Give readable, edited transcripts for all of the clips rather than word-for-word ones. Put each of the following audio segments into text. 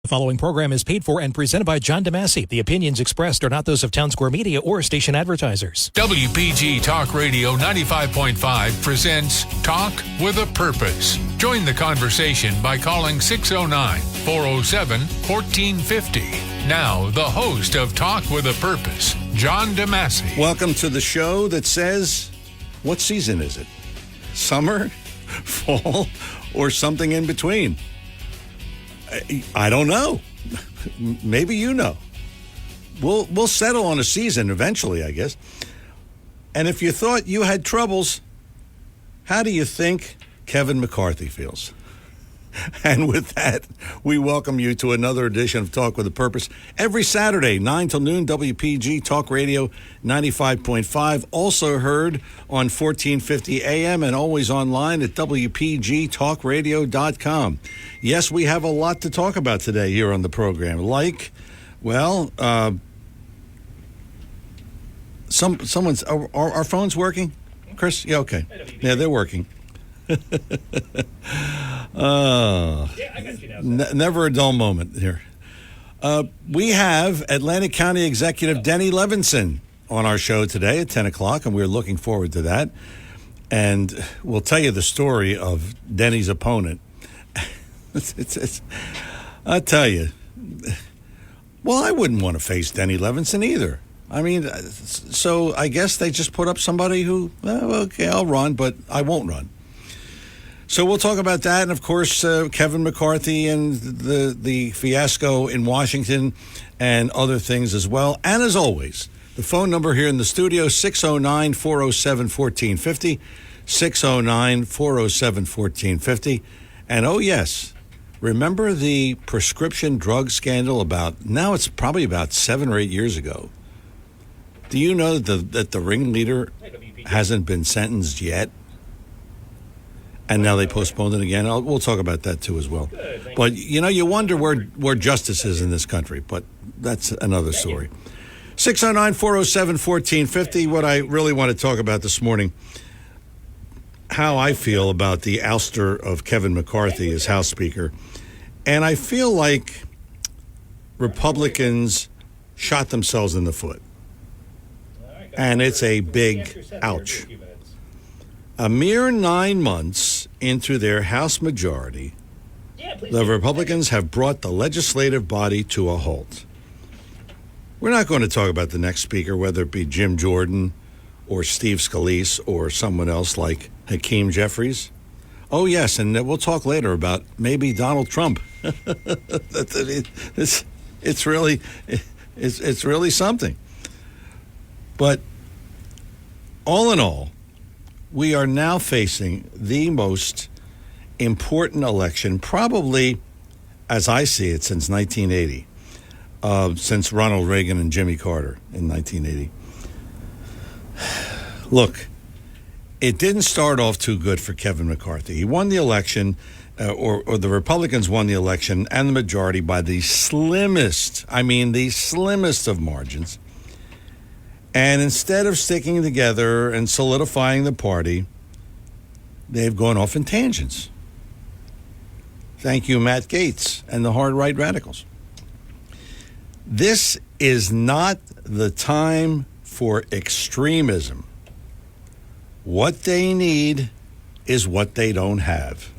following program is paid for and presented by John DeMasi. The opinions expressed are not those of Town Square Media or station advertisers. WPG Talk Radio 95.5 presents Talk with a Purpose. Join the conversation by calling 609-407-1450. Now, the host of Talk with a Purpose, John DeMasi. Welcome to the show that says, what season is it? Summer, fall, or something in between? I don't know. Maybe you know. We'll settle on a season eventually, I guess. And if you thought you had troubles, how do you think Kevin McCarthy feels? And with that, we welcome you to another edition of Talk with a Purpose. Every Saturday, 9 till noon, WPG Talk Radio 95.5. Also heard on 1450 AM and always online at WPGTalkRadio.com. Yes, we have a lot to talk about today here on the program. Like, well, someone's... Are our phones working? Chris? Yeah, okay. Yeah, they're working. Yeah, I got you now. Never a dull moment here. We have Atlantic County Executive Denny Levinson on our show today at 10 o'clock, and we're looking forward to that. And we'll tell you the story of Denny's opponent. I'll tell you. Well, I wouldn't want to face Denny Levinson either. I mean, so I guess they just put up somebody who, okay, I'll run, but I won't run. So we'll talk about that, and of course, Kevin McCarthy and the fiasco in Washington and other things as well. And as always, the phone number here in the studio, 609-407-1450, 609-407-1450. And oh yes, remember the prescription drug scandal now it's probably about 7 or 8 years ago. Do you know that the ringleader hasn't been sentenced yet? And now they postponed it again. We'll talk about that, too, as well. But, you wonder where justice is in this country. But that's another story. 609-407-1450. What I really want to talk about this morning, how I feel about the ouster of Kevin McCarthy as House Speaker. And I feel like Republicans shot themselves in the foot. And it's a big ouch. A mere 9 months into their House majority, the Republicans have brought the legislative body to a halt. We're not going to talk about the next speaker, whether it be Jim Jordan or Steve Scalise or someone else like Hakeem Jeffries. Oh, yes, and we'll talk later about maybe Donald Trump. It's really something. But all in all, we are now facing the most important election, probably, as I see it, since 1980, since Ronald Reagan and Jimmy Carter in 1980. Look, it didn't start off too good for Kevin McCarthy. He won the election, or the Republicans won the election and the majority by the slimmest of margins. And instead of sticking together and solidifying the party, they've gone off in tangents. Thank you, Matt Gaetz and the hard right radicals. This is not the time for extremism. What they need is what they don't have: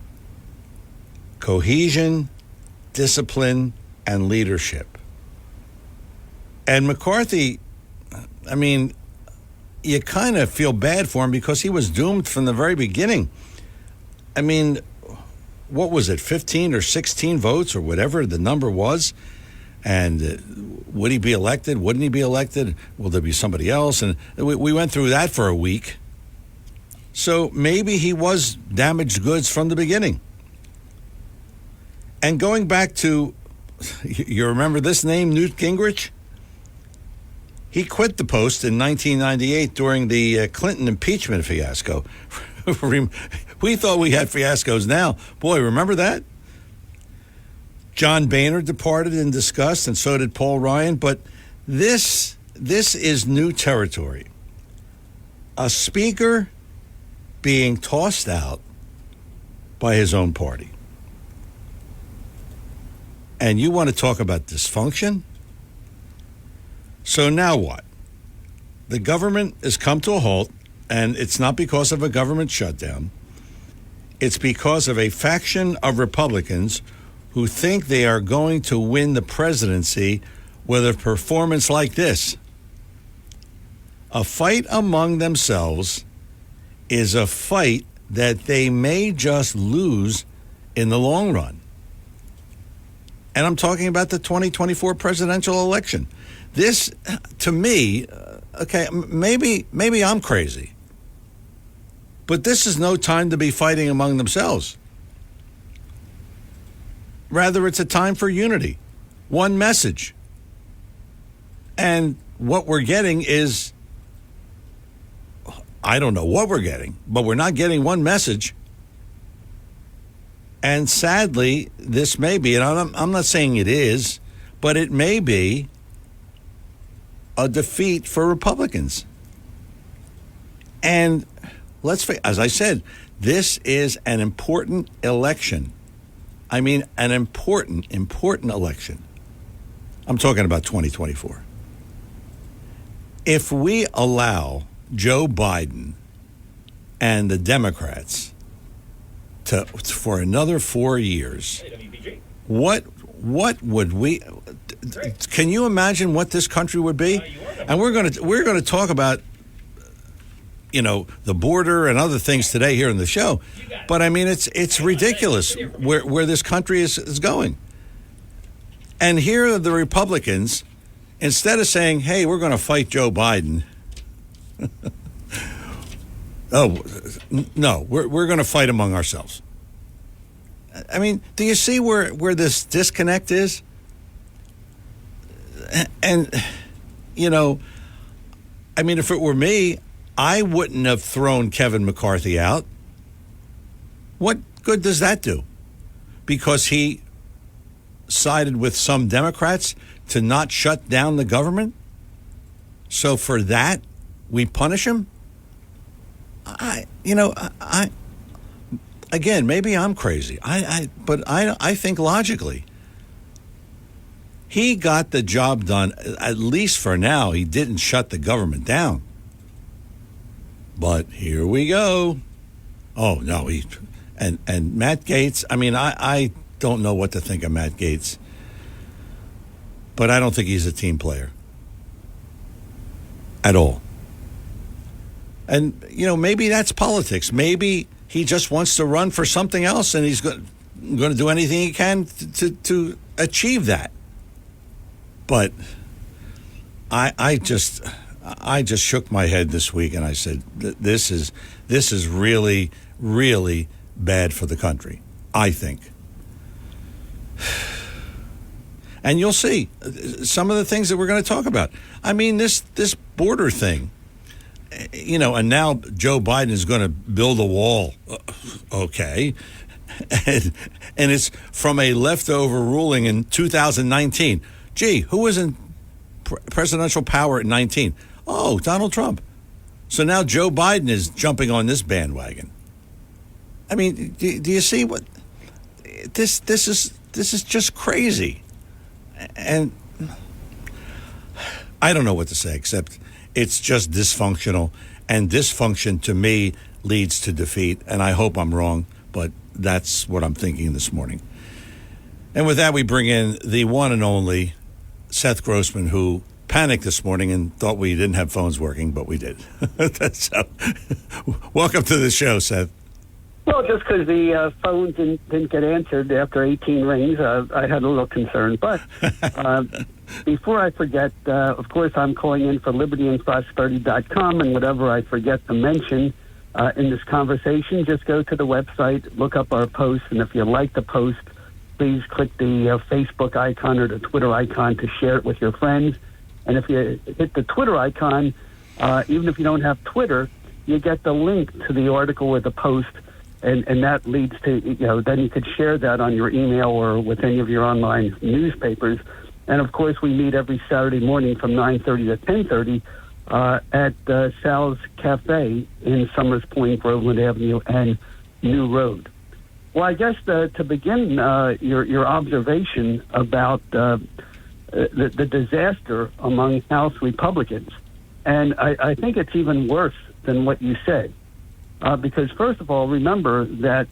cohesion, discipline, and leadership. And McCarthy, I mean, you kind of feel bad for him because he was doomed from the very beginning. I mean, what was it, 15 or 16 votes or whatever the number was? And would he be elected? Wouldn't he be elected? Will there be somebody else? And we went through that for a week. So maybe he was damaged goods from the beginning. And going back to, you remember this name, Newt Gingrich? He quit the post in 1998 during the Clinton impeachment fiasco. We thought we had fiascos now. Boy, remember that? John Boehner departed in disgust, and so did Paul Ryan. But this is new territory. A speaker being tossed out by his own party. And you want to talk about dysfunction? So now what? The government has come to a halt, and it's not because of a government shutdown. It's because of a faction of Republicans who think they are going to win the presidency with a performance like this. A fight among themselves is a fight that they may just lose in the long run. And I'm talking about the 2024 presidential election. This, to me, okay, maybe I'm crazy, but this is no time to be fighting among themselves. Rather, it's a time for unity, one message. And what we're getting is, I don't know what we're getting, but we're not getting one message. And sadly, this may be, and I'm not saying it is, but it may be a defeat for Republicans. And let's face, as I said, this is an important election. I mean, an important election. I'm talking about 2024. If we allow Joe Biden and the Democrats for another 4 years, what would we? Can you imagine what this country would be? And we're going to talk about, the border and other things today here in the show. But I mean, it's ridiculous where this country is going. And here are the Republicans, instead of saying, "Hey, we're going to fight Joe Biden." Oh, no, we're going to fight among ourselves. I mean, do you see where this disconnect is? And, I mean, if it were me, I wouldn't have thrown Kevin McCarthy out. What good does that do? Because he sided with some Democrats to not shut down the government? So for that, we punish him? Again, maybe I'm crazy. But I think logically. He got the job done, at least for now. He didn't shut the government down. But here we go. Oh, no. And Matt Gaetz, I mean, I don't know what to think of Matt Gaetz. But I don't think he's a team player. At all. And, maybe that's politics. Maybe he just wants to run for something else, and he's going to do anything he can to achieve that. But I just shook my head this week, and I said, this is really, really bad for the country, I think. And you'll see some of the things that we're going to talk about. I mean, this border thing. And now Joe Biden is going to build a wall. Okay. And it's from a leftover ruling in 2019. Gee, who was in presidential power at 19? Oh, Donald Trump. So now Joe Biden is jumping on this bandwagon. I mean, do you see what this is just crazy. And I don't know what to say except it's just dysfunctional, and dysfunction to me leads to defeat, and I hope I'm wrong, but that's what I'm thinking this morning. And with that, we bring in the one and only Seth Grossman, who panicked this morning and thought we didn't have phones working, but we did. So, welcome to the show, Seth. Well, just because the phone didn't get answered after 18 rings, I had a little concern. But before I forget, of course, I'm calling in for libertyandprosperity.com, and whatever I forget to mention in this conversation, just go to the website, look up our post, and if you like the post, please click the Facebook icon or the Twitter icon to share it with your friends. And if you hit the Twitter icon, even if you don't have Twitter, you get the link to the article or the post, and that leads to, then you could share that on your email or with any of your online newspapers. And, of course, we meet every Saturday morning from 9:30 to 10:30 at Sal's Cafe in Summers Point, Groveland Avenue, and New Road. Well, I guess to begin your observation about the disaster among House Republicans, and I think it's even worse than what you said, because first of all, remember that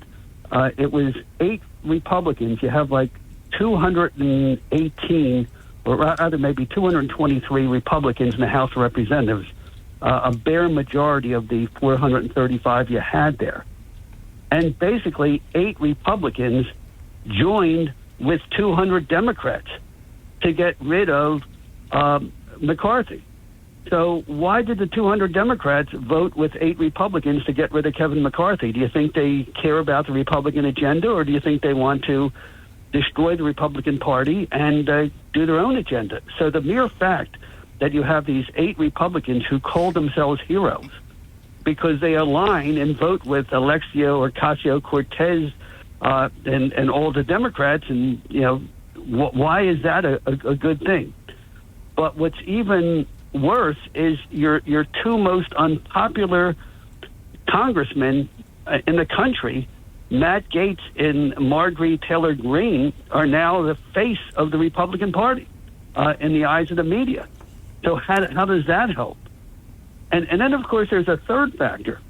it was 8 Republicans. You have like 218, or rather maybe 223 Republicans in the House of Representatives, a bare majority of the 435 you had there. And basically, 8 Republicans joined with 200 Democrats to get rid of McCarthy. So why did the 200 Democrats vote with 8 Republicans to get rid of Kevin McCarthy? Do you think they care about the Republican agenda, or do you think they want to destroy the Republican Party and do their own agenda? So the mere fact that you have these 8 Republicans who call themselves heroes because they align and vote with Alexia Ocasio-Cortez and all the Democrats, and why is that a good thing? But what's even worse is your 2 most unpopular congressmen in the country, Matt Gaetz and Marjorie Taylor Greene, are now the face of the Republican Party in the eyes of the media. So how does that help? And then, of course, there's a third factor.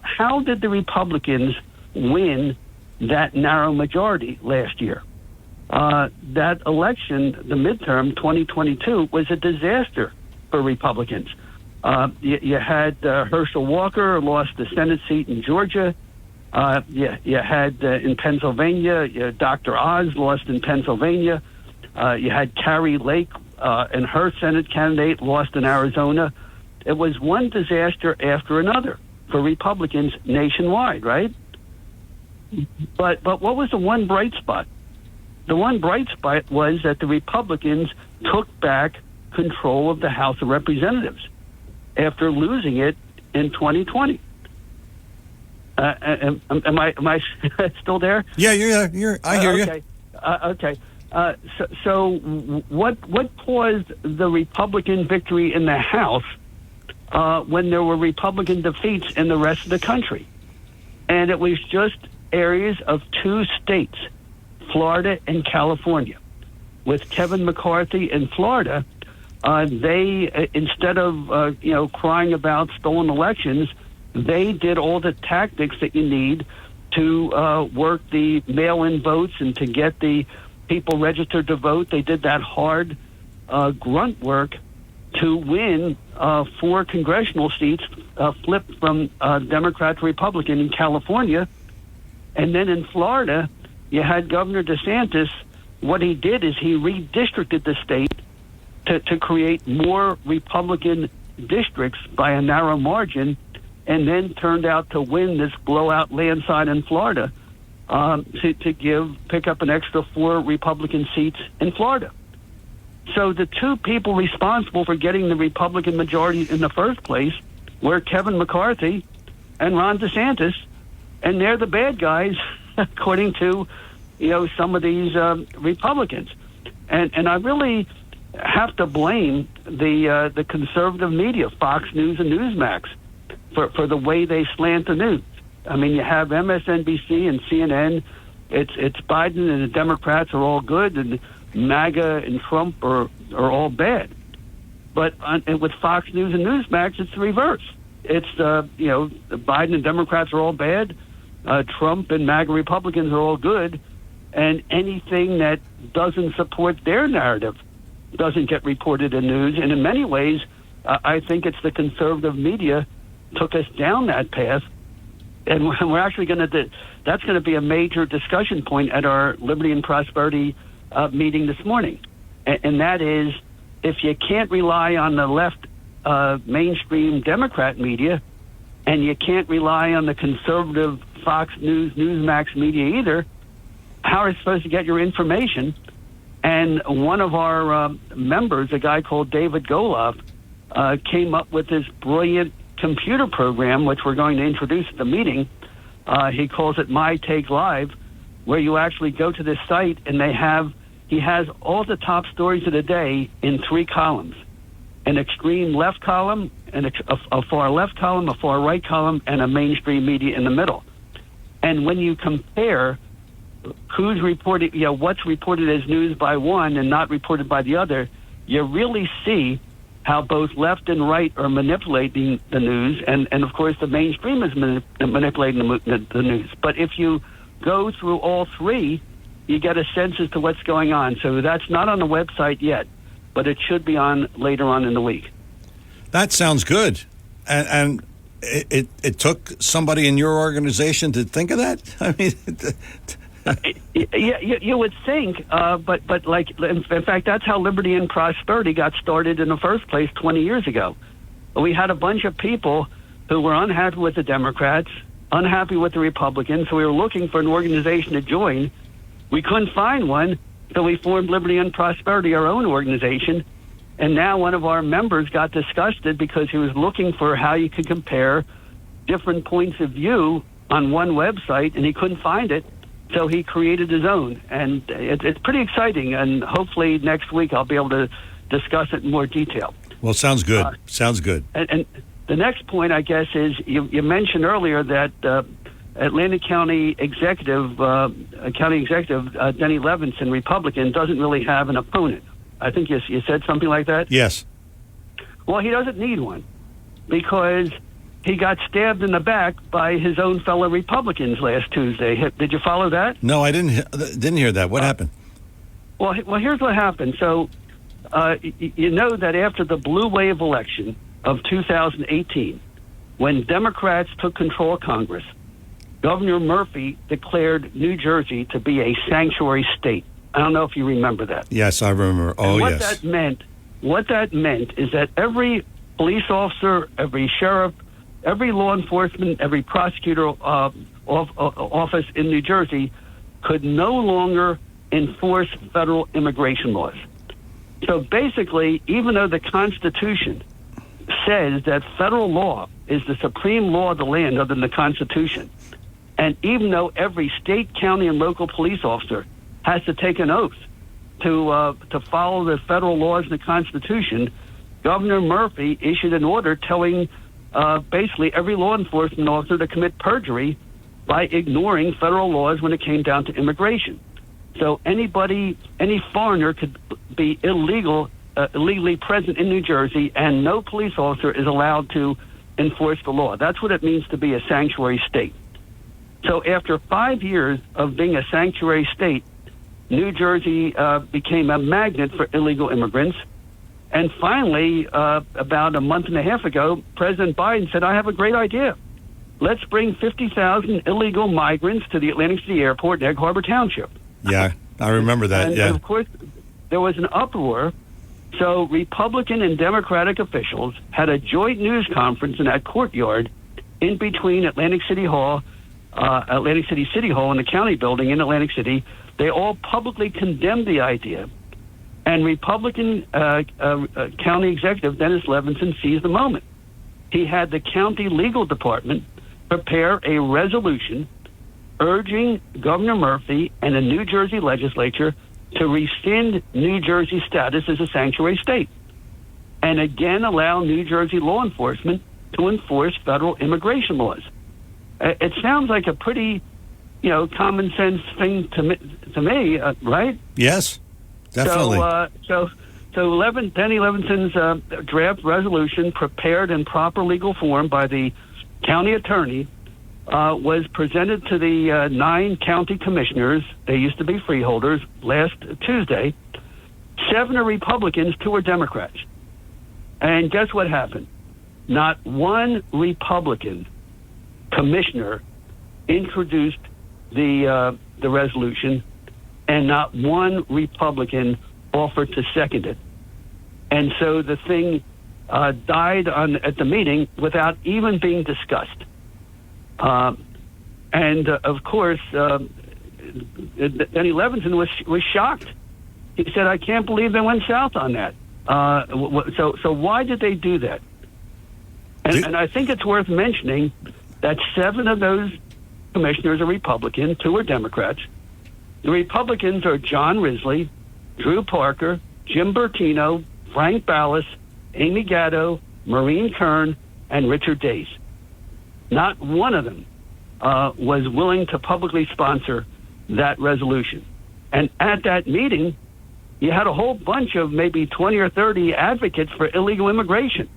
How did the Republicans win that narrow majority last year? That election, the midterm 2022, was a disaster for Republicans. You had Herschel Walker lost the Senate seat in Georgia. You had in Pennsylvania, Dr. Oz lost in Pennsylvania. You had Carrie Lake and her Senate candidate lost in Arizona. It was one disaster after another for Republicans nationwide, right? But what was the one bright spot? The one bright spot was that the Republicans took back control of the House of Representatives after losing it in 2020. Am I still there? Yeah, you're. I hear you. Okay. So what caused the Republican victory in the House when there were Republican defeats in the rest of the country? And it was just areas of 2 states, Florida and California. With Kevin McCarthy in Florida, they instead of crying about stolen elections, they did all the tactics that you need to work the mail-in votes and to get the people registered to vote. They did that hard grunt work to win 4 congressional seats, flipped from Democrat to Republican in California. And then in Florida, you had Governor DeSantis. What he did is he redistricted the state to create more Republican districts by a narrow margin, and then turned out to win this blowout landslide in Florida to pick up an extra 4 Republican seats in Florida. So the 2 people responsible for getting the Republican majority in the first place were Kevin McCarthy and Ron DeSantis, and they're the bad guys, according to some of these Republicans. And I really have to blame the conservative media, Fox News and Newsmax, for the way they slant the news. I mean, you have MSNBC and CNN. It's Biden and the Democrats are all good, and MAGA and Trump are all bad. But and with Fox News and Newsmax, it's the reverse. It's Biden and Democrats are all bad. Trump and MAGA Republicans are all good, and anything that doesn't support their narrative doesn't get reported in news. And in many ways, I think it's the conservative media took us down that path, and we're actually that's going to be a major discussion point at our Liberty and Prosperity meeting this morning, and that is, if you can't rely on the left mainstream Democrat media, and you can't rely on the conservative Fox News, Newsmax media either, how are you supposed to get your information? And one of our members, a guy called David Goloff, came up with this brilliant computer program, which we're going to introduce at the meeting. He calls it My Take Live, where you actually go to this site and he has all the top stories of the day in 3 columns: an extreme left column, a far left column, a far right column, and a mainstream media in the middle. And when you compare who's reported, what's reported as news by one and not reported by the other, you really see how both left and right are manipulating the news, and of course the mainstream is manipulating the news. But if you go through all three, you get a sense as to what's going on. So that's not on the website yet, but it should be on later on in the week. That sounds good. And it took somebody in your organization to think of that? I mean... Yeah, you would think, but like, in fact, that's how Liberty and Prosperity got started in the first place 20 years ago. We had a bunch of people who were unhappy with the Democrats, unhappy with the Republicans, so we were looking for an organization to join. We couldn't find one, so we formed Liberty and Prosperity, our own organization, and now one of our members got disgusted because he was looking for how you could compare different points of view on one website, and he couldn't find it. So he created his own, and it's pretty exciting, and hopefully next week I'll be able to discuss it in more detail. Well, sounds good. Sounds good. And the next point, I guess, is you mentioned earlier that Atlantic County Executive Denny Levinson, Republican, doesn't really have an opponent. I think you said something like that? Yes. Well, he doesn't need one because he got stabbed in the back by his own fellow Republicans last Tuesday. Did you follow that? No, I didn't hear that. What happened? Well, here's what happened. So, you know that after the blue wave election of 2018, when Democrats took control of Congress, Governor Murphy declared New Jersey to be a sanctuary state. I don't know if you remember that. Yes, I remember. Oh, what yes. What that meant is that every police officer, every sheriff, every law enforcement, every prosecutor office in New Jersey could no longer enforce federal immigration laws. So basically, even though the Constitution says that federal law is the supreme law of the land other than the Constitution, and even though every state, county, and local police officer has to take an oath to follow the federal laws and the Constitution, Governor Murphy issued an order telling basically every law enforcement officer to commit perjury by ignoring federal laws when it came down to immigration. So any foreigner could be illegally present in New Jersey, and no police officer is allowed to enforce the law. That's what it means to be a sanctuary state. So after 5 years of being a sanctuary state, New Jersey became a magnet for illegal immigrants. And finally, about a month and a half ago, President Biden said, I have a great idea. Let's bring 50,000 illegal migrants to the Atlantic City Airport in Egg Harbor Township. Yeah, I remember that, and of course, there was an uproar. So Republican and Democratic officials had a joint news conference in that courtyard in between Atlantic City City Hall and the county building in Atlantic City. They all publicly condemned the idea. And Republican County Executive Dennis Levinson seized the moment. He had the county legal department prepare a resolution urging Governor Murphy and the New Jersey legislature to rescind New Jersey's status as a sanctuary state and again allow New Jersey law enforcement to enforce federal immigration laws. It sounds like a pretty, common sense thing to me, right? Yes. Definitely. So Denny Levinson's draft resolution, prepared in proper legal form by the county attorney, was presented to the 9 county commissioners. They used to be freeholders last Tuesday. 7 are Republicans, 2 are Democrats. And guess what happened? Not one Republican commissioner introduced the resolution, and not one Republican offered to second it. And so the thing died at the meeting without even being discussed. And of course, Denny Levinson was shocked. He said, I can't believe they went south on that. So why did they do that? And I think it's worth mentioning that 7 of those commissioners are Republican, 2 are Democrats. The Republicans are John Risley, Drew Parker, Jim Bertino, Frank Ballas, Amy Gatto, Maureen Kern, and Richard Days. Not one of them was willing to publicly sponsor that resolution. And at that meeting, you had a whole bunch of maybe 20 or 30 advocates for illegal immigration.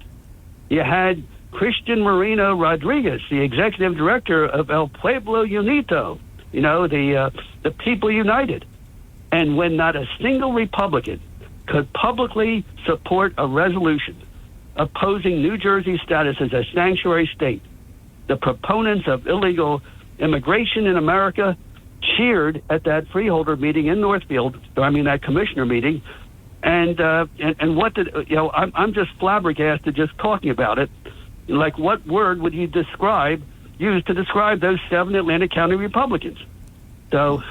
You had Christian Marino Rodriguez, the executive director of El Pueblo Unito, the People United. And when not a single Republican could publicly support a resolution opposing New Jersey's status as a sanctuary state, the proponents of illegal immigration in America cheered at that freeholder meeting in Northfield, that commissioner meeting, and what did I'm just flabbergasted just talking about it. Like, what word would you use to describe those 7 Atlantic County Republicans? So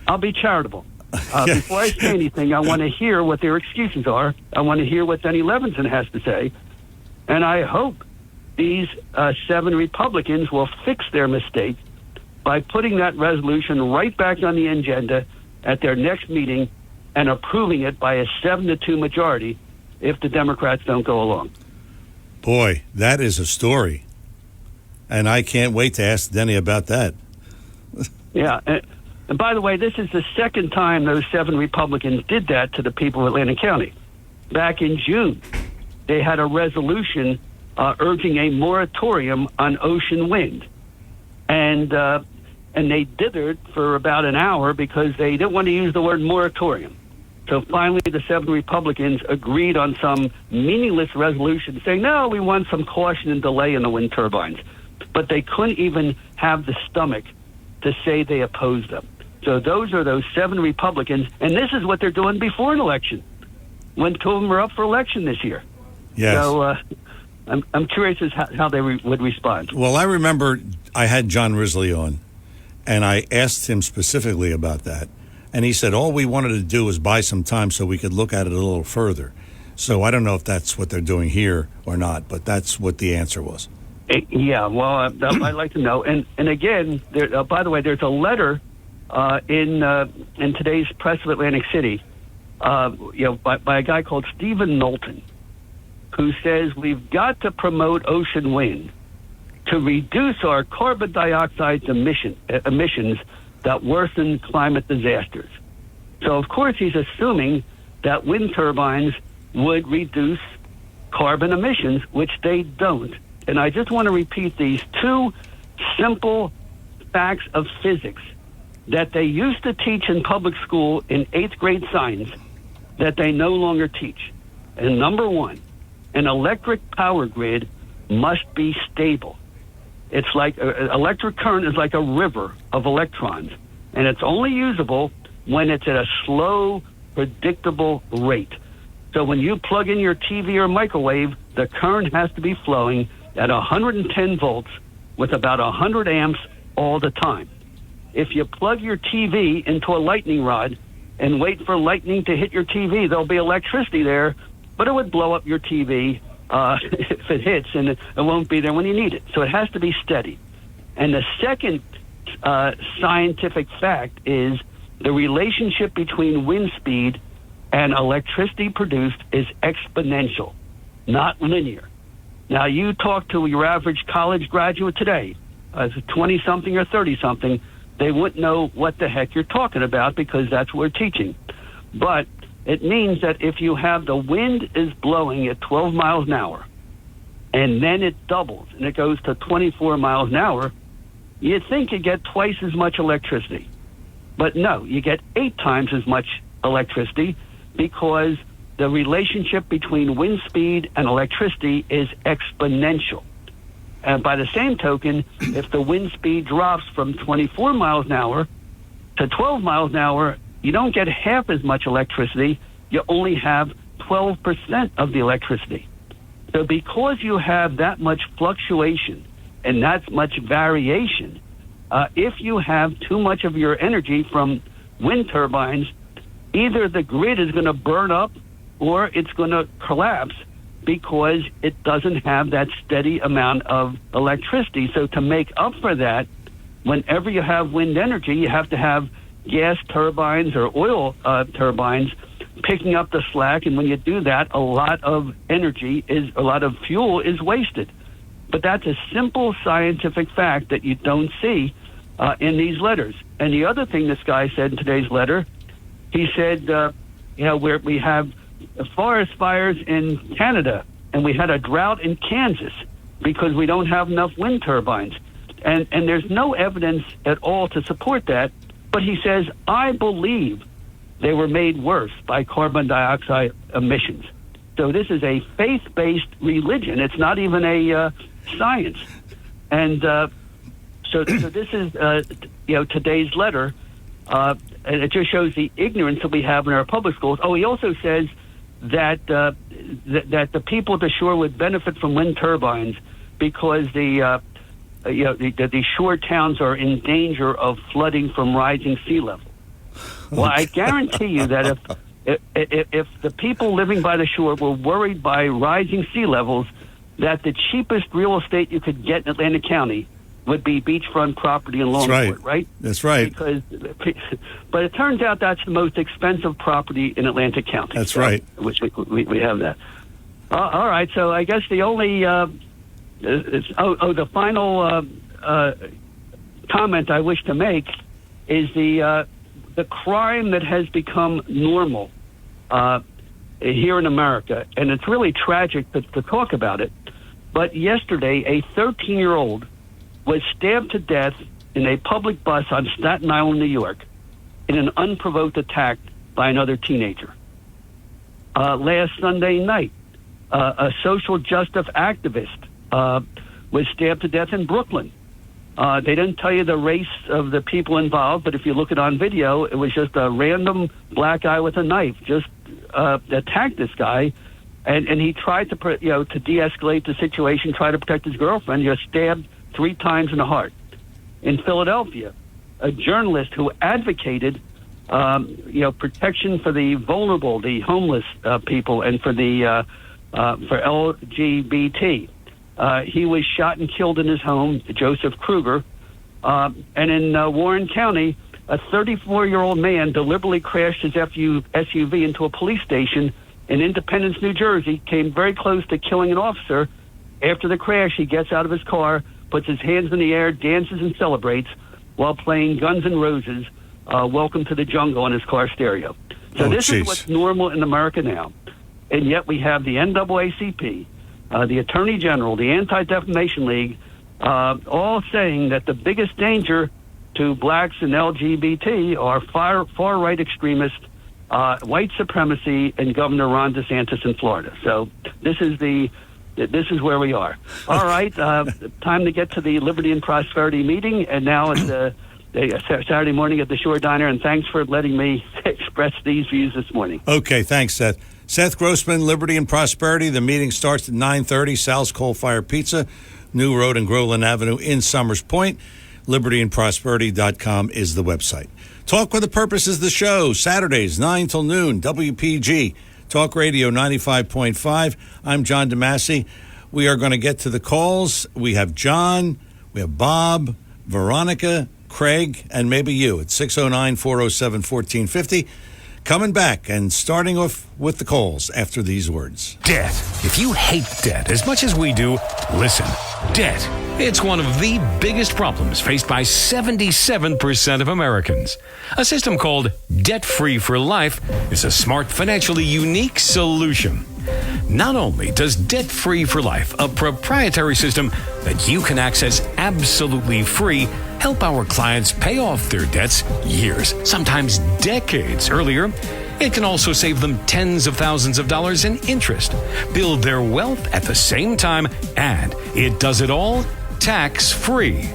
I'll be charitable. Before I say anything, I want to hear what their excuses are. I want to hear what Denny Levinson has to say, and I hope these 7 Republicans will fix their mistake by putting that resolution right back on the agenda at their next meeting and approving it by a 7-2 majority if the Democrats don't go along. Boy, that is a story. And I can't wait to ask Denny about that. Yeah. And by the way, this is the second time those 7 Republicans did that to the people of Atlantic County. Back in June, they had a resolution urging a moratorium on ocean wind. And they dithered for about an hour because they didn't want to use the word moratorium. So finally, the 7 Republicans agreed on some meaningless resolution saying, no, we want some caution and delay in the wind turbines. But they couldn't even have the stomach to say they opposed them. So those are those 7 Republicans, and this is what they're doing before an election, when 2 of them are up for election this year. Yes. So I'm curious as how they would respond. Well, I remember I had John Risley on, and I asked him specifically about that. And he said all we wanted to do was buy some time so we could look at it a little further. So I don't know if that's what they're doing here or not, but that's what the answer was. Yeah, well, I'd like to know. And again, by the way, there's a letter in today's Press of Atlantic City, by a guy called Stephen Knowlton, who says we've got to promote ocean wind to reduce our carbon dioxide emissions that worsen climate disasters. So, of course, he's assuming that wind turbines would reduce carbon emissions, which they don't. And I just want to repeat these 2 simple facts of physics that they used to teach in public school in 8th grade science that they no longer teach. And number 1, an electric power grid must be stable. It's like electric current is like a river of electrons, and it's only usable when it's at a slow, predictable rate. So when you plug in your TV or microwave, the current has to be flowing at 110 volts with about 100 amps all the time. If you plug your TV into a lightning rod and wait for lightning to hit your TV, there'll be electricity there, but it would blow up your TV if it hits, and it won't be there when you need it. So it has to be steady. And the second scientific fact is the relationship between wind speed and electricity produced is exponential, not linear. Now, you talk to your average college graduate today, as a 20-something or 30-something, they wouldn't know what the heck you're talking about because that's what we're teaching. But it means that if you have the wind is blowing at 12 miles an hour, and then it doubles and it goes to 24 miles an hour, you'd think you get twice as much electricity. But no, you get 8 times as much electricity because the relationship between wind speed and electricity is exponential. And by the same token, if the wind speed drops from 24 miles an hour to 12 miles an hour, you don't get half as much electricity. You only have 12% of the electricity. So because you have that much fluctuation and that much variation, if you have too much of your energy from wind turbines, either the grid is going to burn up or it's going to collapse because it doesn't have that steady amount of electricity. So to make up for that, whenever you have wind energy, you have to have gas turbines or oil turbines picking up the slack. And when you do that, a lot of fuel is wasted. But that's a simple scientific fact that you don't see in these letters. And the other thing this guy said in today's letter, he said, we have forest fires in Canada, and we had a drought in Kansas because we don't have enough wind turbines. And there's no evidence at all to support that. But he says, I believe they were made worse by carbon dioxide emissions. So this is a faith-based religion. It's not even a science. And so this is, today's letter. And it just shows the ignorance that we have in our public schools. Oh, he also says that that the people at the shore would benefit from wind turbines because the shore towns are in danger of flooding from rising sea level. Well, I guarantee you that if the people living by the shore were worried by rising sea levels, that the cheapest real estate you could get in Atlantic County would be beachfront property in Longport, right? That's right. But it turns out that's the most expensive property in Atlantic County. That's right. Which we have that. All right. So I guess the only the final comment I wish to make is the crime that has become normal here in America, and it's really tragic to talk about it. But yesterday, a 13-year-old was stabbed to death in a public bus on Staten Island, New York, in an unprovoked attack by another teenager. Last Sunday night, a social justice activist was stabbed to death in Brooklyn. They didn't tell you the race of the people involved, but if you look at it on video, it was just a random black guy with a knife just attacked this guy, and he tried to de-escalate the situation, try to protect his girlfriend. He was stabbed 3 times in the heart. In Philadelphia, a journalist who advocated protection for the vulnerable, the homeless people, and for the for LGBT. He was shot and killed in his home, Joseph Kruger. And in Warren County, a 34-year-old man deliberately crashed his SUV into a police station in Independence, New Jersey, came very close to killing an officer. After the crash, he gets out of his car, puts his hands in the air, dances and celebrates while playing Guns N' Roses, Welcome to the Jungle on his car stereo. So this is what's normal in America now. And yet we have the NAACP, the Attorney General, the Anti-Defamation League, all saying that the biggest danger to blacks and LGBT are far-right extremists, white supremacy, and Governor Ron DeSantis in Florida. So this is where we are. All right, time to get to the Liberty and Prosperity meeting, and now it's Saturday morning at the Shore Diner, and thanks for letting me express these views this morning. Okay, thanks, Seth. Seth Grossman, Liberty and Prosperity. The meeting starts at 9:30, Sal's Coal Fire Pizza, New Road and Groveland Avenue in Summers Point. LibertyandProsperity.com is the website. Talk with a Purpose is the show, Saturdays, 9 till noon, WPG, Talk Radio 95.5. I'm John DeMasi. We are going to get to the calls. We have John, we have Bob, Veronica, Craig, and maybe you at 609-407-1450. Coming back and starting off with the calls after these words. Debt. If you hate debt as much as we do, listen. Debt. It's one of the biggest problems faced by 77% of Americans. A system called Debt Free for Life is a smart, financially unique solution. Not only does Debt Free for Life, a proprietary system that you can access absolutely free, help our clients pay off their debts years, sometimes decades earlier, it can also save them tens of thousands of dollars in interest, build their wealth at the same time, and it does it all tax-free.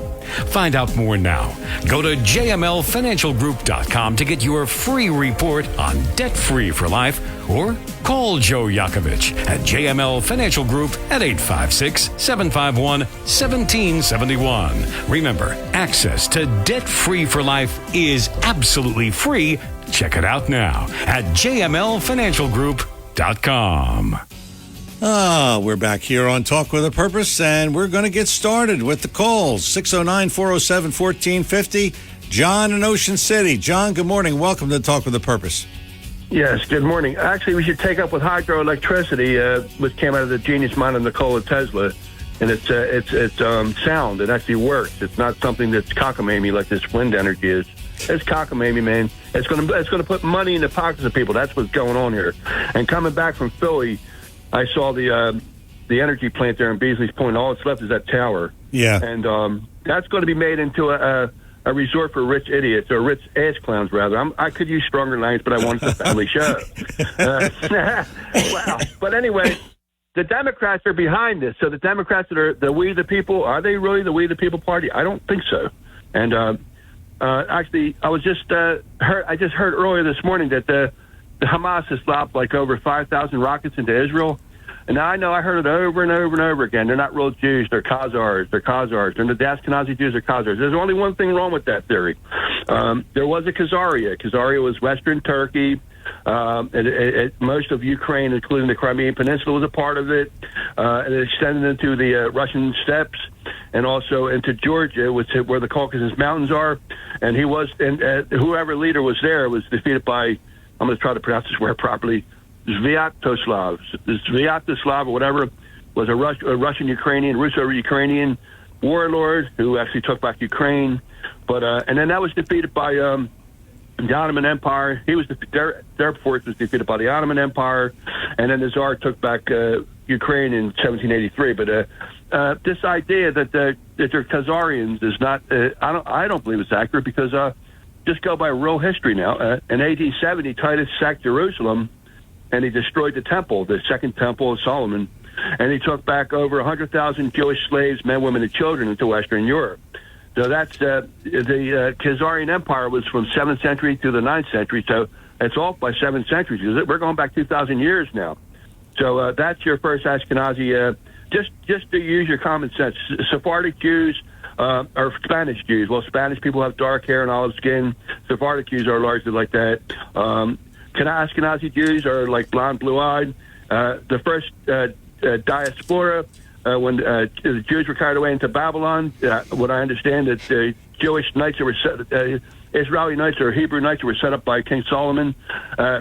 Find out more now. Go to jmlfinancialgroup.com to get your free report on Debt Free for Life, or call Joe Yakovich at JML Financial Group at 856-751-1771. Remember, access to Debt Free for Life is absolutely free. Check it out now at jmlfinancialgroup.com. We're back here on Talk with a Purpose, and we're going to get started with the calls. 609-407-1450. John in Ocean City. John, good morning. Welcome to Talk with a Purpose. Yes, good morning. Actually, we should take up with hydroelectricity, which came out of the genius mind of Nikola Tesla. and it's sound. It actually works. It's not something that's cockamamie like this wind energy is. It's cockamamie, man. It's gonna put money in the pockets of people. That's what's going on here. And coming back from Philly, I saw the energy plant there in Beasley's Point. All that's left is that tower. Yeah. And that's going to be made into a resort for rich idiots, or rich ass clowns, rather. I could use stronger language, but I wanted a family show. Wow. But anyway, the Democrats are behind this. So the Democrats that are the We the People, are they really the We the People party? I don't think so. And actually, I just heard earlier this morning that the Hamas has lobbed like over 5,000 rockets into Israel. And I know I heard it over and over and over again. They're not real Jews. They're Khazars. They're the Ashkenazi Jews are Khazars. There's only one thing wrong with that theory. There was a Khazaria. Khazaria was Western Turkey. Most of Ukraine, including the Crimean Peninsula, was a part of it. And it extended into the Russian steppes and also into Georgia, where the Caucasus Mountains are. And whoever leader was there was defeated by, I'm going to try to pronounce this word properly, Sviatoslav, or whatever, was a Russian-Ukrainian, Russo-Ukrainian warlord who actually took back Ukraine. But and then that was defeated by the Ottoman Empire. Their force was defeated by the Ottoman Empire, and then the Tsar took back Ukraine in 1783. But this idea that they're Khazarians is not, I don't believe it's accurate, because just go by real history now. In AD 70, Titus sacked Jerusalem, and he destroyed the temple, the second temple of Solomon, and he took back over 100,000 Jewish slaves, men, women, and children into Western Europe. So that's the Khazarian Empire was from 7th century to the 9th century, so it's off by 7 centuries. We're going back 2,000 years now. So that's your first Ashkenazi. Just to use your common sense, Sephardic Jews or Spanish Jews. Well, Spanish people have dark hair and olive skin. Sephardic Jews are largely like that. Ashkenazi Jews are like blonde, blue-eyed. The first diaspora, when the Jews were carried away into Babylon, what I understand that Jewish knights that were Israeli knights or Hebrew knights that were set up by King Solomon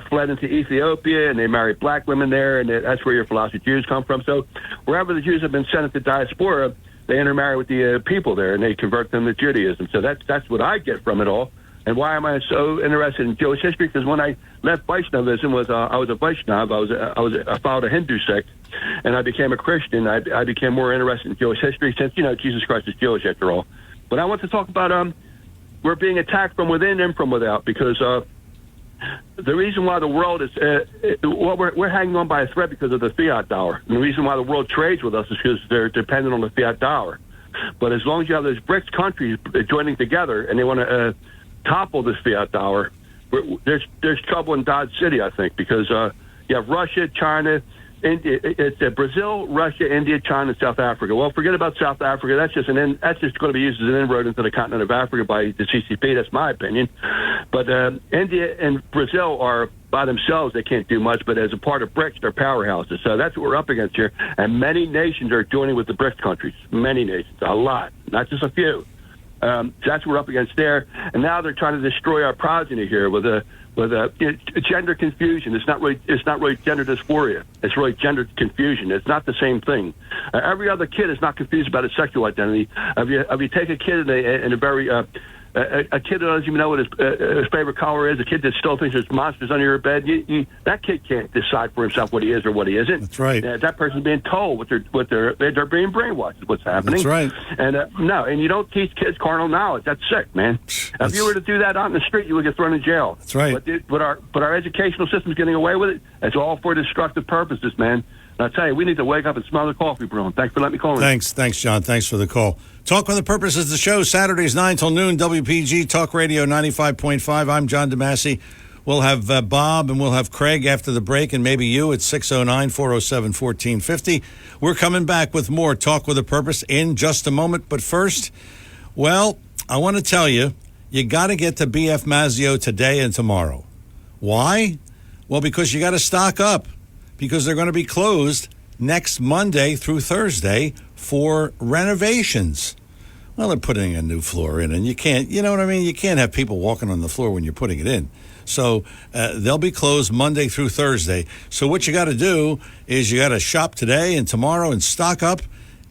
fled into Ethiopia, and they married black women there, and that's where your philosophy Jews come from. So wherever the Jews have been sent into diaspora, they intermarry with the people there, and they convert them to Judaism. So that's what I get from it all. And why am I so interested in Jewish history? Because when I left Vaishnavism, I was a Vaishnav. I followed a Hindu sect, and I became a Christian. I became more interested in Jewish history since Jesus Christ is Jewish after all. But I want to talk about we're being attacked from within and from without, because the reason why the world is we're hanging on by a thread because of the fiat dollar. And the reason why the world trades with us is because they're dependent on the fiat dollar. But as long as you have those BRICS countries joining together and they want to topple this fiat dollar, there's trouble in Dodge City, I think, because you have Russia, China, India. It's Brazil, Russia, India, China, and South Africa. Well, forget about South Africa. That's just going to be used as an inroad into the continent of Africa by the CCP. That's my opinion. But India and Brazil are by themselves. They can't do much. But as a part of BRICS, they're powerhouses. So that's what we're up against here. And many nations are joining with the BRICS countries. Many nations, a lot, not just a few. So that's what we're up against there, and now they're trying to destroy our progeny here with gender confusion. It's not really gender dysphoria. It's really gender confusion. It's not the same thing. Every other kid is not confused about his sexual identity. If you take a kid in a very a kid that doesn't even know what his favorite color is, a kid that still thinks there's monsters under your bed, that kid can't decide for himself what he is or what he isn't. That's right. That person's being told what they're being brainwashed is what's happening. That's right. And and you don't teach kids carnal knowledge. That's sick, man. If you were to do that out in the street, you would get thrown in jail. That's right. But our educational system's getting away with it. It's all for destructive purposes, man. And I tell you, we need to wake up and smell the coffee brewing. Thanks for letting me call in. Thanks, John. Thanks for the call. Talk with the Purpose is the show, Saturdays 9 till noon, WPG Talk Radio 95.5. I'm John DeMasi. We'll have Bob and we'll have Craig after the break, and maybe you at 609-407-1450. We're coming back with more Talk with a Purpose in just a moment. But first, well, I want to tell you, you got to get to BF Mazzio today and tomorrow. Why? Well, because you got to stock up, because they're going to be closed next Monday through Thursday for renovations. Well, they're putting a new floor in, and you can't, you know what I mean? You can't have people walking on the floor when you're putting it in. So they'll be closed Monday through Thursday. So what you got to do is you got to shop today and tomorrow and stock up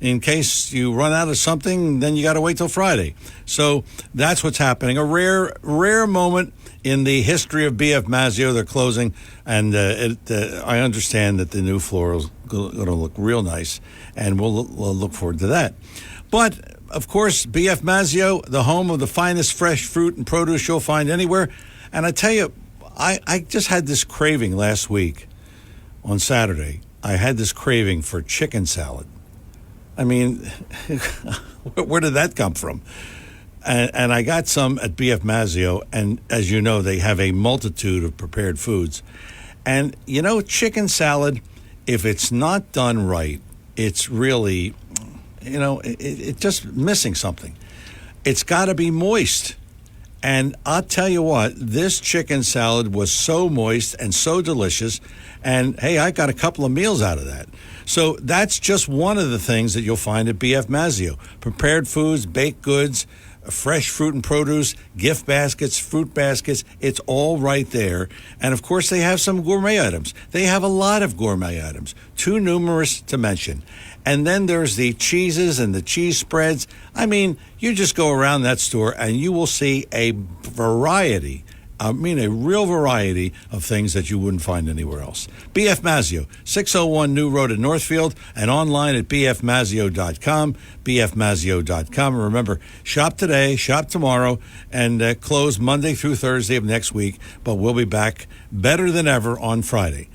in case you run out of something, then you got to wait till Friday. So that's what's happening. A rare moment in the history of BF Mazzeo. They're closing, and I understand that the new floor is going to look real nice, and we'll look forward to that. But, of course, BF Mazzeo, the home of the finest fresh fruit and produce you'll find anywhere. And I tell you, I just had this craving last week on Saturday. I had this craving for chicken salad. I mean, where did that come from? And I got some at BF Mazzeo, and as you know, they have a multitude of prepared foods. And, chicken salad, if it's not done right, it's really, it's just missing something. It's got to be moist. And I'll tell you what, this chicken salad was so moist and so delicious. And, hey, I got a couple of meals out of that. So that's just one of the things that you'll find at BF Mazzeo. Prepared foods, baked goods, fresh fruit and produce, gift baskets, fruit baskets. It's all right there. And, of course, they have some gourmet items. They have a lot of gourmet items, too numerous to mention. And then there's the cheeses and the cheese spreads. I mean, you just go around that store and you will see a variety, a real variety of things that you wouldn't find anywhere else. BF Mazzeo, 601 New Road in Northfield, and online at bfmazzeo.com, bfmazzeo.com. Remember, shop today, shop tomorrow, and close Monday through Thursday of next week, but we'll be back better than ever on Friday.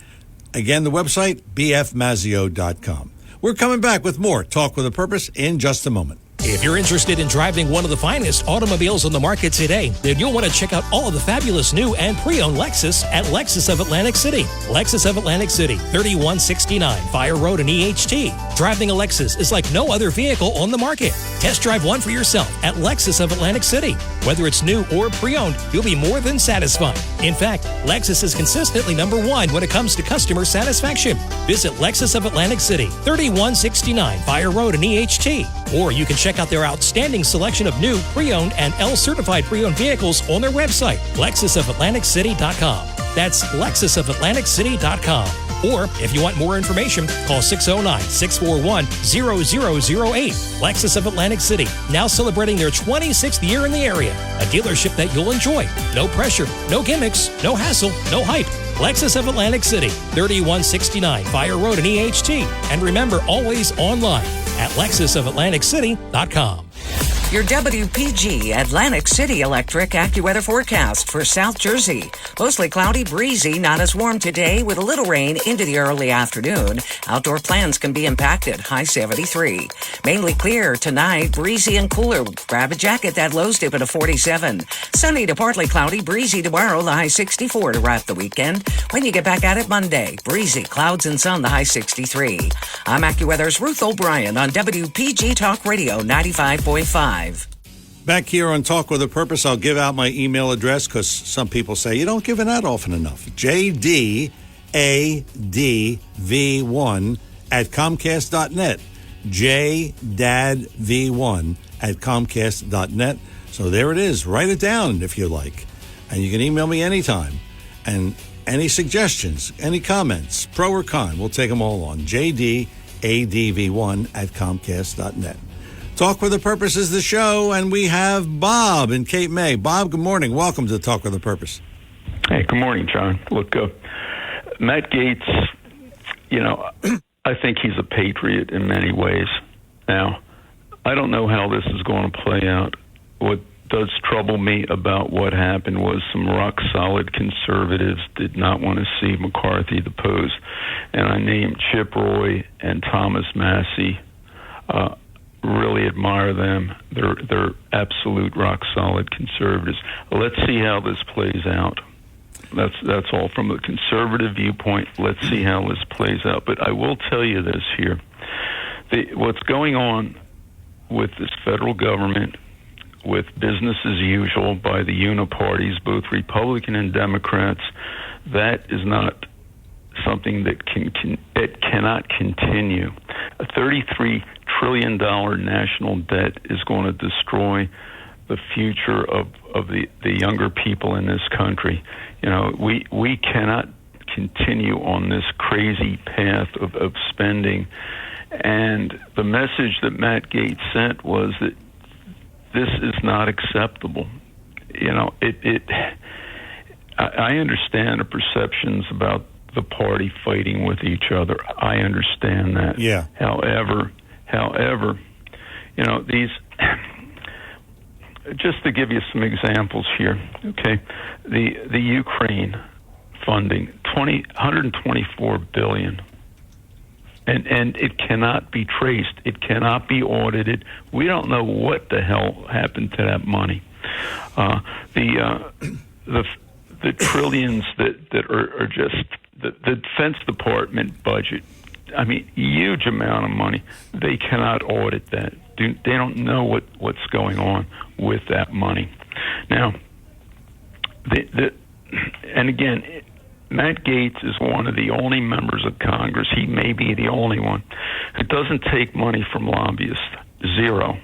Again, the website, bfmazzeo.com. We're coming back with more Talk with a Purpose in just a moment. If you're interested in driving one of the finest automobiles on the market today, then you'll want to check out all of the fabulous new and pre-owned Lexus at Lexus of Atlantic City. Lexus of Atlantic City, 3169 Fire Road in EHT. Driving a Lexus is like no other vehicle on the market. Test drive one for yourself at Lexus of Atlantic City. Whether it's new or pre-owned, you'll be more than satisfied. In fact, Lexus is consistently #1 when it comes to customer satisfaction. Visit Lexus of Atlantic City, 3169 Fire Road in EHT. Or you can check out their outstanding selection of new, pre-owned, and L-certified pre-owned vehicles on their website, lexusofatlanticcity.com. That's lexusofatlanticcity.com. Or, if you want more information, call 609-641-0008. Lexus of Atlantic City, now celebrating their 26th year in the area. A dealership that you'll enjoy. No pressure, no gimmicks, no hassle, no hype. Lexus of Atlantic City, 3169 Fire Road in EHT. And remember, always online at lexusofatlanticcity.com. Your WPG Atlantic City Electric AccuWeather forecast for South Jersey. Mostly cloudy, breezy, not as warm today with a little rain into the early afternoon. Outdoor plans can be impacted, high 73. Mainly clear tonight, breezy and cooler. Grab a jacket, that lows dip at a 47. Sunny to partly cloudy, breezy tomorrow, the high 64 to wrap the weekend. When you get back at it Monday, breezy, clouds and sun, the high 63. I'm AccuWeather's Ruth O'Brien on WPG Talk Radio 95.5. Back here on Talk with a Purpose, I'll give out my email address because some people say you don't give it out often enough. JDADV1 at Comcast.net. JDADV1 at Comcast.net. So there it is. Write it down if you like. And you can email me anytime. And any suggestions, any comments, pro or con, we'll take them all on. JDADV1 at Comcast.net. Talk with a Purpose is the show, and we have Bob in Cape May. Bob, good morning. Welcome to Talk with a Purpose. Hey, good morning, John. Look, Matt Gaetz, I think he's a patriot in many ways. Now, I don't know how this is going to play out. What does trouble me about what happened was some rock-solid conservatives did not want to see McCarthy deposed, and I named Chip Roy and Thomas Massey. Really admire them. They're absolute rock-solid conservatives. Let's see how this plays out. That's all from a conservative viewpoint. Let's see how this plays out. But I will tell you this here. What's going on with this federal government, with business as usual by the uniparties, both Republican and Democrats, that is not something that cannot continue. A $33 trillion national debt is going to destroy the future of the younger people in this country. We cannot continue on this crazy path of spending And the message that Matt Gaetz sent was that this is not acceptable. I understand the perceptions about the party fighting with each other. I understand that. Yeah. However, these. Just to give you some examples here, okay, the Ukraine funding, $124 billion, and it cannot be traced, it cannot be audited. We don't know what the hell happened to that money. The trillions that are just the Defense Department budget. I mean, huge amount of money. They cannot audit that. They don't know what's going on with that money. Now, and again, Matt Gaetz is one of the only members of Congress. He may be the only one who doesn't take money from lobbyists. Zero.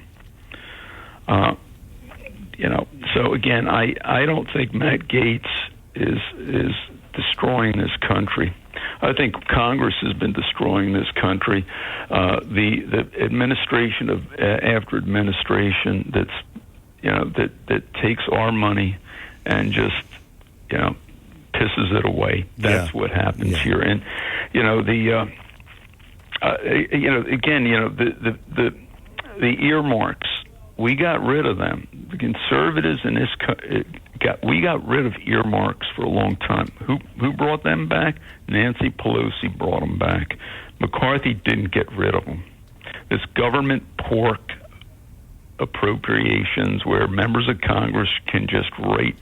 So again, I don't think Matt Gaetz is destroying this country. I think Congress has been destroying this country. The administration after administration that takes our money and just pisses it away. That's what happens here. And the earmarks. We got rid of them. The conservatives in this we got rid of earmarks for a long time. Who brought them back? Nancy Pelosi brought them back. McCarthy didn't get rid of them. This government pork appropriations where members of Congress can just write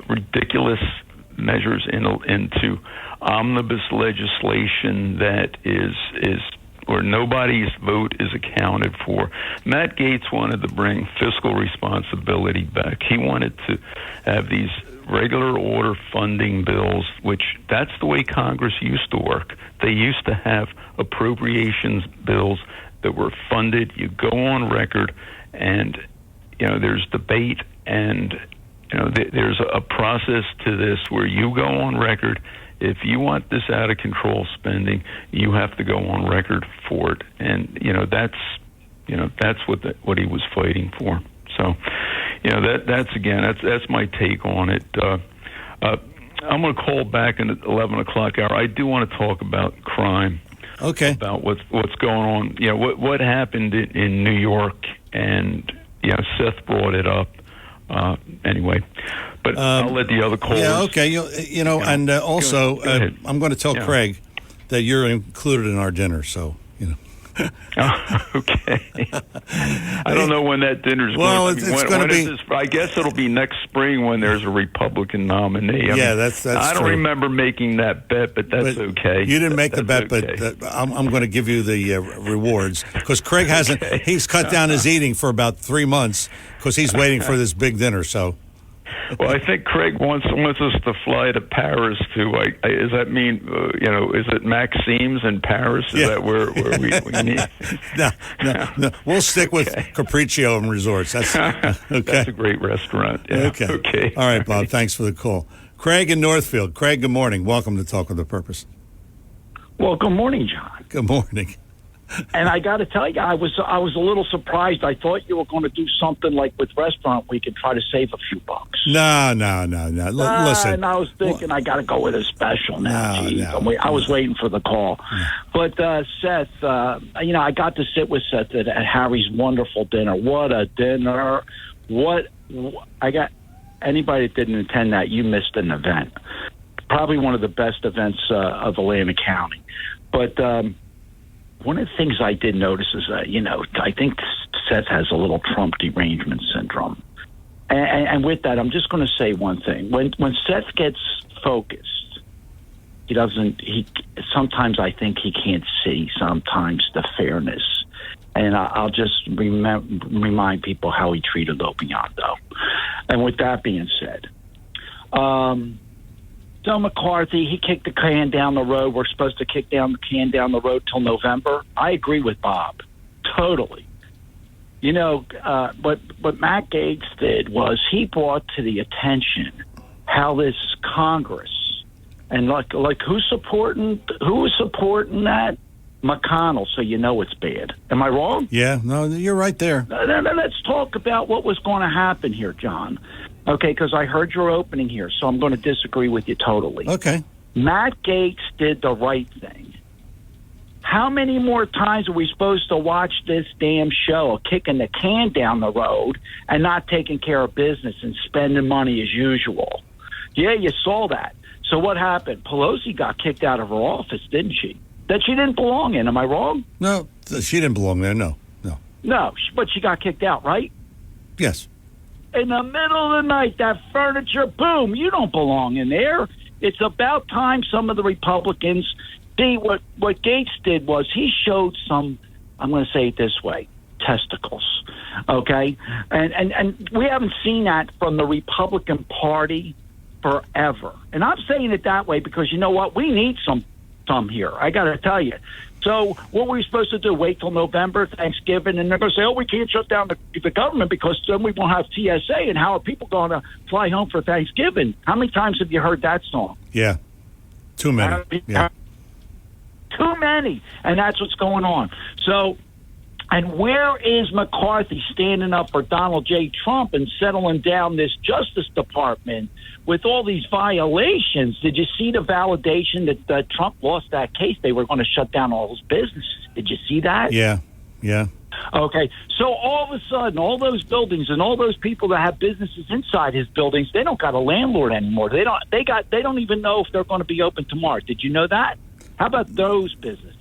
ridiculous measures into omnibus legislation that is where nobody's vote is accounted for. Matt Gaetz wanted to bring fiscal responsibility back. He wanted to have these regular order funding bills, which that's the way Congress used to work. They used to have appropriations bills that were funded. You go on record, and there's debate, and there's a process to this where you go on record. If you want this out of control spending, you have to go on record for it, and that's what he was fighting for. So, that's my take on it. I'm going to call back in the 11 o'clock hour. I do want to talk about crime. Okay. About what's going on. What happened in New York, and Seth brought it up. Anyway, but I'll let the other callers. Yeah, okay. And also, I'm going to tell Craig that you're included in our dinner, so, Okay. I don't know when that dinner's going. Well, it's going to be. I guess it'll be next spring when there's a Republican nominee. That's I don't true. remember making that bet, but that's okay. You didn't make the bet, okay. But I'm going to give you the rewards because Craig hasn't. Okay. He's cut down his eating for about 3 months because he's waiting for this big dinner. So. Well, I think Craig wants us to fly to Paris too. Does that mean, is it Maxime's in Paris? Is that where we need? No. We'll stick with Capriccio and Resorts. That's okay. That's a great restaurant. Yeah. Okay. All right, Bob. Thanks for the call. Craig in Northfield. Craig, good morning. Welcome to Talk with a Purpose. Well, good morning, John. Good morning. And I got to tell you, I was a little surprised. I thought you were going to do something like with Restaurant Week and try to save a few bucks. No. Listen. And I was thinking, I got to go with a special now. I was waiting for the call. But Seth, I got to sit with Seth at Harry's wonderful dinner. What a dinner! Anybody that didn't attend that, you missed an event. Probably one of the best events of Atlantic County. But one of the things I did notice is that, I think Seth has a little Trump derangement syndrome. And with that, I'm just going to say one thing. When Seth gets focused, sometimes I think he can't see sometimes the fairness. And I'll just remind people how he treated Lopianto. And with that being said, Joe McCarthy, he kicked the can down the road. We're supposed to kick the can down the road till November. I agree with Bob, totally. What Matt Gaetz did was he brought to the attention how this Congress and like who was supporting that? McConnell, so you know it's bad. Am I wrong? Yeah, no, you're right there. Let's talk about what was going to happen here, John. Okay, because I heard your opening here, so I'm going to disagree with you totally. Okay. Matt Gaetz did the right thing. How many more times are we supposed to watch this damn show, kicking the can down the road and not taking care of business and spending money as usual? Yeah, you saw that. So what happened? Pelosi got kicked out of her office, didn't she? That she didn't belong in. Am I wrong? No, she didn't belong there. No. No, but she got kicked out, right? Yes. In the middle of the night, that furniture, boom, you don't belong in there. It's about time some of the Republicans see what Gaetz did was he showed some, I'm going to say it this way, testicles, okay? And we haven't seen that from the Republican Party forever. And I'm saying it that way because you know what? We need some here. I got to tell you. So what were we supposed to do? Wait till November, Thanksgiving, and they're going to say, oh, we can't shut down the government because then we won't have TSA, and how are people going to fly home for Thanksgiving? How many times have you heard that song? Yeah. Too many. Yeah. Too many. And that's what's going on. So, and where is McCarthy standing up for Donald J. Trump and settling down this Justice Department with all these violations? Did you see the validation that Trump lost that case? They were going to shut down all his businesses. Did you see that? Yeah. Okay, so all of a sudden, all those buildings and all those people that have businesses inside his buildings, they don't got a landlord anymore. They don't even know if they're going to be open tomorrow. Did you know that? How about those businesses?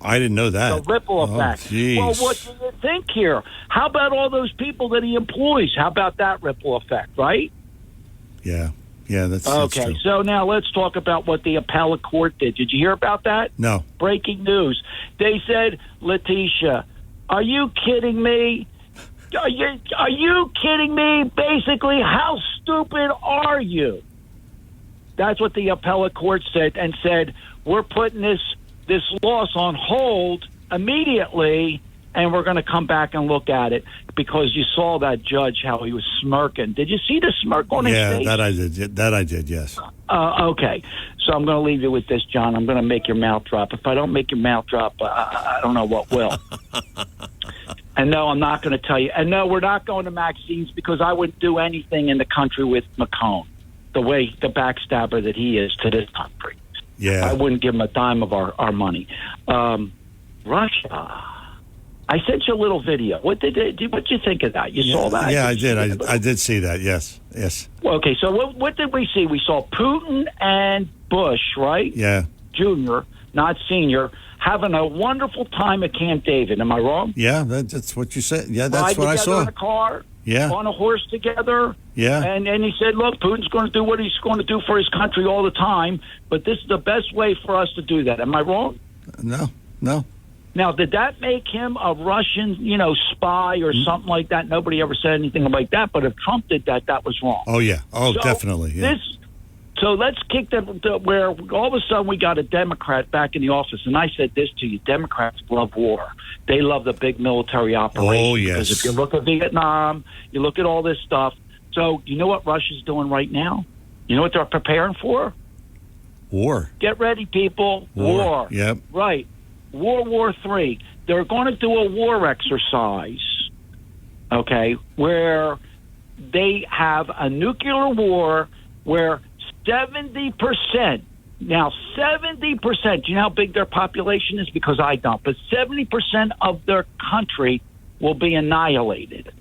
I didn't know that. The ripple effect. Geez. Well, what do you think here? How about all those people that he employs? How about that ripple effect, right? Yeah, that's okay. true. So now let's talk about what the appellate court did. Did you hear about that? No. Breaking news. They said, Letitia, are you kidding me? Are you kidding me? Basically, how stupid are you? That's what the appellate court said, and said, we're putting this loss on hold immediately, and we're going to come back and look at it, because you saw that judge, how he was smirking. Did you see the smirk on his face? Yeah, that I did, yes. Okay. So I'm going to leave you with this, John. I'm going to make your mouth drop. If I don't make your mouth drop, I don't know what will. And no, I'm not going to tell you. And no, we're not going to Maxine's, because I wouldn't do anything in the country with McCone, the backstabber that he is to this country. Yeah. I wouldn't give him a dime of our money. Russia. I sent you a little video. What did you think of that? You saw that? Yeah, I did. I did see that. Yes. Well, okay, so what did we see? We saw Putin and Bush, right? Yeah. Junior, not senior, having a wonderful time at Camp David. Am I wrong? Yeah, that's what you said. Yeah, that's what I saw. In a car. Yeah. On a horse together. Yeah. And he said, look, Putin's going to do what he's going to do for his country all the time, but this is the best way for us to do that. Am I wrong? No. Now, did that make him a Russian, spy or something like that? Nobody ever said anything like that, but if Trump did that, that was wrong. Oh, yeah. Oh, so definitely. Yeah. So let's kick where all of a sudden we got a Democrat back in the office, and I said this to you: Democrats love war. They love the big military operation. Oh, yes. Because if you look at Vietnam, you look at all this stuff. So you know what Russia's doing right now? You know what they're preparing for? War. Get ready, people. War. Yep. Right. World War III. They're going to do a war exercise, okay, where they have a nuclear war where 70%, now 70%, do you know how big their population is? Because I don't, but 70% of their country will be annihilated.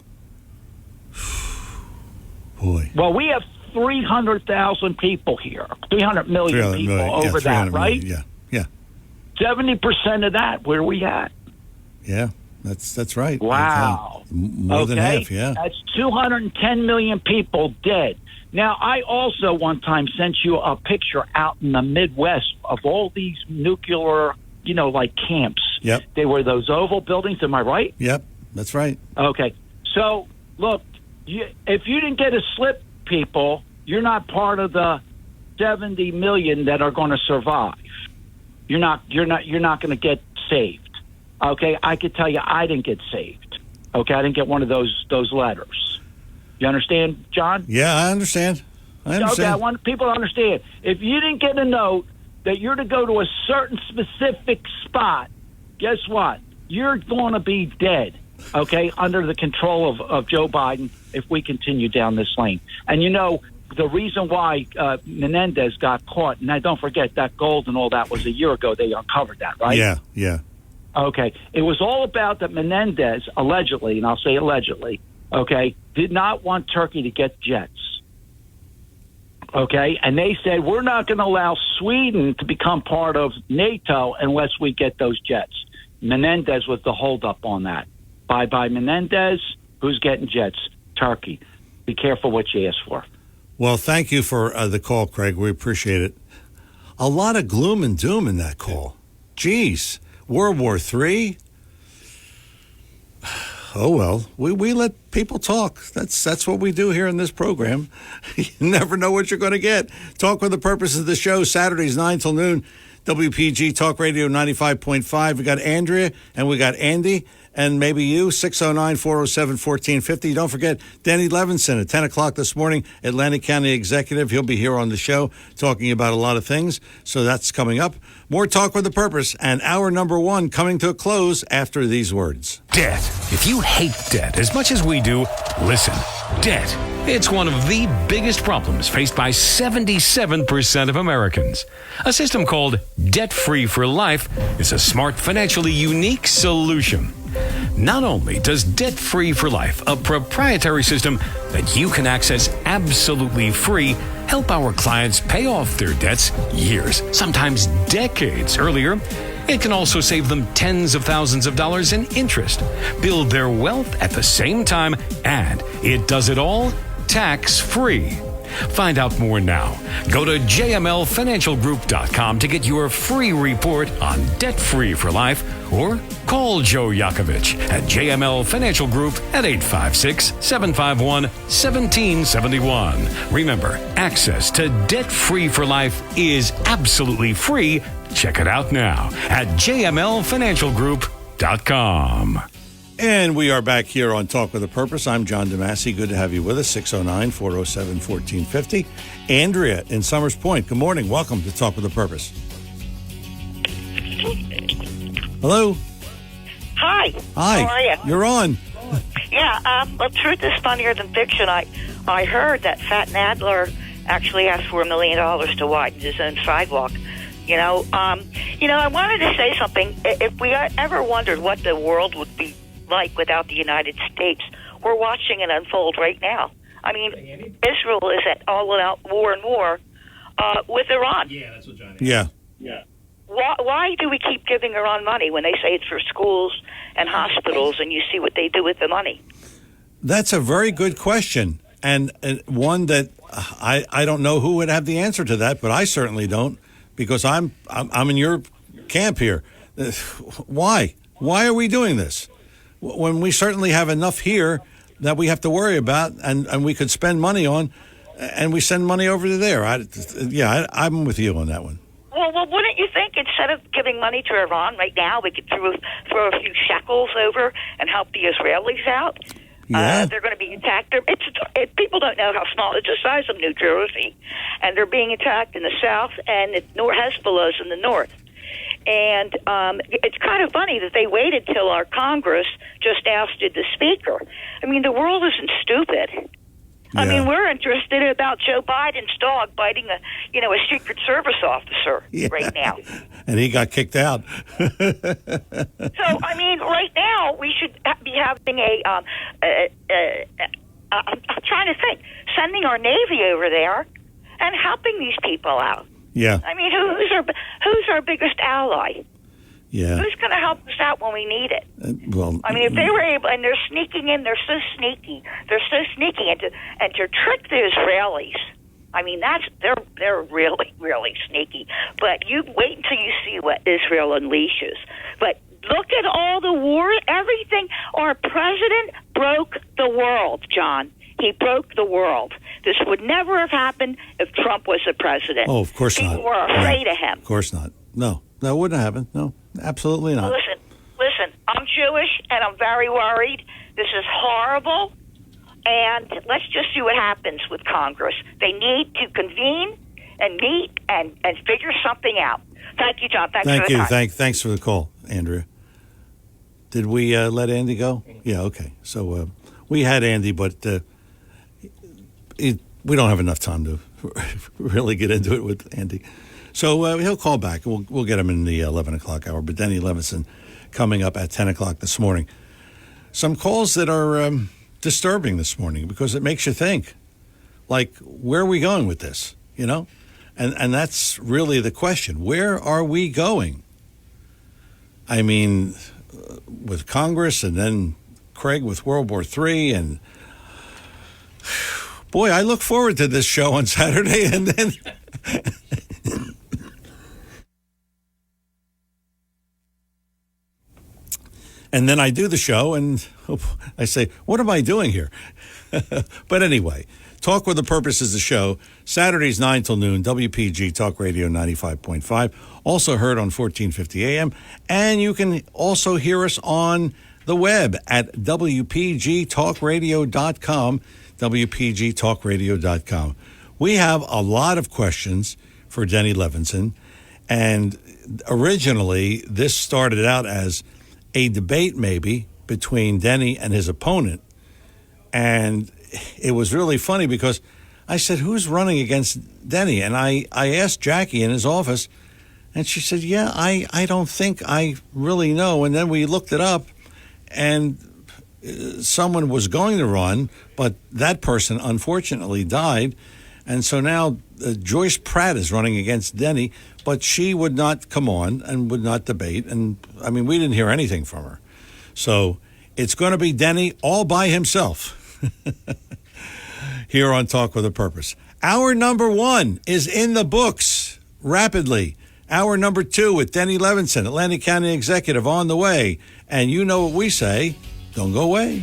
Boy. Well, we have 300,000 people here, 300 million people over that, right? Million, yeah. 70% of that, where are we at? Yeah, that's right. Wow. More than half, yeah. That's 210 million people dead. Now, I also one time sent you a picture out in the Midwest of all these nuclear, like camps. Yep. They were those oval buildings, am I right? Yep, that's right. Okay. So, look, if you didn't get a slip, people, you're not part of the 70 million that are going to survive. You're not going to get saved. Okay, I could tell you I didn't get saved. Okay, I didn't get one of those letters. You understand, John? Yeah, I understand. Okay, I want people to understand. If you didn't get a note that you're to go to a certain specific spot, guess what? You're going to be dead, okay, under the control of Joe Biden if we continue down this lane. And, the reason why Menendez got caught, and don't forget that gold and all that was a year ago. They uncovered that, right? Yeah. Okay. It was all about that Menendez, allegedly, and I'll say allegedly, okay, did not want Turkey to get jets. Okay, and they said, we're not going to allow Sweden to become part of NATO unless we get those jets. Menendez was the holdup on that. Bye-bye Menendez. Who's getting jets? Turkey. Be careful what you ask for. Well, thank you for the call, Craig. We appreciate it. A lot of gloom and doom in that call. Jeez. World War III? Oh, well, we let people talk. That's what we do here in this program. You never know what you're going to get. Talk with the purpose of the show, Saturdays, 9 till noon, WPG Talk Radio 95.5. We got Andrea and we got Andy and maybe you, 609-407-1450. Don't forget, Danny Levinson at 10 o'clock this morning, Atlantic County Executive. He'll be here on the show talking about a lot of things, so that's coming up. More Talk with a Purpose, and hour number 1 coming to a close after these words. Debt. If you hate debt as much as we do, listen. Debt. It's one of the biggest problems faced by 77% of Americans. A system called Debt Free for Life is a smart, financially unique solution. Not only does Debt Free for Life, a proprietary system that you can access absolutely free, help our clients pay off their debts years, sometimes decades earlier, it can also save them tens of thousands of dollars in interest, build their wealth at the same time, and it does it all tax-free. Find out more now. Go to jmlfinancialgroup.com to get your free report on Debt Free for Life, or call Joe Yakovich at JML Financial Group at 856-751-1771. Remember, access to Debt Free for Life is absolutely free. Check it out now at jmlfinancialgroup.com. And we are back here on Talk with a Purpose. I'm John DeMasi. Good to have you with us. 609-407-1450. Andrea in Summers Point. Good morning. Welcome to Talk with a Purpose. Hello. Hi. Hi. How are you? You're on. Yeah. Well, truth is funnier than fiction. I heard that Fat Nadler actually asked for $1 million to widen his own sidewalk. I wanted to say something. If we ever wondered what the world would be like without the United States, we're watching it unfold right now. I mean, Israel is at all-out war and war with Iran. Yeah, that's what John is. Yeah. Why do we keep giving Iran money when they say it's for schools and hospitals, and you see what they do with the money? That's a very good question, and one that I don't know who would have the answer to that, but I certainly don't, because I'm in your camp here. Why? Why are we doing this? When we certainly have enough here that we have to worry about and we could spend money on, and we send money over to there. I'm with you on that one. Well, wouldn't you think instead of giving money to Iran right now, we could throw a few shekels over and help the Israelis out? Yeah. They're going to be attacked. People don't know how small it's the size of New Jersey, and they're being attacked in the south, and Hezbollah's in the north. And it's kind of funny that they waited till our Congress just ousted the speaker. I mean, the world isn't stupid. Yeah. I mean, we're interested about Joe Biden's dog biting a Secret Service officer right now. And he got kicked out. So, I mean, right now we should be having I'm trying to think, sending our Navy over there and helping these people out. Yeah. I mean, who's our biggest ally? Yeah. Who's going to help us out when we need it? I mean, if they were able, and they're sneaking in, they're so sneaky, and to trick the Israelis. I mean, they're really, really sneaky. But you wait until you see what Israel unleashes. But look at all the war, everything. Our president broke the world, John. He broke the world. This would never have happened if Trump was the president. Oh, of course not. People were afraid of him. Of course not. No, that wouldn't happen. No, absolutely not. Listen, I'm Jewish, and I'm very worried. This is horrible, and let's just see what happens with Congress. They need to convene and meet and figure something out. Thank you, John. Thanks for the time. Thanks for the call, Andrea. Did we let Andy go? Yeah, okay. So we had Andy, but we don't have enough time to really get into it with Andy. So he'll call back. We'll get him in the 11 o'clock hour. But Denny Levinson coming up at 10 o'clock this morning. Some calls that are disturbing this morning because it makes you think, like, where are we going with this, you know? And that's really the question. Where are we going? I mean, with Congress and then Craig with World War III. And, boy, I look forward to this show on Saturday. And then... And then I do the show, and I say, what am I doing here? But anyway, Talk with a Purpose is the show. Saturdays, 9 till noon, WPG Talk Radio 95.5. Also heard on 1450 AM. And you can also hear us on the web at WPGTalkRadio.com, WPGTalkRadio.com. We have a lot of questions for Denny Levinson. And originally, this started out as a debate maybe between Denny and his opponent. And it was really funny because I said, who's running against Denny? And I asked Jackie in his office, and she said, yeah, I don't think I really know. And then we looked it up, and someone was going to run, but that person unfortunately died. And so now Joyce Pratt is running against Denny, but she would not come on and would not debate. And, I mean, we didn't hear anything from her. So it's going to be Denny all by himself here on Talk with a Purpose. Hour number 1 is in the books rapidly. Hour number 2 with Denny Levinson, Atlantic County Executive, on the way. And you know what we say, don't go away.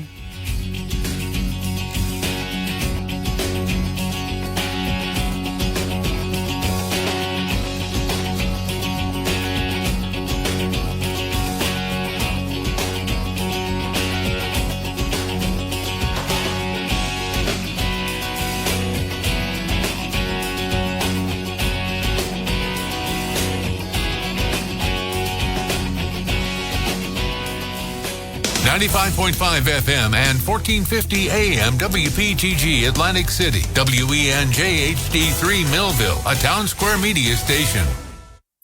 95.5 FM and 1450 AM WPGG Atlantic City, WENJ HD3 Millville, a Town Square media station.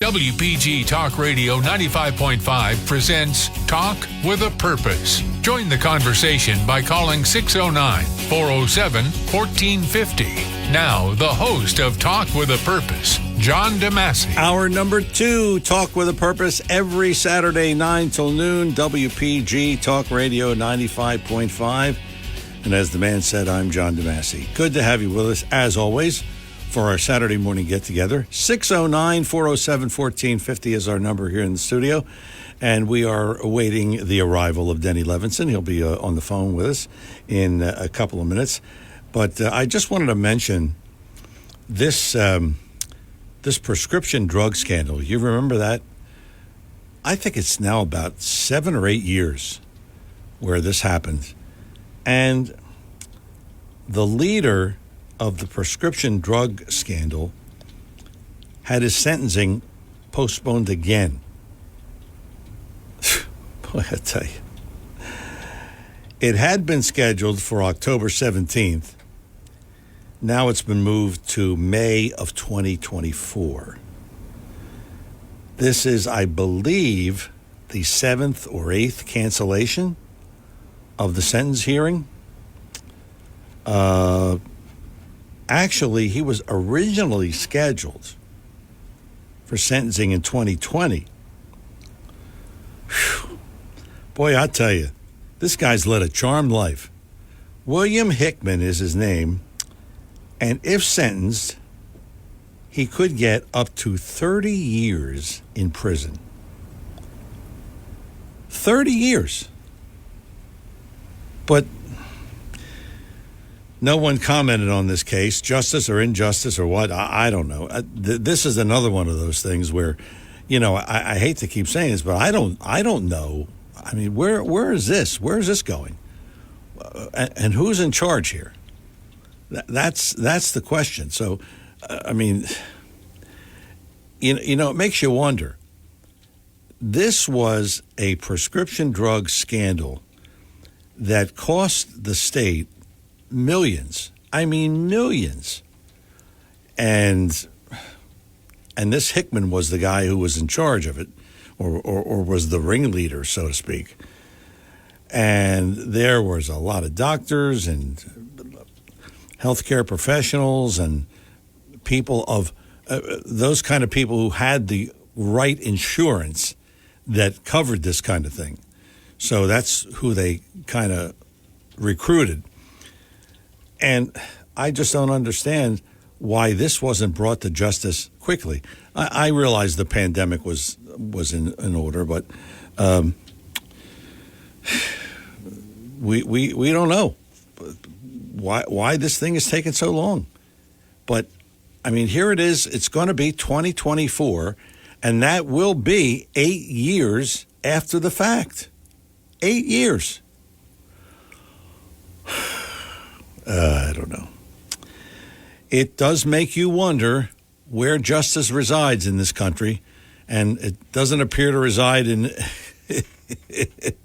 WPG Talk Radio 95.5 presents Talk with a Purpose. Join the conversation by calling 609-407-1450. Now, the host of Talk with a Purpose, John DeMasi. Hour number 2, Talk with a Purpose, every Saturday, 9 till noon, WPG Talk Radio 95.5. And as the man said, I'm John DeMasi. Good to have you with us, as always, for our Saturday morning get-together. 609-407-1450 is our number here in the studio. And we are awaiting the arrival of Denny Levinson. He'll be on the phone with us in a couple of minutes. But I just wanted to mention this this prescription drug scandal. You remember that? I think it's now about 7 or 8 years where this happened. And the leader of the prescription drug scandal had his sentencing postponed again. Boy, I tell you. It had been scheduled for October 17th. Now it's been moved to May of 2024. This is, I believe, the 7th or 8th cancellation of the sentence hearing. Actually, he was originally scheduled for sentencing in 2020. Whew. Boy, I tell you, this guy's led a charmed life. William Hickman is his name, and if sentenced, he could get up to 30 years in prison. 30 years. But no one commented on this case, justice or injustice or what, I don't know. This is another one of those things where, you know, I hate to keep saying this, but I don't know. I mean, where is this? Where is this going? And who's in charge here? That's the question. So, I mean, you know, it makes you wonder. This was a prescription drug scandal that cost the state millions. I mean, millions. And this Hickman was the guy who was in charge of it, or was the ringleader, so to speak. And there was a lot of doctors and healthcare professionals and people of those kind of people who had the right insurance that covered this kind of thing. So that's who they kind of recruited. And I just don't understand why this wasn't brought to justice quickly. I realize the pandemic was in order, but we don't know why this thing is taking so long. But I mean, here it is. It's going to be 2024, and that will be 8 years after the fact. 8 years. I don't know. It does make you wonder where justice resides in this country, and it doesn't appear to reside in it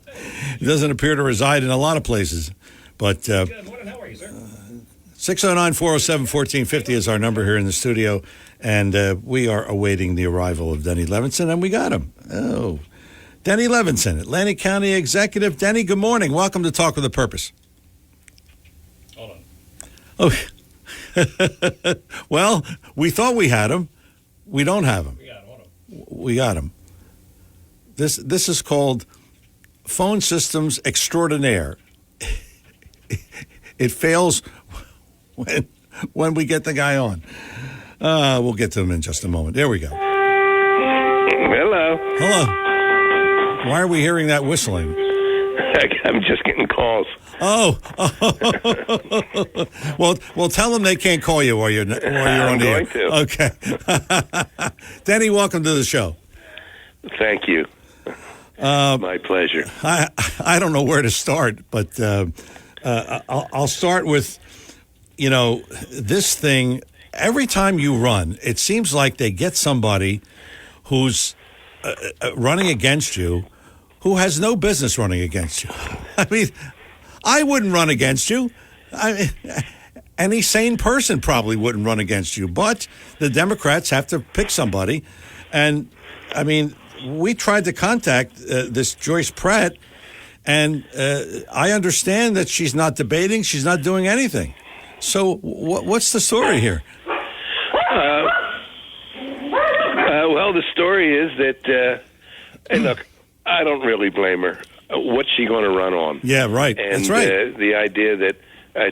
doesn't appear to reside in a lot of places. But Good morning. How are you, sir? 609-407-1450 is our number here in the studio, and we are awaiting the arrival of Denny Levinson, and we got him. Oh, Denny Levinson, Atlantic County Executive. Denny, good morning. Welcome to Talk with a Purpose. Hold on. Oh, well, we thought we had him. We don't have him. We got him. Hold on. We got him. This is called phone systems extraordinaire. It fails when we get the guy on. We'll get to him in just a moment. There we go. Hello. Hello. Why are we hearing that whistling? I'm just getting calls. Oh. Well, tell them they can't call you while you're on the air. I'm going to. Okay. Danny, welcome to the show. Thank you. My pleasure. I don't know where to start, but I'll start with, you know, this thing. Every time you run, it seems like they get somebody who's running against you who has no business running against you. I mean, I wouldn't run against you. Any sane person probably wouldn't run against you, but the Democrats have to pick somebody. And, I mean, we tried to contact this Joyce Pratt, and I understand that she's not debating, she's not doing anything. So what's the story here? Well, the story is that, and look, I don't really blame her. What's she going to run on? Yeah, right. And, that's right. The idea that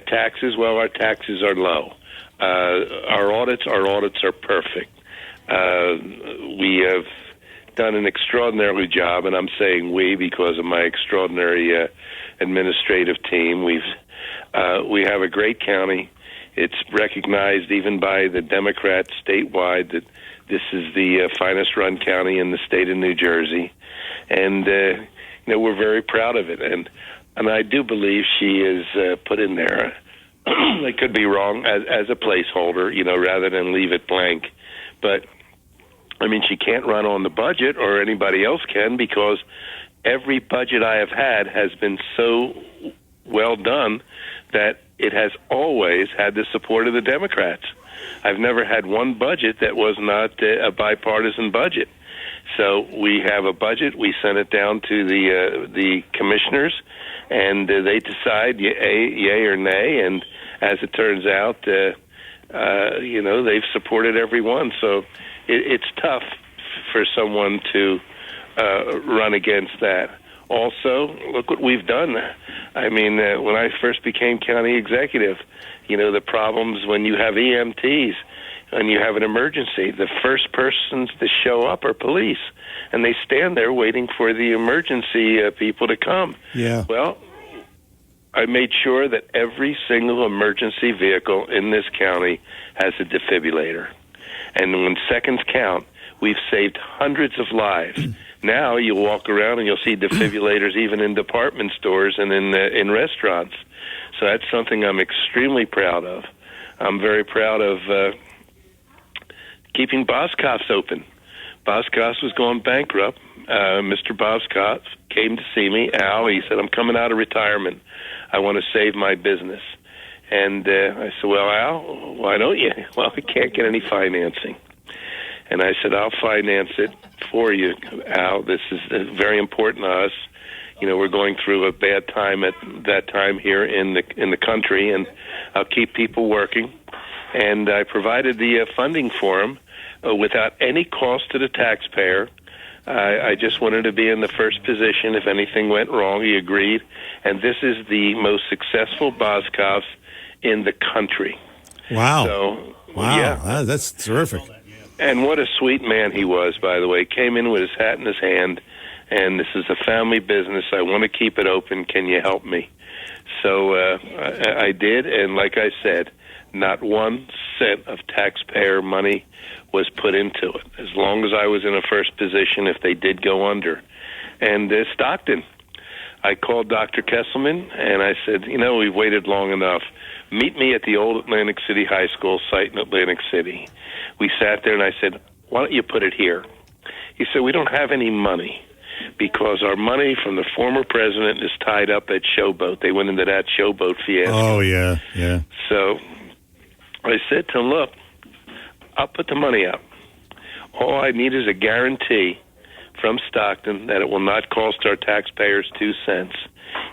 taxes, well, our taxes are low. Our audits are perfect. We have done an extraordinary job, and I'm saying we because of my extraordinary administrative team. We have a great county. It's recognized even by the Democrats statewide that this is the finest run county in the state of New Jersey, and we're very proud of it. And I do believe she is put in there. I could be wrong as a placeholder, rather than leave it blank. But I mean, she can't run on the budget, or anybody else can, because every budget I have had has been so well done that it has always had the support of the Democrats. I've never had one budget that was not a bipartisan budget. So we have a budget. We send it down to the commissioners, and they decide yay or nay. And as it turns out, they've supported every one. So it's tough for someone to run against that. Also, look what we've done. I mean, when I first became county executive, the problems when you have EMTs and you have an emergency, the first persons to show up are police, and they stand there waiting for the emergency people to come. Yeah. Well, I made sure that every single emergency vehicle in this county has a defibrillator. And when seconds count, we've saved hundreds of lives. Now you'll walk around and you'll see defibrillators even in department stores and in restaurants. So that's something I'm extremely proud of. I'm very proud of keeping Boscov's open. Boscos was going bankrupt. Mr. Boscos came to see me. Al, he said, I'm coming out of retirement. I want to save my business. And I said, well, Al, why don't you? Well, I can't get any financing. And I said, I'll finance it for you, Al. This is very important to us. You know, we're going through a bad time at that time here in the country, and I'll keep people working. And I provided the funding for him without any cost to the taxpayer. I just wanted to be in the first position if anything went wrong. He agreed. And this is the most successful Boscos in the country. Wow. So, wow. Yeah. That's terrific. And what a sweet man he was, by the way. Came in with his hat in his hand, and this is a family business. I want to keep it open. Can you help me? So I did, and like I said, not 1 cent of taxpayer money was put into it, as long as I was in a first position if they did go under. And Stockton, I called Dr. Kesselman, and I said, you know, we've waited long enough. Meet me at the old Atlantic City High School site in Atlantic City. We sat there, and I said, why don't you put it here? He said, we don't have any money because our money from the former president is tied up at Showboat. They went into that Showboat fiasco. Oh, yeah, yeah. So I said to him, look, I'll put the money up. All I need is a guarantee from Stockton that it will not cost our taxpayers 2 cents.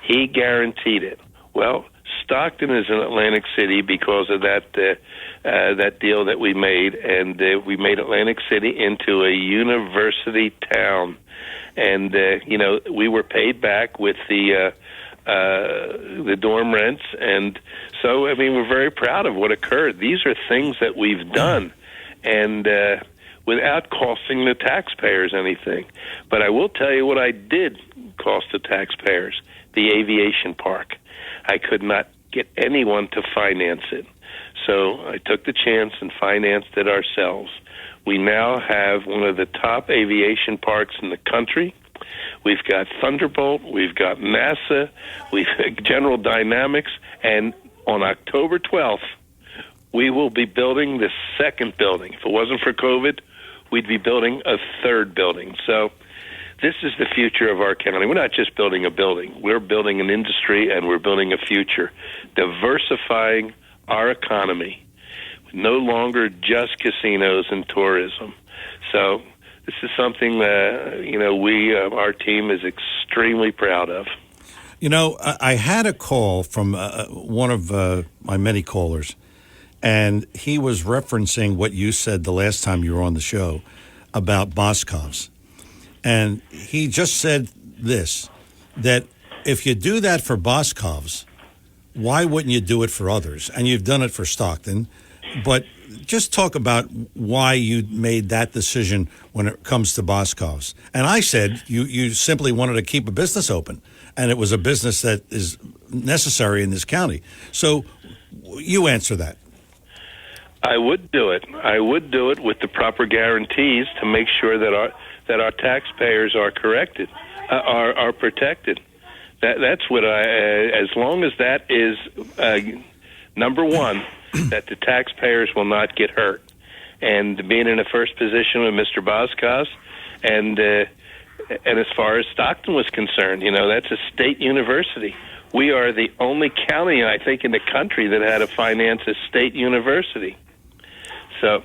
He guaranteed it. Well, Stockton is in Atlantic City because of that deal that we made, and we made Atlantic City into a university town. And you know, we were paid back with the dorm rents, and so I mean, we're very proud of what occurred. These are things that we've done, and without costing the taxpayers anything. But I will tell you what I did cost the taxpayers: the aviation park. I could not get anyone to finance it. So I took the chance and financed it ourselves. We now have one of the top aviation parks in the country. We've got Thunderbolt, we've got NASA, we've got General Dynamics, and on October 12th, we will be building the second building. If it wasn't for COVID, we'd be building a third building. So this is the future of our county. We're not just building a building. We're building an industry, and we're building a future, diversifying our economy, no longer just casinos and tourism. So this is something that, you know, our team is extremely proud of. You know, I had a call from one of my many callers, and he was referencing what you said the last time you were on the show about Boscov's. And he just said this, that if you do that for Boscov's, why wouldn't you do it for others? And you've done it for Stockton. But just talk about why you made that decision when it comes to Boscov's. And I said you simply wanted to keep a business open, and it was a business that is necessary in this county. So you answer that. I would do it. I would do it with the proper guarantees to make sure that our taxpayers are corrected, are protected. That's what as long as that is number one, that the taxpayers will not get hurt. And being in a first position with Mr. Boscos, and as far as Stockton was concerned, you know, that's a state university. We are the only county, I think, in the country that had to finance a state university. So,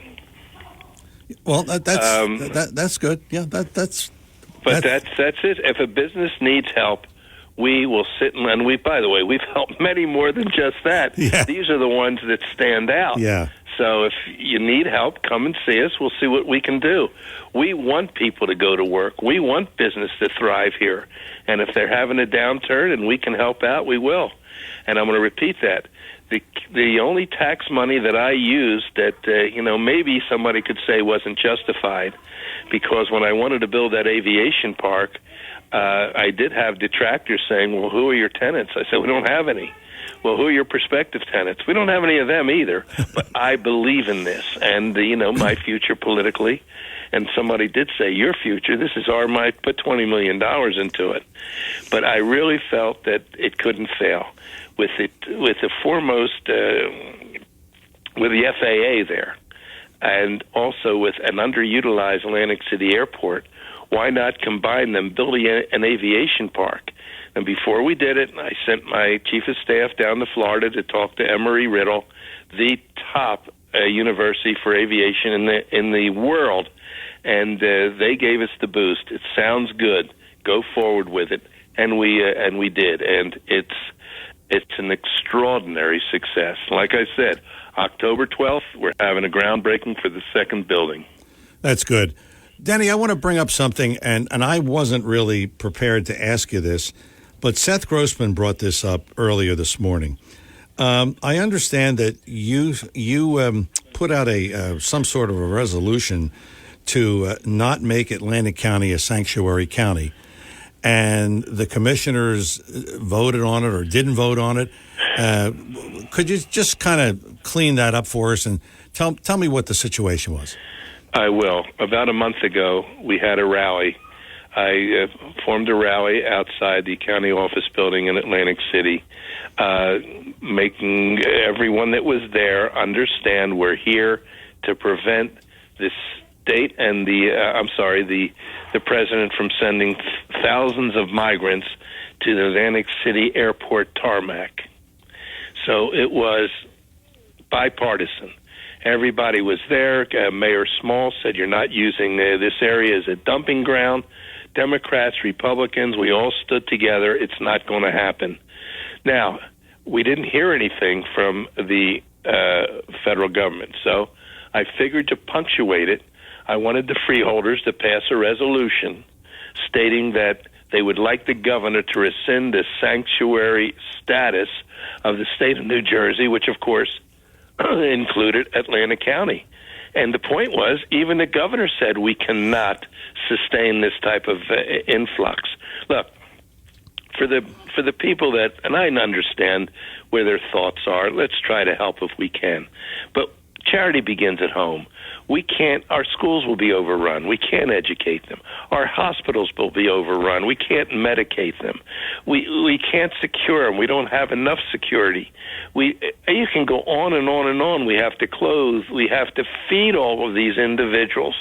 well, that's good. Yeah, that's. But that's it. If a business needs help, we will sit and we. By the way, we've helped many more than just that. Yeah. These are the ones that stand out. Yeah. So if you need help, come and see us. We'll see what we can do. We want people to go to work. We want business to thrive here. And if they're having a downturn and we can help out, we will. And I'm going to repeat that. The only tax money that I used that, maybe somebody could say wasn't justified, because when I wanted to build that aviation park, I did have detractors saying, well, who are your tenants? I said, we don't have any. Well, who are your prospective tenants? We don't have any of them either. But I believe in this and, my future politically. And somebody did say, your future, this is might put $20 million into it. But I really felt that it couldn't fail. With the foremost, with the FAA there, and also with an underutilized Atlantic City Airport, why not combine them, build an aviation park? And before we did it, I sent my chief of staff down to Florida to talk to Emory-Riddle, the top university for aviation in the world, and they gave us the boost. It sounds good. Go forward with it, and we did, and it's an extraordinary success. Like I said, October 12th, we're having a groundbreaking for the second building. That's good. Denny, I want to bring up something, and I wasn't really prepared to ask you this, but Seth Grossman brought this up earlier this morning. I understand that you put out some sort of a resolution to not make Atlantic County a sanctuary county, and the commissioners voted on it or didn't vote on it. Could you just kind of clean that up for us and tell me what the situation was? I will. About a month ago, we had a rally. I formed a rally outside the county office building in Atlantic City, making everyone that was there understand we're here to prevent the state and the president from sending thousands of migrants to the Atlantic City Airport tarmac. So it was bipartisan. Everybody was there. Mayor Small said, you're not using this area as a dumping ground. Democrats, Republicans, we all stood together. It's not going to happen. Now, we didn't hear anything from the federal government, so I figured to punctuate it, I wanted the freeholders to pass a resolution stating that they would like the governor to rescind the sanctuary status of the state of New Jersey, which, of course, included Atlantic County. And the point was, even the governor said we cannot sustain this type of influx. Look, for the people that, and I understand where their thoughts are, let's try to help if we can. But charity begins at home. Our schools will be overrun. We can't educate them. Our hospitals will be overrun. We can't medicate them. We can't secure them. We don't have enough security. You can go on and on and on. We have to clothe. We have to feed all of these individuals.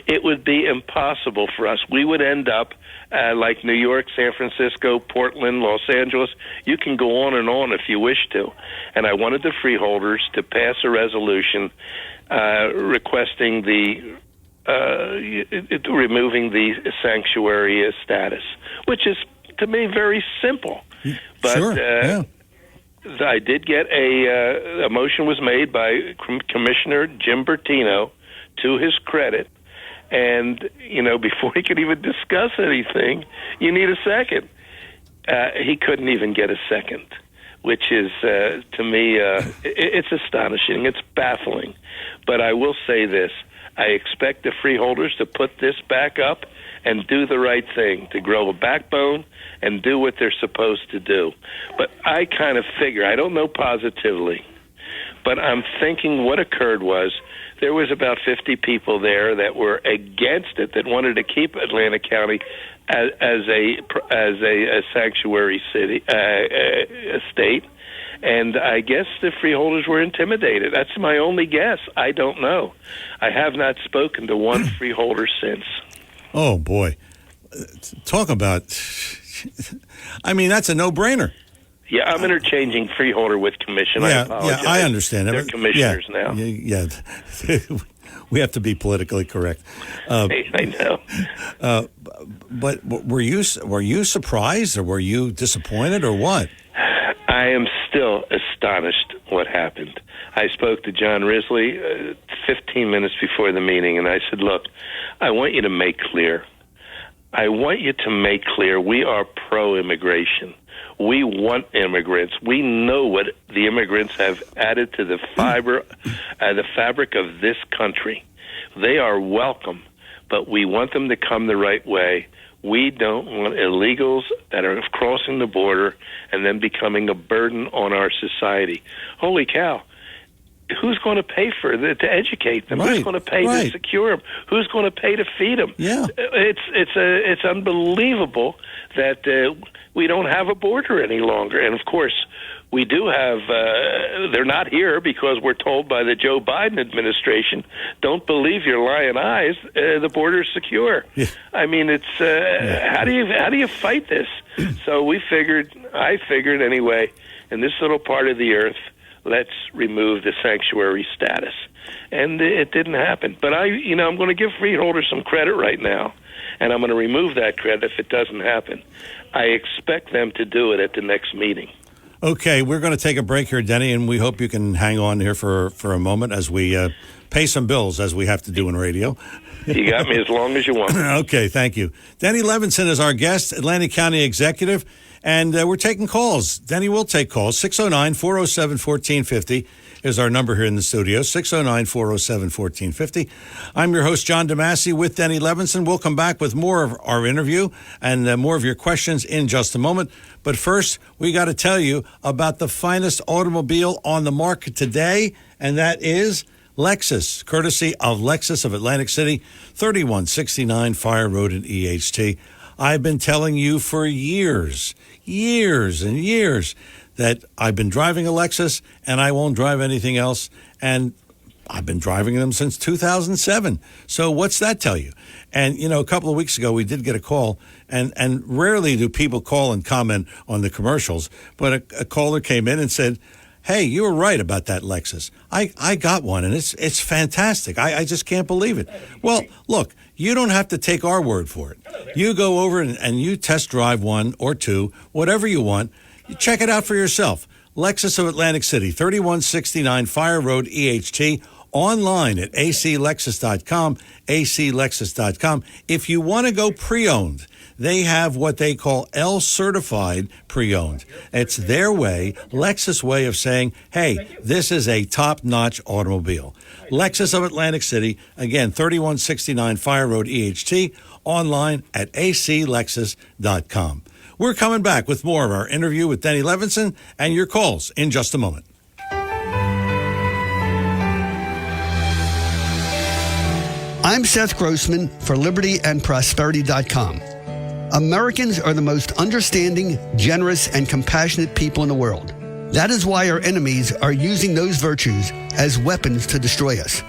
It would be impossible for us. We would end up like New York, San Francisco, Portland, Los Angeles. You can go on and on if you wish to. And I wanted the freeholders to pass a resolution requesting removing the sanctuary status, which is, to me, very simple. But sure. Yeah. I did get a motion was made by Commissioner Jim Bertino, to his credit, and before he could even discuss anything, you need a second. He couldn't even get a second, which is, to me, it's astonishing. It's baffling. But I will say this. I expect the freeholders to put this back up and do the right thing, to grow a backbone and do what they're supposed to do. But I kind of figure, I don't know positively, but I'm thinking what occurred was there was about 50 people there that were against it, that wanted to keep Atlantic County as a sanctuary city, state. And I guess the freeholders were intimidated. That's my only guess. I don't know. I have not spoken to one freeholder since. Oh, boy. Talk about... I mean, that's a no-brainer. Yeah, I'm interchanging freeholder with commission. I apologize. Yeah, I understand. They're commissioners now. Yeah. We have to be politically correct. I know. But were you surprised, or were you disappointed, or what? I am still astonished what happened. I spoke to John Risley 15 minutes before the meeting, and I said, look, I want you to make clear. We are pro-immigration. We want immigrants. We know what the immigrants have added to the fabric of this country. They are welcome, but we want them to come the right way. We don't want illegals that are crossing the border and then becoming a burden on our society. Holy cow. Who's going to pay to educate them? Right, who's going to pay to secure them? Who's going to pay to feed them? Yeah. It's unbelievable that we don't have a border any longer. And, of course, we do have, they're not here because we're told by the Joe Biden administration, don't believe your lying eyes, the border's secure. Yeah. I mean, it's, how do you fight this? So I figured anyway, in this little part of the earth, let's remove the sanctuary status. And it didn't happen. But I'm going to give freeholders some credit right now, and I'm going to remove that credit if it doesn't happen. I expect them to do it at the next meeting. Okay, we're going to take a break here, Denny, and we hope you can hang on here for a moment as we pay some bills, as we have to do in radio. You got me as long as you want. Okay, thank you. Denny Levinson is our guest, Atlantic County Executive, and we're taking calls. Denny will take calls. 609-407-1450 is our number here in the studio, 609-407-1450. I'm your host, John DeMasi, with Denny Levinson. We'll come back with more of our interview and more of your questions in just a moment. But first, we got to tell you about the finest automobile on the market today, and that is Lexus, courtesy of Lexus of Atlantic City, 3169 Fire Road in EHT. I've been telling you for years and years that I've been driving a Lexus and I won't drive anything else. And I've been driving them since 2007. So what's that tell you? And, a couple of weeks ago, we did get a call, and rarely do people call and comment on the commercials, but a caller came in and said, hey, you were right about that Lexus. I got one, and it's fantastic. I just can't believe it. Well, look, you don't have to take our word for it. You go over and you test drive one or two, whatever you want. You check it out for yourself. Lexus of Atlantic City, 3169 Fire Road, EHT. Online at aclexus.com, aclexus.com. If you want to go pre-owned, they have what they call L-certified pre-owned. It's their way, Lexus' way of saying, hey, this is a top-notch automobile. Lexus of Atlantic City, again, 3169 Fire Road, EHT, online at aclexus.com. We're coming back with more of our interview with Denny Levinson and your calls in just a moment. I'm Seth Grossman for LibertyAndProsperity.com. Americans are the most understanding, generous, and compassionate people in the world. That is why our enemies are using those virtues as weapons to destroy us.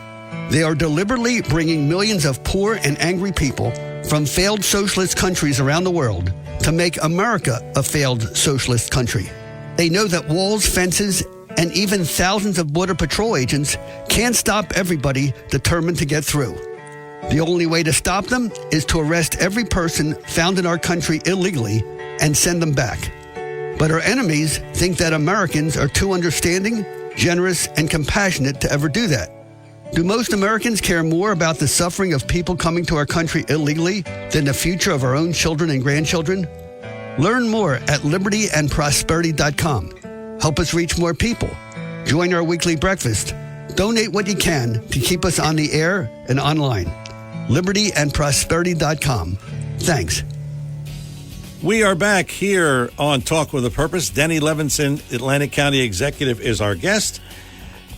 They are deliberately bringing millions of poor and angry people from failed socialist countries around the world to make America a failed socialist country. They know that walls, fences, and even thousands of Border Patrol agents can't stop everybody determined to get through. The only way to stop them is to arrest every person found in our country illegally and send them back. But our enemies think that Americans are too understanding, generous, and compassionate to ever do that. Do most Americans care more about the suffering of people coming to our country illegally than the future of our own children and grandchildren? Learn more at libertyandprosperity.com. Help us reach more people. Join our weekly breakfast. Donate what you can to keep us on the air and online. libertyandprosperity.com. Thanks. We are back here on Talk with a Purpose. Denny Levinson, Atlantic County Executive, is our guest.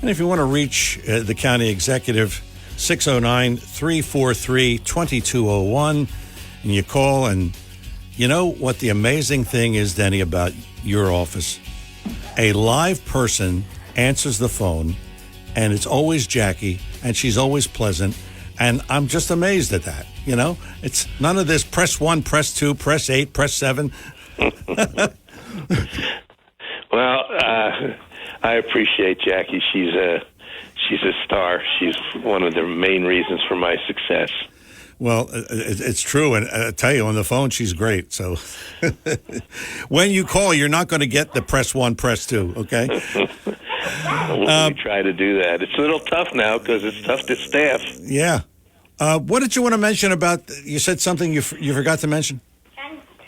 And if you want to reach the county executive, 609-343-2201, and you call, and you know what the amazing thing is, Denny, about your office? A live person answers the phone, and it's always Jackie, and she's always pleasant. And I'm just amazed at that. It's none of this press 1, press 2, press 8, press 7. Well, I appreciate Jackie. She's a star. She's one of the main reasons for my success. Well, it's true. And I tell you, on the phone, she's great. So when you call, you're not going to get the press 1, press 2, okay? We try to do that. It's a little tough now because it's tough to staff. Yeah. What did you want to mention about, you said something you forgot to mention?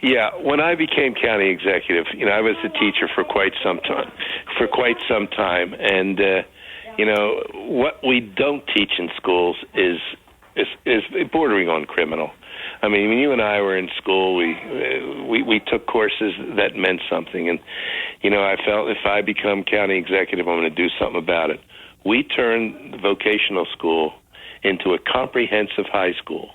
Yeah, when I became county executive, I was a teacher for quite some time. And, what we don't teach in schools is bordering on criminal. I mean, when you and I were in school, we took courses that meant something. And, I felt if I become county executive, I'm going to do something about it. We turned the vocational school into a comprehensive high school.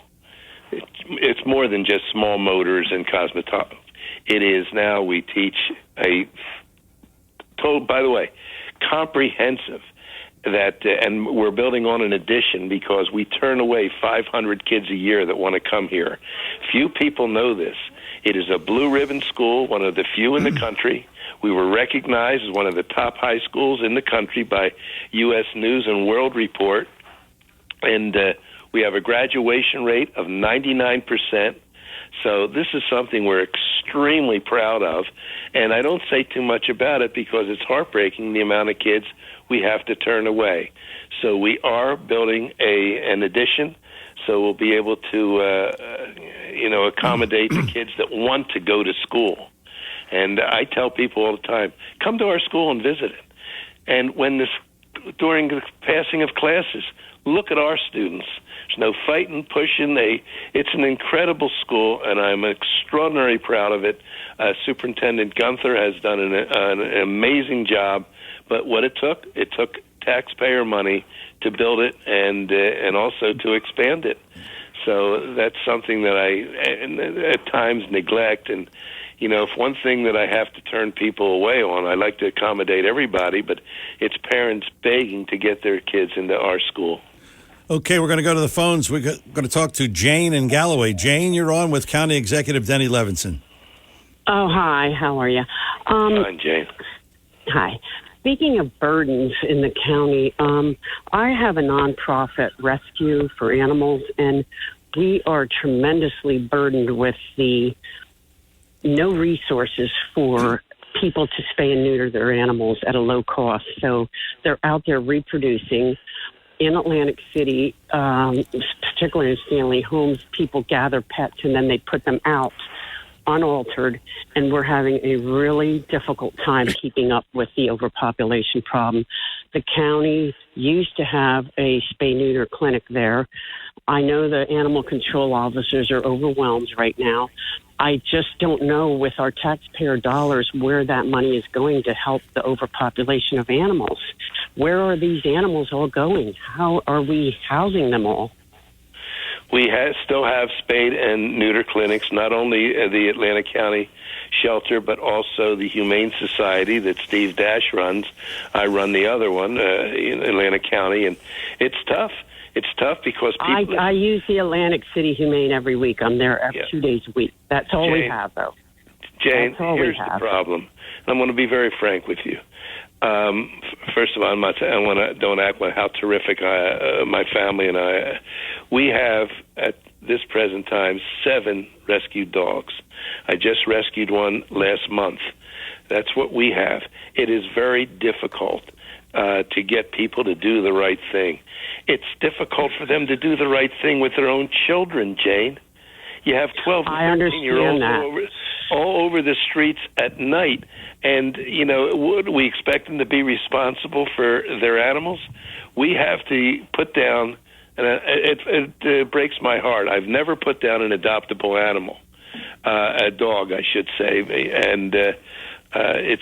It's more than just small motors and cosmetology. It is now we teach a by the way, comprehensive. That and we're building on an addition because we turn away 500 kids a year that want to come here. Few people know this. It is a blue ribbon school, one of the few in the country. We were recognized as one of the top high schools in the country by U.S. News and World Report, and we have a graduation rate of 99%. So this is something we're extremely proud of, and I don't say too much about it because it's heartbreaking the amount of kids we have to turn away. So we are building an addition, so we'll be able to, accommodate the kids that want to go to school. And I tell people all the time, come to our school and visit it. And during the passing of classes, look at our students. There's no fighting, pushing. It's an incredible school, and I'm extraordinarily proud of it. Superintendent Gunther has done an amazing job. But what it took taxpayer money to build it and also to expand it. So that's something that I at times neglect. And, if one thing that I have to turn people away on, I like to accommodate everybody, but it's parents begging to get their kids into our school. Okay, we're going to go to the phones. We're going to talk to Jane in Galloway. Jane, you're on with County Executive Denny Levinson. Oh, hi. How are you? Fine, Jane. Hi. Speaking of burdens in the county, I have a nonprofit rescue for animals, and we are tremendously burdened with the no resources for people to spay and neuter their animals at a low cost. So they're out there reproducing. In Atlantic City, particularly in Stanley Homes, people gather pets and then they put them out unaltered, and we're having a really difficult time keeping up with the overpopulation problem. The county used to have a spay-neuter clinic there. I know the animal control officers are overwhelmed right now. I just don't know with our taxpayer dollars where that money is going to help the overpopulation of animals. Where are these animals all going? How are we housing them all? We still have spayed and neuter clinics, not only the Atlantic County Shelter, but also the Humane Society that Steve Dash runs. I run the other one in Atlantic County, and it's tough. It's tough because people... I use the Atlantic City Humane every week. I'm there 2 days a week. That's all we have, though. Jane, here's the problem. I'm going to be very frank with you. First of all, don't act like how terrific my family and I. We have at this present time 7 rescued dogs. I just rescued one last month. That's what we have. It is very difficult to get people to do the right thing. It's difficult for them to do the right thing with their own children, Jane. You have 12 and 13-year-olds all over the streets at night. And, would we expect them to be responsible for their animals? We have to put down, and it breaks my heart. I've never put down an adoptable animal, a dog, I should say. And it's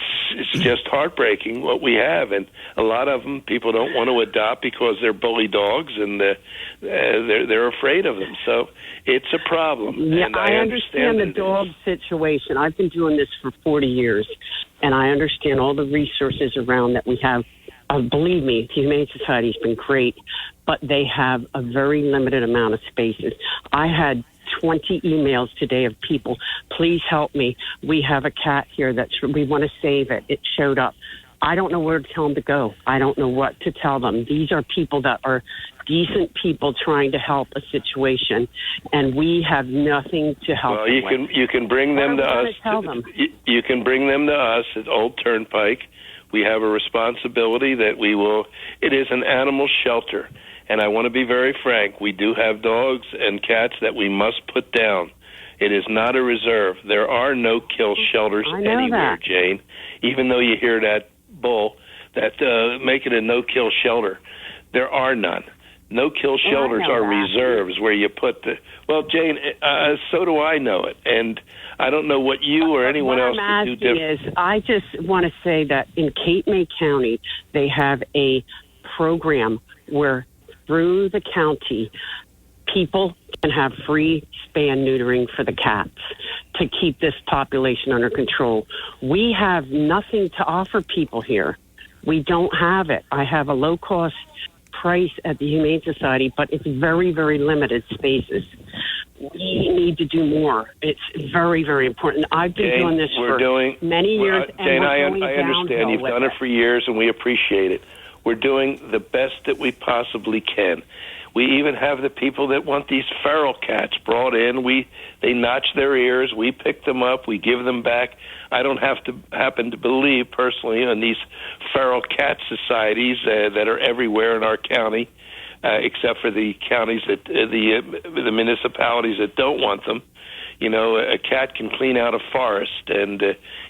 just heartbreaking what we have. And a lot of them, people don't want to adopt because they're bully dogs, and they're afraid of them. So it's a problem. Yeah, and I understand the dog situation. I've been doing this for 40 years, and I understand all the resources around that we have. Believe me, the Humane Society has been great, but they have a very limited amount of spaces. I had 20 emails today of people, please help me. We have a cat here we want to save it. It showed up. I don't know where to tell them to go. I don't know what to tell them. These are people that are decent people trying to help a situation, and we have nothing to help them with. You can bring them to us. You can bring them to us at Old Turnpike. We have a responsibility that we will. It is an animal shelter, and I want to be very frank. We do have dogs and cats that we must put down. It is not a reserve. There are no-kill shelters anywhere, Jane. Even though you hear that bull that make it a no-kill shelter, there are none. No-kill shelters are reserves where you put the... Well, Jane, so do I know it, and I don't know what you or anyone else could do different. I just want to say that in Cape May County, they have a program where through the county, people can have free spay and neutering for the cats to keep this population under control. We have nothing to offer people here. We don't have it. I have a low-cost price at the Humane Society, but it's very, very limited spaces. We need to do more. It's very, very important. I've been doing this for many years. Jane, I understand. You've done it for years, and we appreciate it. We're doing the best that we possibly can. We even have the people that want these feral cats brought in. They notch their ears. We pick them up. We give them back. I don't happen to believe personally in these feral cat societies that are everywhere in our county, except for the counties that the municipalities that don't want them. You know, a cat can clean out a forest, and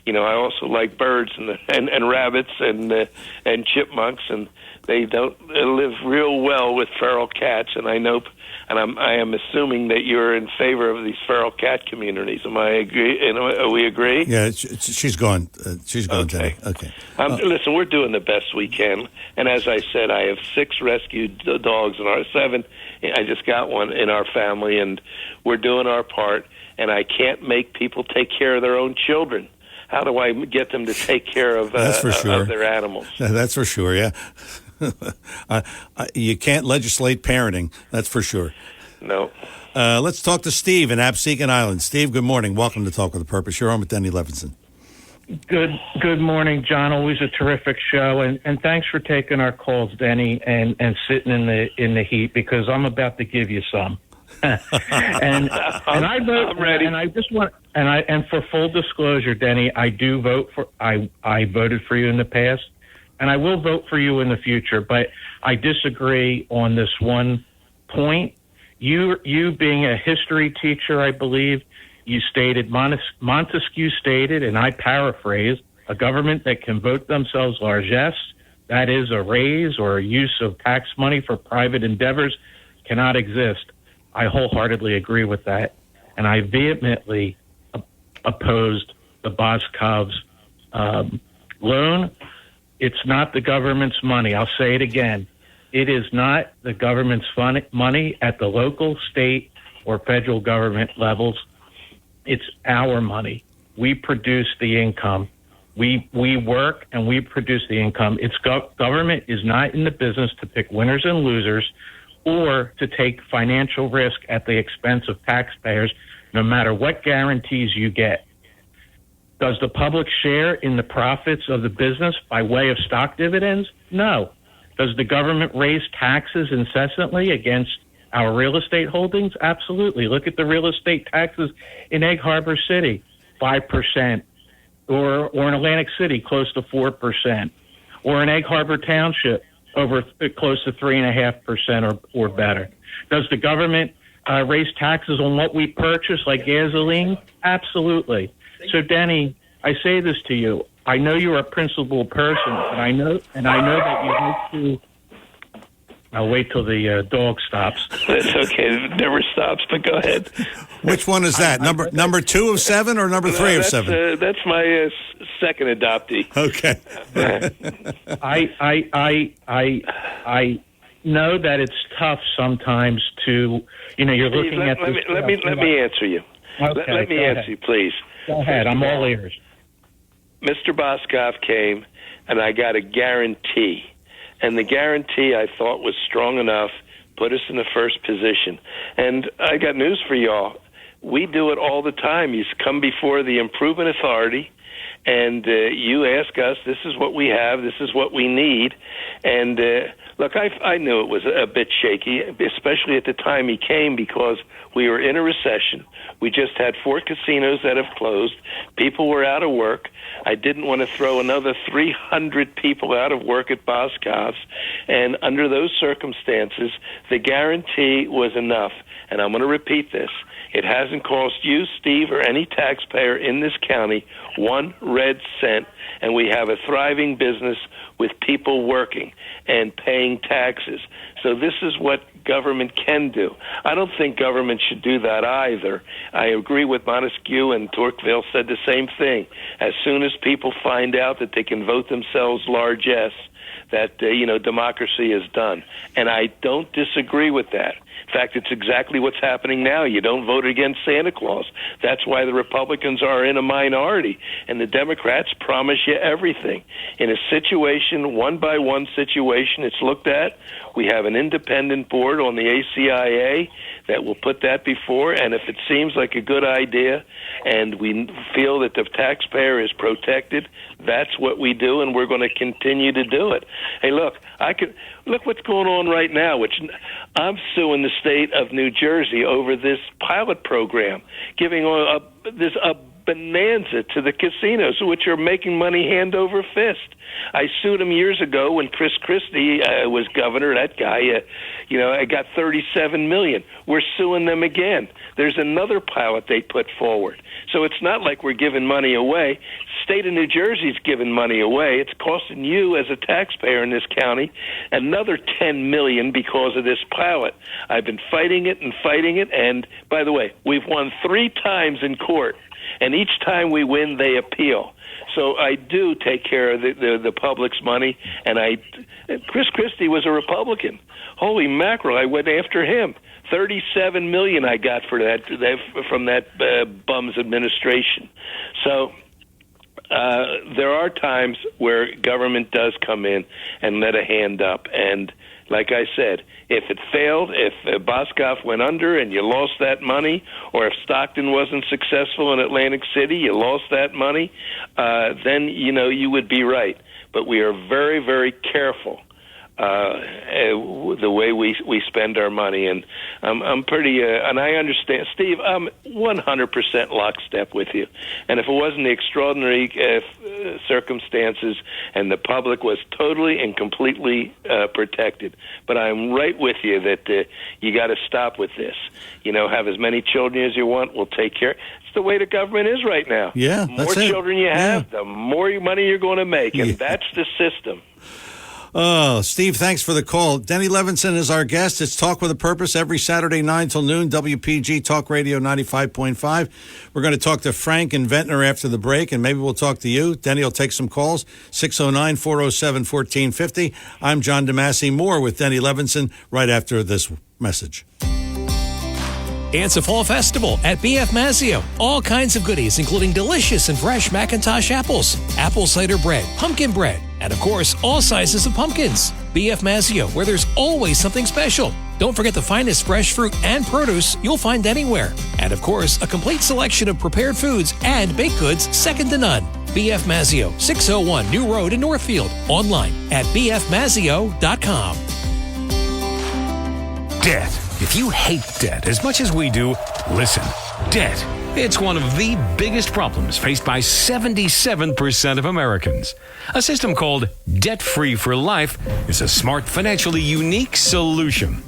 you know, I also like birds and rabbits and chipmunks, and they don't live real well with feral cats. And I know, and I am assuming that you're in favor of these feral cat communities. Am I agree? We agree? Yeah, she's gone. She's gone today. Okay. Listen, we're doing the best we can, and as I said, I have 6 rescued dogs, and our 7. I just got one in our family, and we're doing our part. And I can't make people take care of their own children. How do I get them to take care of, of their animals? That's for sure, yeah. You can't legislate parenting, that's for sure. No. Let's talk to Steve in Absecon Island. Steve, good morning. Welcome to Talk with a Purpose. You're on with Denny Levinson. Good morning, John. Always a terrific show, and thanks for taking our calls, Denny, and sitting in the heat, because I'm about to give you some. and I vote, I'm ready. And I just want, and for full disclosure, Denny, I do vote for. I voted for you in the past, and I will vote for you in the future. But I disagree on this one point. You being a history teacher, I believe, you stated Montesquieu stated, and I paraphrase: a government that can vote themselves largesse, that is, a raise or a use of tax money for private endeavors, cannot exist. I wholeheartedly agree with that, and I vehemently opposed the Boscov's loan. It's not the government's money. I'll say it again. It is not the government's money at the local, state, or federal government levels. It's our money. We produce the income. We work and we produce the income. It's government is not in the business to pick winners and losers, or to take financial risk at the expense of taxpayers, no matter what guarantees you get. Does the public share in the profits of the business by way of stock dividends? No. Does the government raise taxes incessantly against our real estate holdings? Absolutely. Look at the real estate taxes in Egg Harbor City, 5%, or in Atlantic City, close to 4%, or in Egg Harbor Township, over close to 3.5% or better. Does the government raise taxes on what we purchase, like gasoline? Absolutely. So, Denny, I say this to you. I know you're a principled person, and I know that you like to. I'll wait till the dog stops. That's okay. It never stops, but go ahead. Which one is that? Number 2 of 7 or number 3 of 7? That's my second adoptee. Okay. I know that it's tough sometimes to, you're looking at this. Let me answer you. Okay, let me answer you, please. Go ahead. I'm all ears. Mr. Boscov came, and I got a guarantee. And the guarantee, I thought, was strong enough, put us in the first position. And I got news for y'all. We do it all the time. You come before the Improvement Authority, and you ask us, this is what we have, this is what we need. And, look, I knew it was a bit shaky, especially at the time he came, because we were in a recession. We just had 4 casinos that have closed. People were out of work. I didn't want to throw another 300 people out of work at Boscov's. And under those circumstances, the guarantee was enough. And I'm going to repeat this. It hasn't cost you, Steve, or any taxpayer in this county 1 red cent, and we have a thriving business with people working and paying taxes. So this is what government can do. I don't think government should do that either. I agree with Montesquieu, and Tocqueville said the same thing. As soon as people find out that they can vote themselves largesse, that, democracy is done. And I don't disagree with that. In fact, it's exactly what's happening now. You don't vote against Santa Claus. That's why the Republicans are in a minority, and the Democrats promise you everything. In a situation, one-by-one situation, it's looked at. We have an independent board on the ACIA that will put that before, and if it seems like a good idea and we feel that the taxpayer is protected, that's what we do, and we're going to continue to do it. Hey, look what's going on right now, which I'm suing the state of New Jersey over this pilot program, giving a bonanza to the casinos, which are making money hand over fist. I sued him years ago when Chris Christie was governor. That guy, I got $37 million. We're suing them again. There's another pilot they put forward. So it's not like we're giving money away. State of New Jersey's giving money away. It's costing you as a taxpayer in this county another $10 million because of this pilot. I've been fighting it, and by the way, we've won 3 times in court, and each time we win, they appeal. So I do take care of the public's money, and Chris Christie was a Republican. Holy mackerel, I went after him. $37 million I got for that from that bum's administration. So there are times where government does come in and let a hand up, and like I said, if it failed, if Boscov went under and you lost that money, or if Stockton wasn't successful in Atlantic City, you lost that money, then, you would be right. But we are very, very careful the way we spend our money, and I'm pretty and I understand, Steve, I'm 100% lockstep with you. And if it wasn't the extraordinary circumstances and the public was totally and completely protected, but I'm right with you that you got to stop with this. Have as many children as you want. We'll take care. It's the way the government is right now. Yeah, the more children you have, the more money you're going to make, and that's the system. Oh, Steve, thanks for the call. Denny Levinson is our guest. It's Talk with a Purpose every Saturday, 9 till noon, WPG Talk Radio 95.5. We're going to talk to Frank and Ventnor after the break, and maybe we'll talk to you. Denny will take some calls, 609-407-1450. I'm John DeMasi. More with Denny Levinson right after this message. It's a fall festival at BF Mazzio. All kinds of goodies, including delicious and fresh McIntosh apples, apple cider bread, pumpkin bread, and of course, all sizes of pumpkins. BF Mazzio, where there's always something special. Don't forget the finest fresh fruit and produce you'll find anywhere. And of course, a complete selection of prepared foods and baked goods second to none. BF Mazzio, 601 New Road in Northfield. Online at bfmazzio.com. Debt. If you hate debt as much as we do, listen. Debt. It's one of the biggest problems faced by 77% of Americans. A system called Debt Free for Life is a smart, financially unique solution.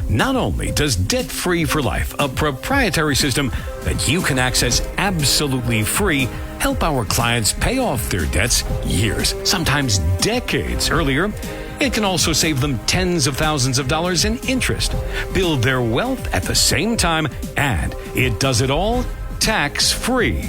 Not only does Debt Free for Life, a proprietary system that you can access absolutely free, help our clients pay off their debts years, sometimes decades earlier, it can also save them tens of thousands of dollars in interest, build their wealth at the same time, and it does it all tax-free.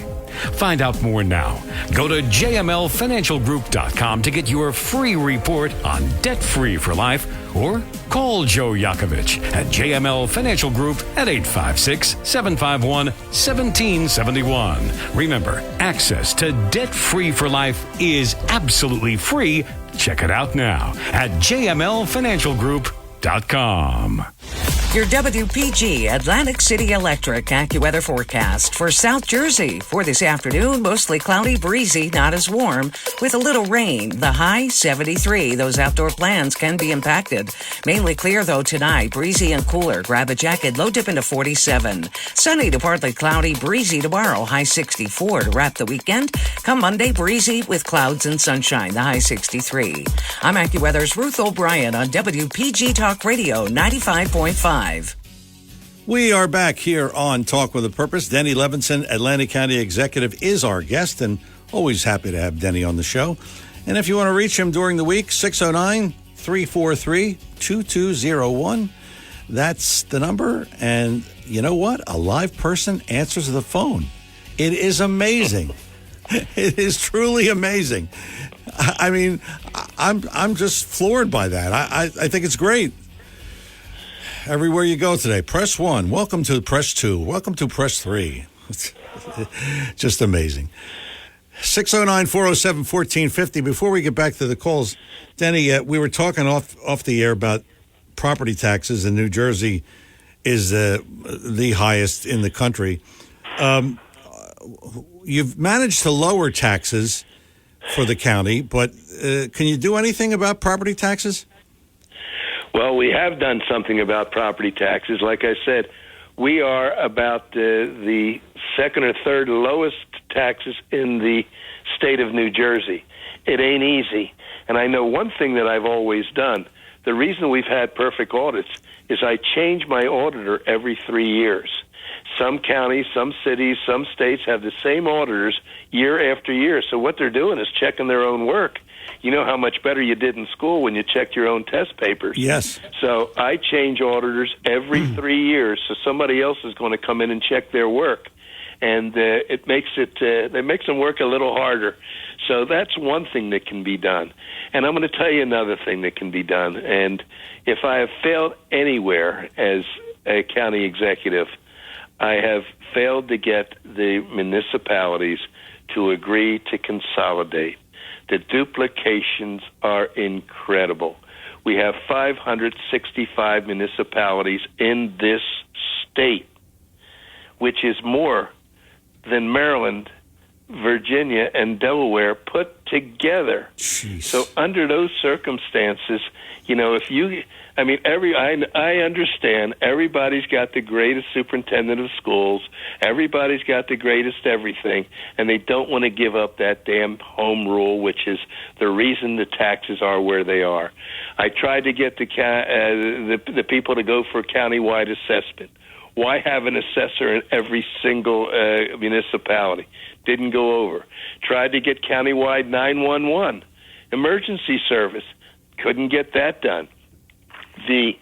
Find out more now. Go to jmlfinancialgroup.com to get your free report on Debt Free for Life, or call Joe Yakovich at JML Financial Group at 856-751-1771. Remember, access to Debt Free for Life is absolutely free. Check it out now at jmlfinancialgroup.com. Your WPG Atlantic City Electric AccuWeather forecast for South Jersey. For this afternoon, mostly cloudy, breezy, not as warm, with a little rain. The high 73. Those outdoor plans can be impacted. Mainly clear, though, tonight. Breezy and cooler. Grab a jacket. Low dip into 47. Sunny to partly cloudy, breezy tomorrow. High 64 to wrap the weekend. Come Monday, breezy with clouds and sunshine. The high 63. I'm AccuWeather's Ruth O'Brien on WPG Talk Radio 95.5. We are back here on Talk with a Purpose. Denny Levinson, Atlantic County Executive, is our guest, and always happy to have Denny on the show. And if you want to reach him during the week, 609-343-2201. That's the number. And you know what? A live person answers the phone. It is amazing. It is truly amazing. I mean, I'm just floored by that. I think it's great. Everywhere you go today, press 1. Welcome to press 2. Welcome to press 3. Just amazing. 609-407-1450. Before we get back to the calls, Denny, we were talking off the air about property taxes, and New Jersey is the highest in the country. You've managed to lower taxes for the county, but can you do anything about property taxes? Well, we have done something about property taxes. Like I said, we are about the second or third lowest taxes in the state of New Jersey. It ain't easy. And I know one thing that I've always done. The reason we've had perfect audits is I change my auditor every 3 years. Some counties, some cities, some states have the same auditors year after year. So what they're doing is checking their own work. You know how much better you did in school when you checked your own test papers. Yes. So I change auditors every 3 years, so somebody else is going to come in and check their work, and it makes them work a little harder. So that's one thing that can be done. And I'm going to tell you another thing that can be done. And if I have failed anywhere as a county executive, I have failed to get the municipalities to agree to consolidate. The duplications are incredible. We have 565 municipalities in this state, which is more than Maryland, Virginia, and Delaware put together. Jeez. So under those circumstances, I understand everybody's got the greatest superintendent of schools, everybody's got the greatest everything, and they don't want to give up that damn home rule, which is the reason the taxes are where they are. I tried to get the people to go for a countywide assessment. Why have an assessor in every single municipality? Didn't go over. Tried to get countywide 911 emergency service. Couldn't get that done. The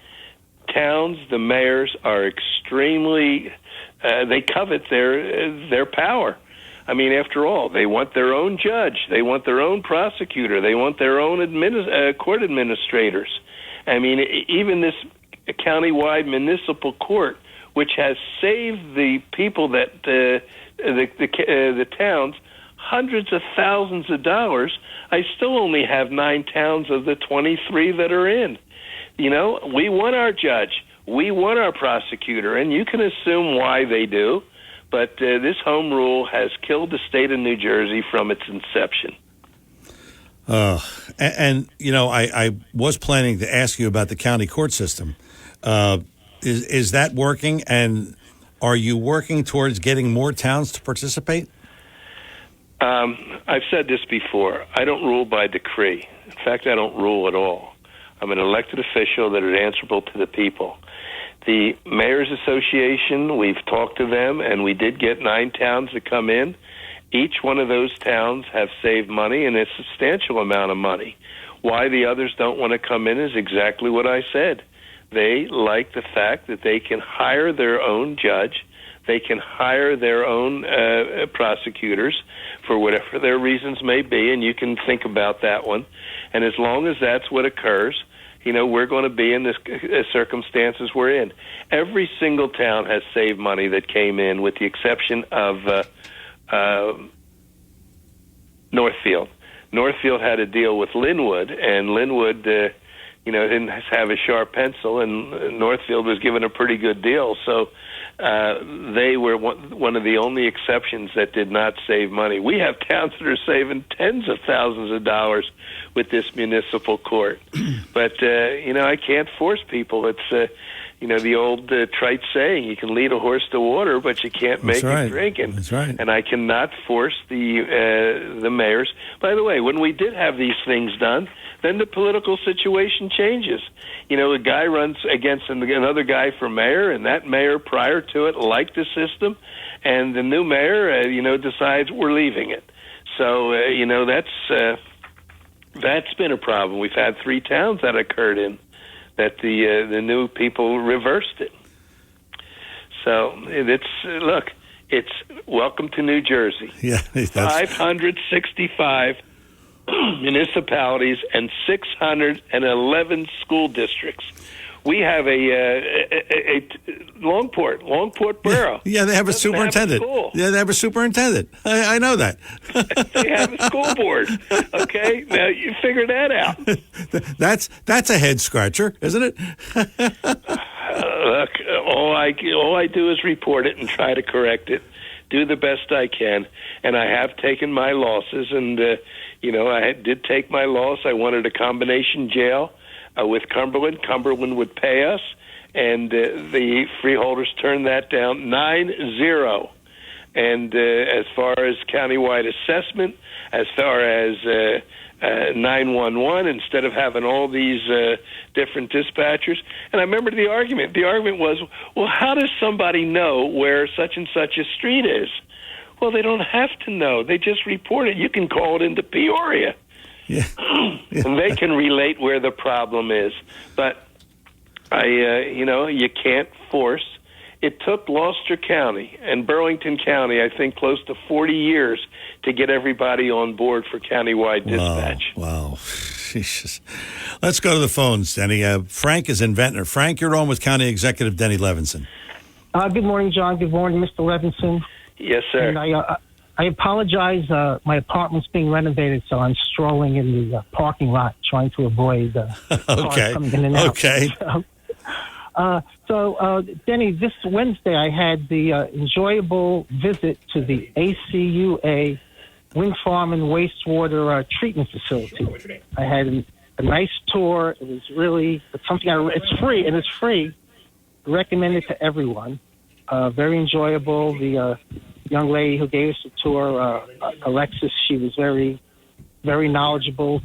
towns, the mayors are extremely, they covet their power. I mean, after all, they want their own judge. They want their own prosecutor. They want their own court administrators. I mean, even this countywide municipal court, which has saved the people that the towns hundreds of thousands of dollars, I still only have 9 towns of the 23 that are in. You know, we want our judge, we want our prosecutor, and you can assume why they do. But this home rule has killed the state of New Jersey from its inception. And I was planning to ask you about the county court system. Is that working, and are you working towards getting more towns to participate? I've said this before. I don't rule by decree. In fact, I don't rule at all. I'm an elected official that is answerable to the people. The Mayor's Association, we've talked to them, and we did get 9 towns to come in. Each one of those towns have saved money, and a substantial amount of money. Why the others don't want to come in is exactly what I said. They like the fact that they can hire their own judge, they can hire their own prosecutors for whatever their reasons may be, and you can think about that one. And as long as that's what occurs, we're going to be in this circumstances we're in. Every single town has saved money that came in, with the exception of Northfield. Northfield had a deal with Linwood, and Linwood, didn't have a sharp pencil, and Northfield was given a pretty good deal. So they were one of the only exceptions that did not save money. We have towns that are saving tens of thousands of dollars with this municipal court. But, I can't force people. It's, the old trite saying, you can lead a horse to water, but you can't make it drink. That's right. And I cannot force the mayors. By the way, when we did have these things done, then the political situation changes. A guy runs against another guy for mayor, and that mayor prior to it liked the system, and the new mayor, decides we're leaving it. So, that's been a problem. We've had 3 towns that occurred in that the new people reversed it. So it's welcome to New Jersey. Yeah, 565 municipalities and 611 school districts. We have a Longport Borough. Yeah, they have a superintendent. They have a superintendent. I know that. They have a school board. Okay, now you figure that out. That's a head scratcher, isn't it? Look, all I do is report it and try to correct it. Do the best I can, and I have taken my losses. And I did take my loss. I wanted a combination jail with Cumberland. Cumberland would pay us, and the freeholders turned that down 9-0. And as far as countywide assessment, as far as 911, instead of having all these different dispatchers. And I remember the argument. The argument was, well, how does somebody know where such and such a street is? Well, they don't have to know. They just report it. You can call it into Peoria. Yeah. And they can relate where the problem is. But, you can't force. It took Gloucester County and Burlington County, I think, close to 40 years to get everybody on board for countywide dispatch. Wow. Jesus. Let's go to the phones, Denny. Frank is in Ventnor. Frank, you're on with County Executive Denny Levinson. Good morning, John. Good morning, Mr. Levinson. Yes, sir. And I apologize. My apartment's being renovated, so I'm strolling in the parking lot trying to avoid cars coming in and out. Okay. So, Denny, this Wednesday I had the enjoyable visit to the ACUA Wind Farm and Wastewater Treatment Facility. I had a nice tour. It was really something. It's free, and it's free. Recommend it to everyone. Very enjoyable. The young lady who gave us the tour, Alexis, she was very, very knowledgeable.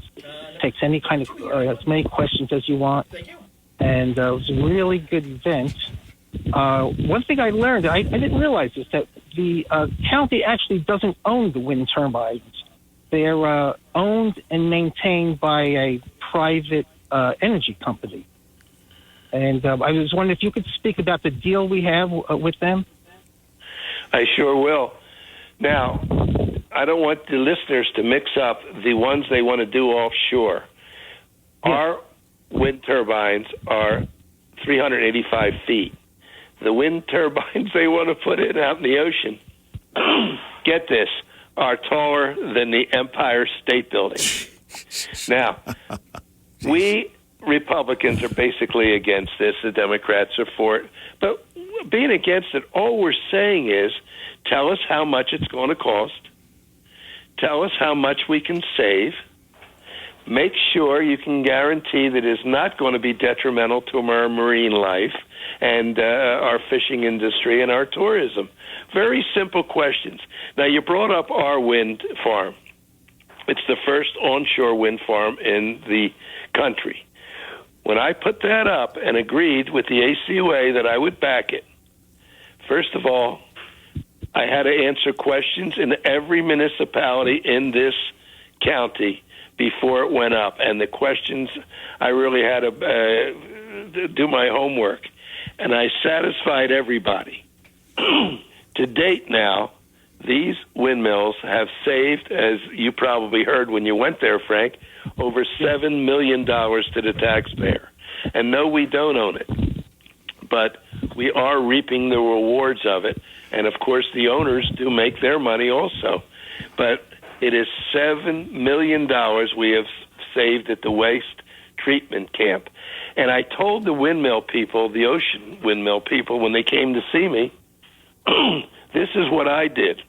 Takes any kind of as many questions as you want. And it was a really good event. One thing I learned, I didn't realize this, that the county actually doesn't own the wind turbines. They're owned and maintained by a private energy company. And I was wondering if you could speak about the deal we have with them. I sure will. Now, I don't want the listeners to mix up the ones they want to do offshore. Yeah. Our wind turbines are 385 feet. The wind turbines they want to put in out in the ocean, get this, are taller than the Empire State Building. Now, we Republicans are basically against this. The Democrats are for it. But being against it, all we're saying is, tell us how much it's going to cost. Tell us how much we can save. Make sure you can guarantee that it's not going to be detrimental to our marine life and our fishing industry and our tourism. Very simple questions. Now, you brought up our wind farm. It's the first onshore wind farm in the country. When I put that up and agreed with the ACUA that I would back it, first of all, I had to answer questions in every municipality in this county before it went up. And the questions, I really had to do my homework. And I satisfied everybody. To date now, these windmills have saved, as you probably heard when you went there, Frank, over $7 million to the taxpayer. And no, we don't own it. But we are reaping the rewards of it. And, of course, the owners do make their money also. But it is $7 million we have saved at the waste treatment camp. And I told the windmill people, the ocean windmill people, when they came to see me, this is what I did.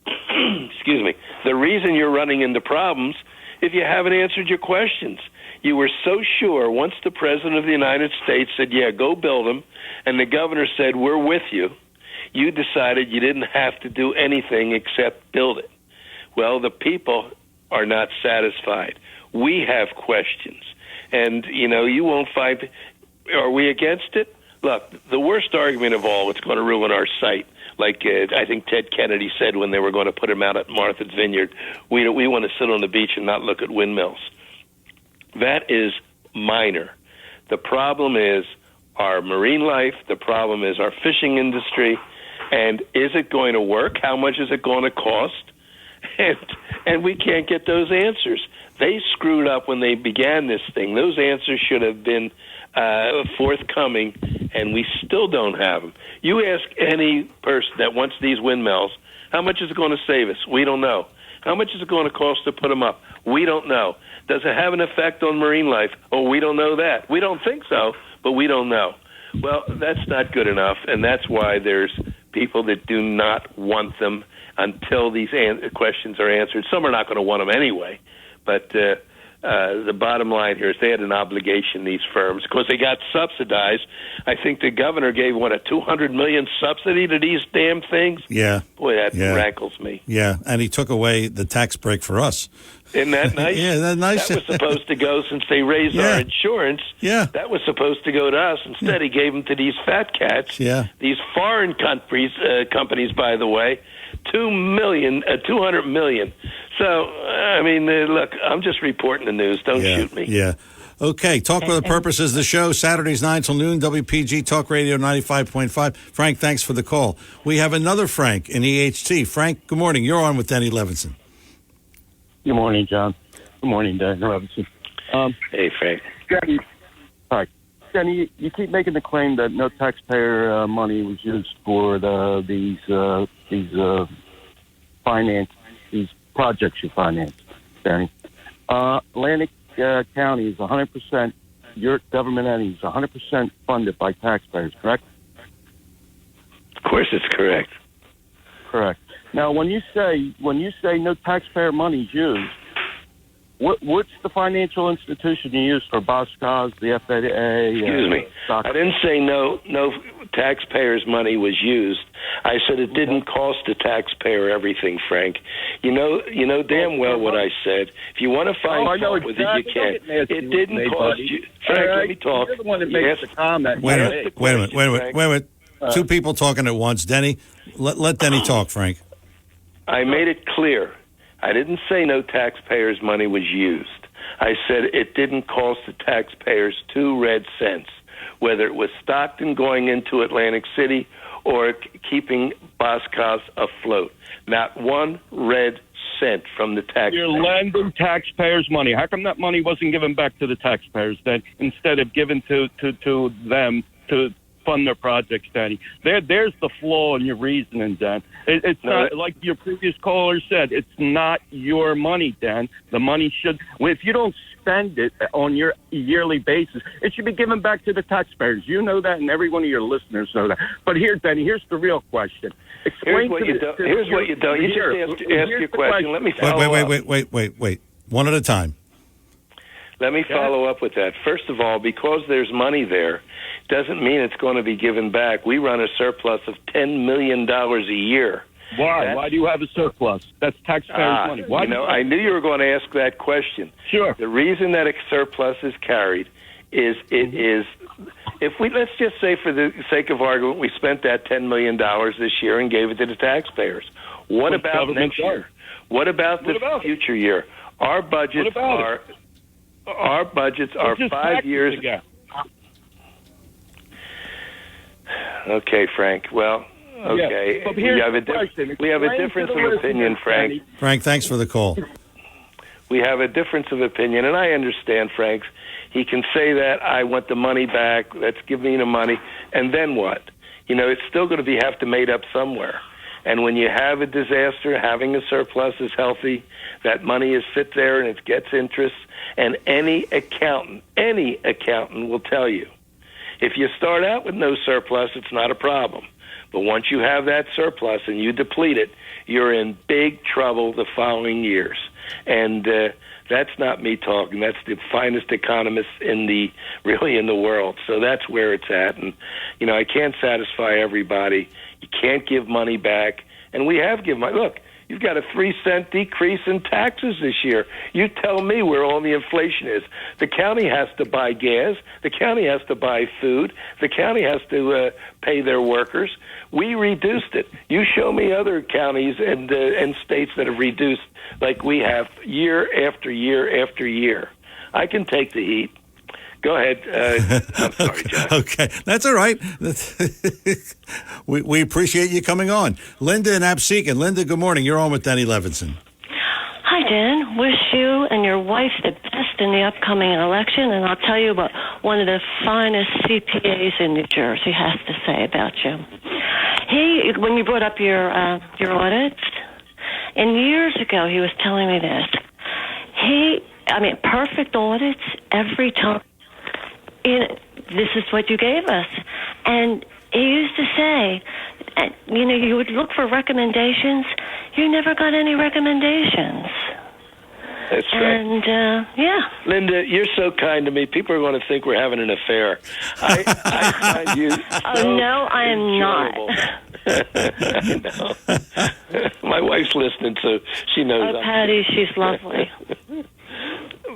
Excuse me. The reason you're running into problems, if you haven't answered your questions. You were so sure once the President of the United States said, yeah, go build them, and the governor said, we're with you, you decided you didn't have to do anything except build it. Well, the people are not satisfied. We have questions. And, you won't find, are we against it? Look, the worst argument of all, it's going to ruin our site. Like I think Ted Kennedy said when they were going to put him out at Martha's Vineyard, we want to sit on the beach and not look at windmills. That is minor. The problem is our marine life. The problem is our fishing industry. And is it going to work? How much is it going to cost? and we can't get those answers. They screwed up when they began this thing. Those answers should have been forthcoming, and we still don't have them. You ask any person that wants these windmills, how much is it going to save us? We don't know. How much is it going to cost to put them up? We don't know. Does it have an effect on marine life? Oh, we don't know that. We don't think so, but we don't know. Well, that's not good enough, and that's why there's people that do not want them until these questions are answered. Some are not going to want them anyway, but the bottom line here is they had an obligation, these firms, because they got subsidized. I think the governor gave, a $200 million subsidy to these damn things? Yeah. Boy, that rankles me. Yeah, and he took away the tax break for us. Isn't that nice? Yeah, that's nice. That was supposed to go, since they raised our insurance, that was supposed to go to us. Instead, he gave them to these fat cats, these foreign companies, by the way, $200 million. So, I mean, look, I'm just reporting the news. Don't shoot me. Yeah. Okay, talk for the purposes of the show, Saturdays 9 till noon, WPG Talk Radio 95.5. Frank, thanks for the call. We have another Frank in EHT. Frank, good morning. You're on with Denny Levinson. Good morning, John. Good morning, Dan Robinson. Hey, Frank. Denny, hi. Denny, you keep making the claim that no taxpayer money was used for these projects you financed, Danny. Atlantic County is 100%, your government entity is 100% funded by taxpayers, correct? Of course it's correct. Correct. Now, when you say no taxpayer money is used, what's the financial institution you use for Boscos, the FAA? Excuse me. I didn't say no taxpayers' money was used. I said it didn't cost the taxpayer everything, Frank. You know damn well what I said. If you want to find fault with it, you can. It didn't cost you. Frank, let me talk. You're the one that makes the comment. Wait a minute. Two people talking at once. Denny, let Denny talk, Frank. I made it clear. I didn't say no taxpayers' money was used. I said it didn't cost the taxpayers 2 red cents, whether it was Stockton going into Atlantic City or keeping Boscos afloat. Not 1 red cent from the taxpayers. You're lending taxpayers' money. How come that money wasn't given back to the taxpayers then, instead of given to them to fund their projects, Danny? There's the flaw in your reasoning, Dan. It's not, like your previous caller said, it's not your money, Dan. The money should, if you don't spend it on your yearly basis, it should be given back to the taxpayers. You know that, and every one of your listeners know that. But here, Danny, here's the real question. Here's what you don't. You just ask your question. Let me follow up. Wait. One at a time. Let me follow up with that. First of all, because there's money there, doesn't mean it's going to be given back. We run a surplus of $10 million a year. Why? Why do you have a surplus? That's taxpayers' money. Why? I knew you were going to ask that question. Sure. The reason that a surplus is carried is if let's just say, for the sake of argument, we spent that $10 million this year and gave it to the taxpayers. What about next year? What about the future year? Our budgets are 5 years. Okay, Frank. Well, okay. Yeah, we have a difference of opinion, Frank. Frank, thanks for the call. We have a difference of opinion, and I understand Frank's. He can say that, I want the money back, let's give me the money, and then what? It's still going to have to made up somewhere. And when you have a disaster, having a surplus is healthy. That money is sit there and it gets interest. And any accountant will tell you, if you start out with no surplus, it's not a problem. But once you have that surplus and you deplete it, you're in big trouble the following years. And that's not me talking. That's the finest economists in the world. So that's where it's at. And, I can't satisfy everybody. You can't give money back. And we have given money. Look, you've got a 3-cent decrease in taxes this year. You tell me where all the inflation is. The county has to buy gas. The county has to buy food. The county has to pay their workers. We reduced it. You show me other counties and states that have reduced like we have year after year after year. I can take the heat. Go ahead. I'm sorry, John. Okay, that's all right. We appreciate you coming on. Linda in Absecon. Linda, good morning. You're on with Denny Levinson. in, wish you and your wife the best in the upcoming election, and I'll tell you what one of the finest CPAs in New Jersey has to say about you. When you brought up your audits, and years ago he was telling me this. Perfect audits every time. This is what you gave us. And he used to say, you would look for recommendations. You never got any recommendations. That's right. And, yeah. Linda, you're so kind to me. People are going to think we're having an affair. I find you so no, I am not. I know. My wife's listening, so she knows. Oh, Patty, she's lovely.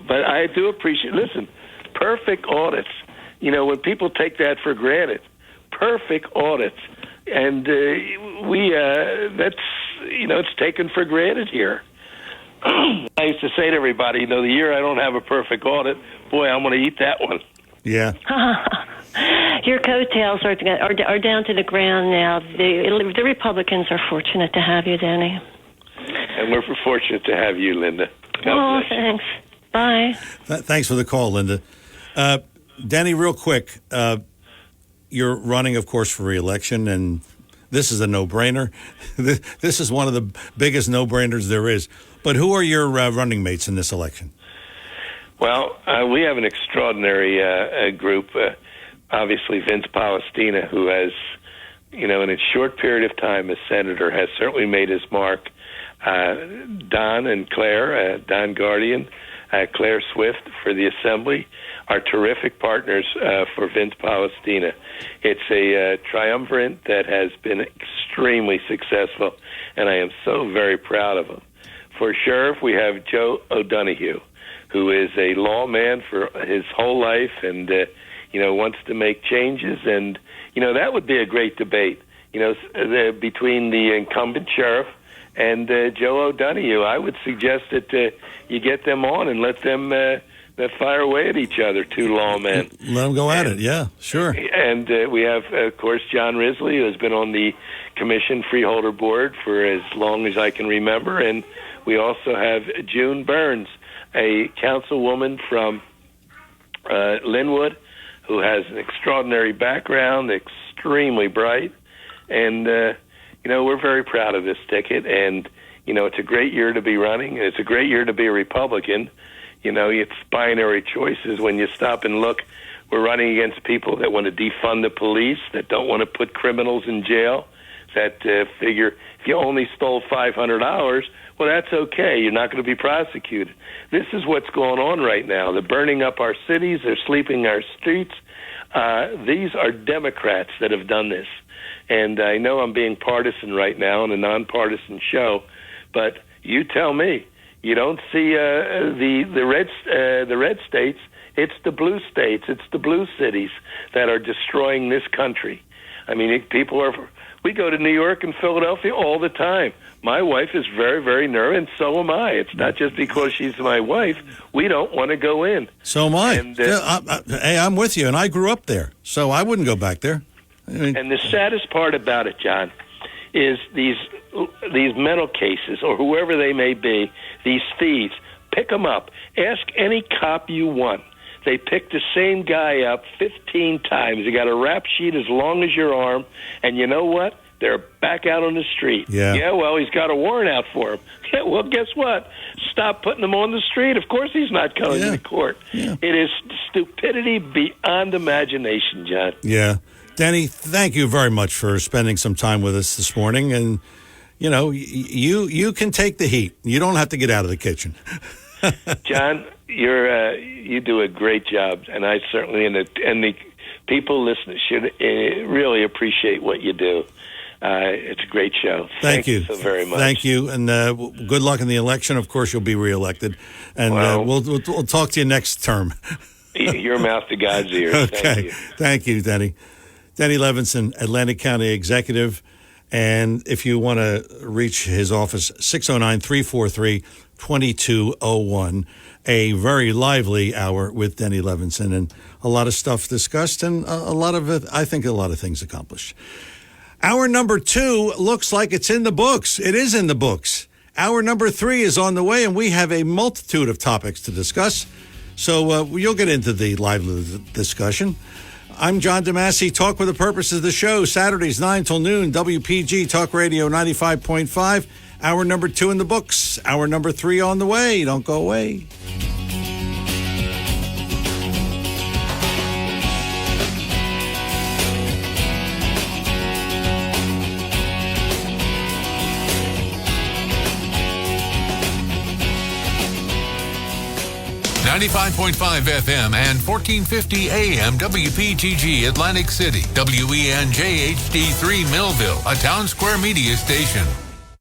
But I do appreciate, listen, perfect audits. When people take that for granted, perfect audits. And it's taken for granted here. I used to say to everybody, the year I don't have a perfect audit, boy, I'm going to eat that one. Yeah. Your coattails are down to the ground now. The Republicans are fortunate to have you, Danny. And we're fortunate to have you, Linda. God bless you. Thanks. Bye. Thanks for the call, Linda. Danny, real quick, you're running, of course, for re-election, and this is a no-brainer. This is one of the biggest no-brainers there is. But who are your running mates in this election? Well, we have an extraordinary group. Obviously, Vince Palestina, who has, in a short period of time as senator, has certainly made his mark. Don and Claire, Don Guardian, Claire Swift for the Assembly, are terrific partners for Vince Palestina. It's a triumvirate that has been extremely successful, and I am so very proud of them. For sheriff, we have Joe O'Donoghue, who is a lawman for his whole life and, wants to make changes. And, that would be a great debate, between the incumbent sheriff and Joe O'Donoghue. I would suggest that you get them on and let them fire away at each other, two lawmen. Let them go at it, yeah, sure. And we have, of course, John Risley, who has been on the Commission Freeholder Board for as long as I can remember. And we also have June Burns, a councilwoman from Linwood, who has an extraordinary background, extremely bright. And, we're very proud of this ticket. And, it's a great year to be running. It's a great year to be a Republican. It's binary choices when you stop and look. We're running against people that want to defund the police, that don't want to put criminals in jail, that figure if you only stole $500, well, that's okay. You're not going to be prosecuted. This is what's going on right now. They're burning up our cities. They're sleeping our streets. These are Democrats that have done this. And I know I'm being partisan right now in a nonpartisan show, but you tell me. You don't see the red states. It's the blue states. It's the blue cities that are destroying this country. I mean, we go to New York and Philadelphia all the time. My wife is very, very nervous, and so am I. It's not just because she's my wife. We don't want to go in. So am I. And, hey, I'm with you, and I grew up there, so I wouldn't go back there. And the saddest part about it, John, is these mental cases, or whoever they may be, these thieves, pick them up. Ask any cop you want. They pick the same guy up 15 times. They got a rap sheet as long as your arm, and you know what? They're back out on the street. Yeah, well, he's got a warrant out for him. Yeah, well, guess what? Stop putting him on the street. Of course he's not coming to court. Yeah. It is stupidity beyond imagination, John. Yeah. Danny, thank you very much for spending some time with us this morning. And, you can take the heat. You don't have to get out of the kitchen. John, you do a great job, and I certainly and the people listening should really appreciate what you do. It's a great show. Thank you so very much. Thank you, and good luck in the election. Of course, you'll be reelected, and we'll talk to you next term. Your mouth to God's ears. Okay, thank you, Danny. Danny Levinson, Atlantic County Executive. And if you want to reach his office, 609-343-2201. A very lively hour with Danny Levinson, and a lot of stuff discussed, and a lot of it, I think a lot of things accomplished. Hour number 2 looks like it's in the books. It is in the books. Hour number 3 is on the way, and we have a multitude of topics to discuss. So you'll get into the lively discussion. I'm John DeMasi. Talk with a Purpose is the show. Saturdays, 9 till noon. WPG Talk Radio 95.5. Hour number 2 in the books. Hour number 3 on the way. Don't go away. .5 FM and 1450 AM WPGG Atlantic City. WENJ HD3 Millville, a Town Square media station.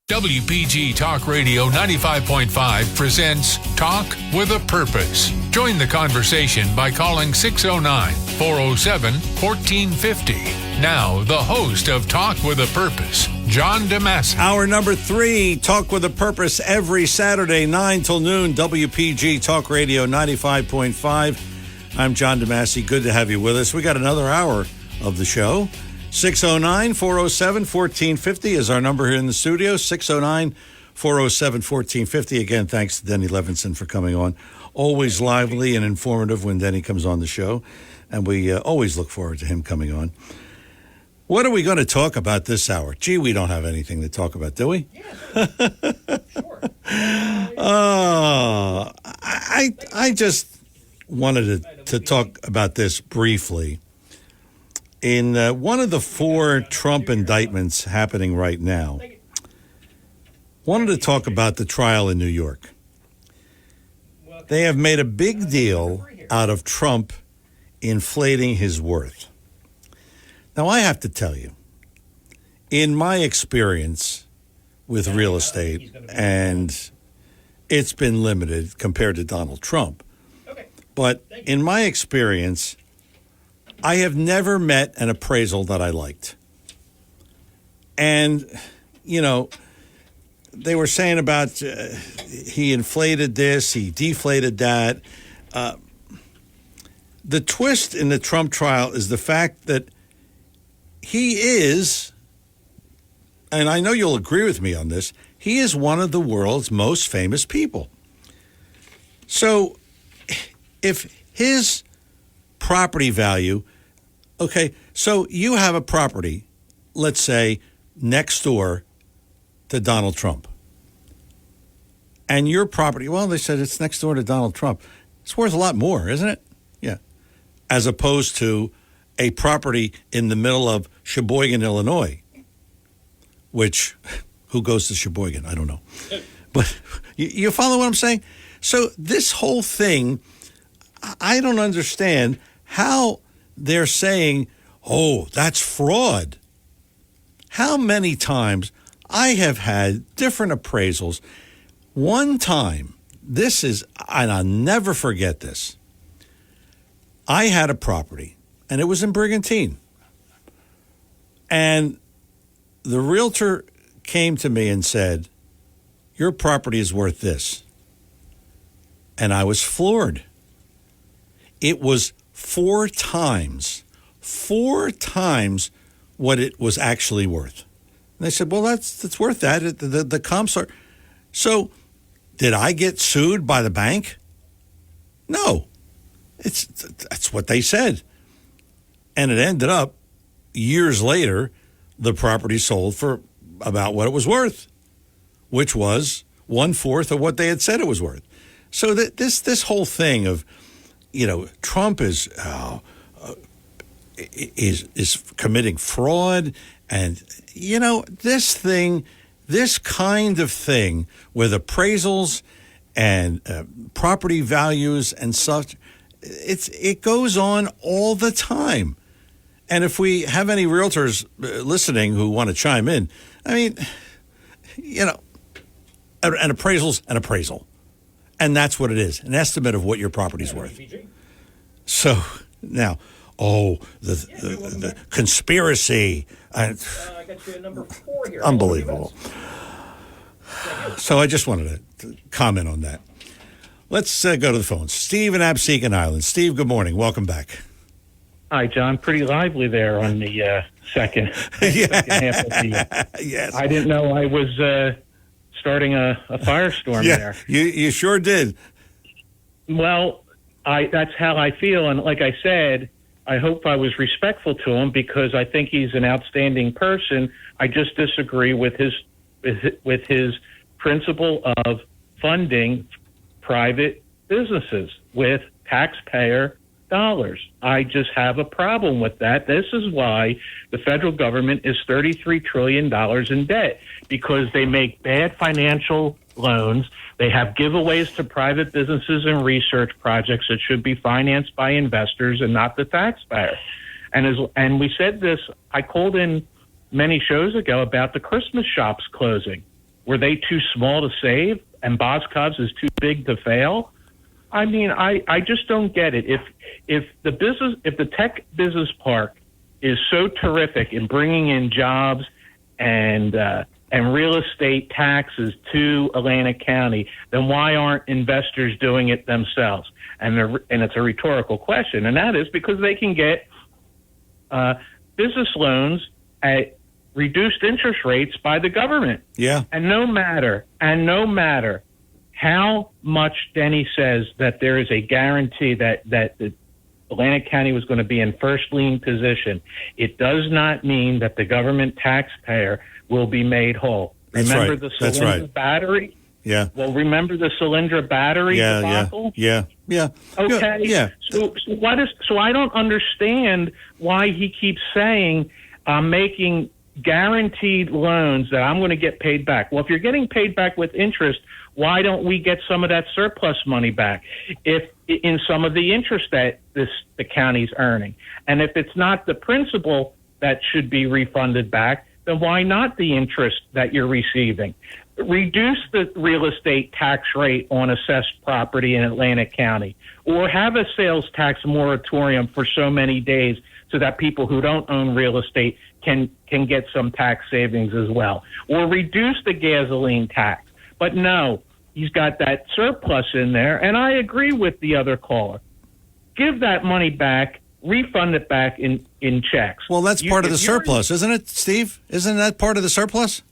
WPG Talk Radio 95.5 presents Talk with a Purpose. Join the conversation by calling 609-407-1450. Now, the host of Talk with a Purpose, John DeMasi. Hour number 3, Talk with a Purpose, every Saturday, 9 till noon, WPG Talk Radio 95.5. I'm John DeMasi. Good to have you with us. We got another hour of the show. 609-407-1450 is our number here in the studio. 609-407-1450. Again, thanks to Denny Levinson for coming on. Always lively and informative when Denny comes on the show. And we always look forward to him coming on. What are we going to talk about this hour? Gee, we don't have anything to talk about, do we? Yeah, sure. I just wanted to talk about this briefly. In one of the 4 Trump indictments happening right now, wanted to talk about the trial in New York. They have made a big deal out of Trump inflating his worth. Now, I have to tell you, in my experience with real estate, and it's been limited compared to Donald Trump, but in my experience, I have never met an appraisal that I liked. And, you know, they were saying about he inflated this, he deflated that. The twist in the Trump trial is the fact that he is, and I know you'll agree with me on this, he is one of the world's most famous people. So if his property value, okay, so you have a property, let's say, next door to Donald Trump. And your property, well, they said it's next door to Donald Trump. It's worth a lot more, isn't it? Yeah. As opposed to a property in the middle of Sheboygan, Illinois, which, who goes to Sheboygan? I don't know. But you follow what I'm saying? So this whole thing, I don't understand how they're saying, oh, that's fraud. How many times I have had different appraisals. One time, this is, and I'll never forget this. I had a property, and it was in Brigantine. And the realtor came to me and said, your property is worth this. And I was floored. It was 4 times what it was actually worth. And they said, well, that's worth that. The comps are. So did I get sued by the bank? No. That's what they said. And it ended up, years later, the property sold for about what it was worth, which was 1/4 of what they had said it was worth. So this whole thing of, you know, Trump is committing fraud, and, you know, this kind of thing with appraisals and property values and such, it goes on all the time. And if we have any realtors listening who want to chime in, I mean, you know, an appraisal's an appraisal. And that's what it is, an estimate of what your property's worth. So now, the conspiracy. I got you at number 4 here. Unbelievable. So I just wanted to comment on that. Let's go to the phones. Steve in Absecon Island. Steve, good morning. Welcome back. Hi, John. Pretty lively there on the second half of the year. Yes. I didn't know I was starting a firestorm Yeah, there. you sure did. Well, that's how I feel. And like I said, I hope I was respectful to him because I think he's an outstanding person. I just disagree with his principle of funding private businesses with taxpayer dollars. I just have a problem with that. This is why the federal government is $33 trillion in debt, because they make bad financial loans. They have giveaways to private businesses and research projects that should be financed by investors and not the taxpayer. And we said this, I called in many shows ago about the Christmas shops closing. Were they too small to save and Boscov's is too big to fail? I mean, I just don't get it. If the tech business park is so terrific in bringing in jobs and real estate taxes to Atlantic County, then why aren't investors doing it themselves? And it's a rhetorical question, and that is because they can get business loans at reduced interest rates by the government. Yeah. And no matter how much Denny says that there is a guarantee that the Atlantic County was going to be in first lien position, it does not mean that the government taxpayer will be made whole. That's Remember right. the That's Solyndra right. battery? Yeah. Well, remember the Solyndra battery debacle? Yeah. Okay. Yeah. So I don't understand why he keeps saying I'm making guaranteed loans that I'm going to get paid back. Well, if you're getting paid back with interest, why don't we get some of that surplus money back if in some of the interest that the county's earning? And if it's not the principal that should be refunded back, then why not the interest that you're receiving? Reduce the real estate tax rate on assessed property in Atlantic County, or have a sales tax moratorium for so many days so that people who don't own real estate can get some tax savings as well, or reduce the gasoline tax. But no, he's got that surplus in there, and I agree with the other caller. Give that money back, refund it back in checks. Well, that's part of the surplus, isn't it, Steve? Isn't that part of the surplus?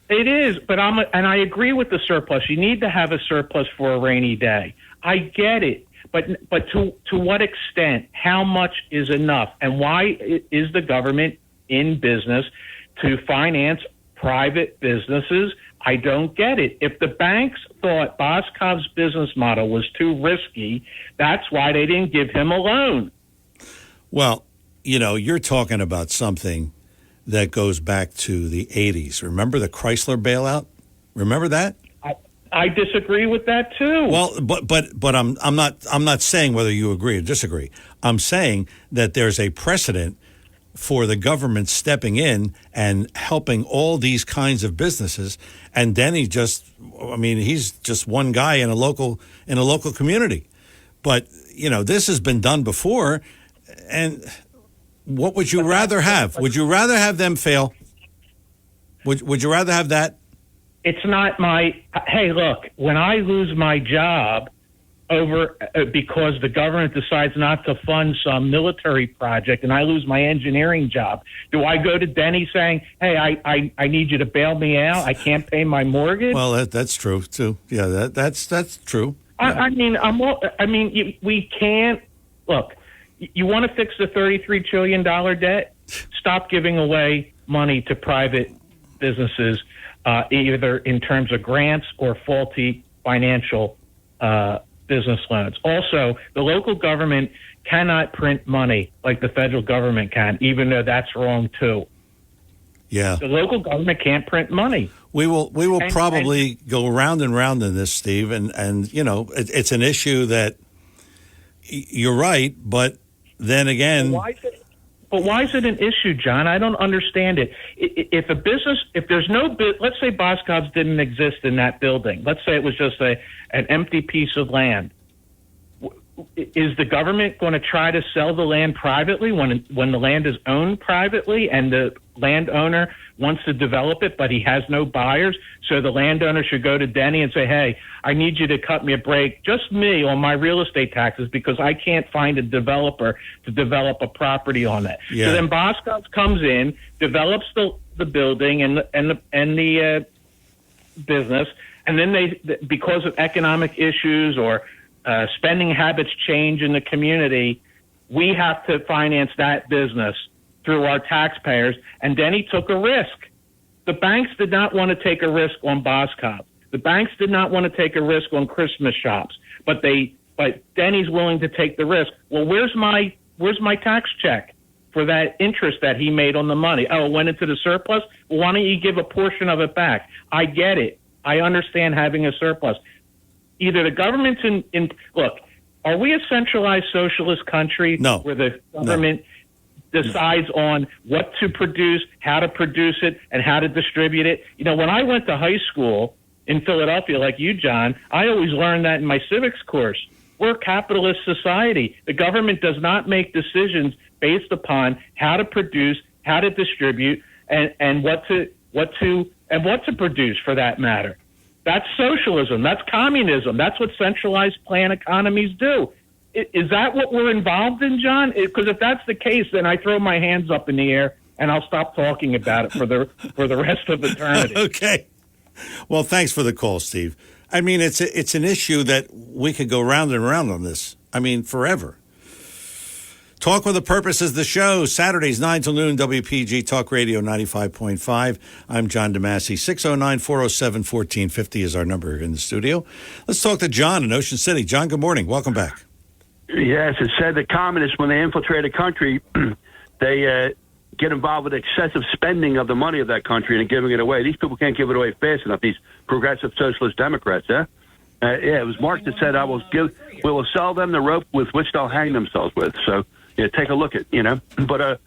It is, but and I agree with the surplus. You need to have a surplus for a rainy day. I get it, but to what extent? How much is enough? And why is the government in business to finance private businesses? I don't get it. If the banks thought Boscov's business model was too risky, that's why they didn't give him a loan. Well, you're talking about something that goes back to the 80s. Remember the Chrysler bailout? Remember that? I disagree with that too. Well, but I'm not saying whether you agree or disagree. I'm saying that there's a precedent for the government stepping in and helping all these kinds of businesses. And then he's just one guy in a local community. But, this has been done before. And what would you rather have? Would you rather have them fail? Would you rather have that? It's not hey, look, when I lose my job because the government decides not to fund some military project and I lose my engineering job, do I go to Denny saying, hey, I need you to bail me out? I can't pay my mortgage? Well, that's true, too. Yeah, that's true. Yeah. We can't. Look, you want to fix the $33 trillion debt? Stop giving away money to private businesses, either in terms of grants or faulty financial business loans. Also, the local government cannot print money like the federal government can, even though that's wrong too. Yeah. The local government can't print money. We will probably go round and round in this, Steve, and it's an issue that you're right, but then again, why is it an issue, John? I don't understand it. If there's no, let's say Boscov's didn't exist in that building. Let's say it was just an empty piece of land. Is the government going to try to sell the land privately when the land is owned privately and the landowner wants to develop it, but he has no buyers? So the landowner should go to Denny and say, hey, I need you to cut me a break, just me, on my real estate taxes because I can't find a developer to develop a property on that. Yeah. So then Boscov comes in, develops the building and the business, and then because of economic issues or spending habits change in the community, we have to finance that business through our taxpayers. And Denny took a risk. The banks did not want to take a risk on Boscov. The banks did not want to take a risk on Christmas shops, but Denny's willing to take the risk. Well, where's my tax check for that interest that he made on the money? Oh, it went into the surplus? Well, why don't you give a portion of it back? I get it. I understand having a surplus. Either the government's look, are we a centralized socialist country? No. Where the government decides on what to produce, how to produce it, and how to distribute it? You know, when I went to high school in Philadelphia, like you, John, I always learned that in my civics course. We're a capitalist society. The government does not make decisions based upon how to produce, how to distribute, and what to produce, for that matter. That's socialism. That's communism. That's what centralized plan economies do. Is that what we're involved in, John? Because if that's the case, then I throw my hands up in the air and I'll stop talking about it for the rest of eternity. Okay. Well, thanks for the call, Steve. I mean, it's an issue that we could go round and round on this. I mean, forever. Talk with a Purpose is the show. Saturdays, 9 till noon, WPG Talk Radio 95.5. I'm John DeMasi. 609-407-1450 is our number in the studio. Let's talk to John in Ocean City. John, good morning. Welcome back. Yes, it said that communists, when they infiltrate a country, they get involved with excessive spending of the money of that country and giving it away. These people can't give it away fast enough, these progressive socialist Democrats, yeah, it was Marx that said, we will sell them the rope with which they'll hang themselves with. So, yeah, take a look at, But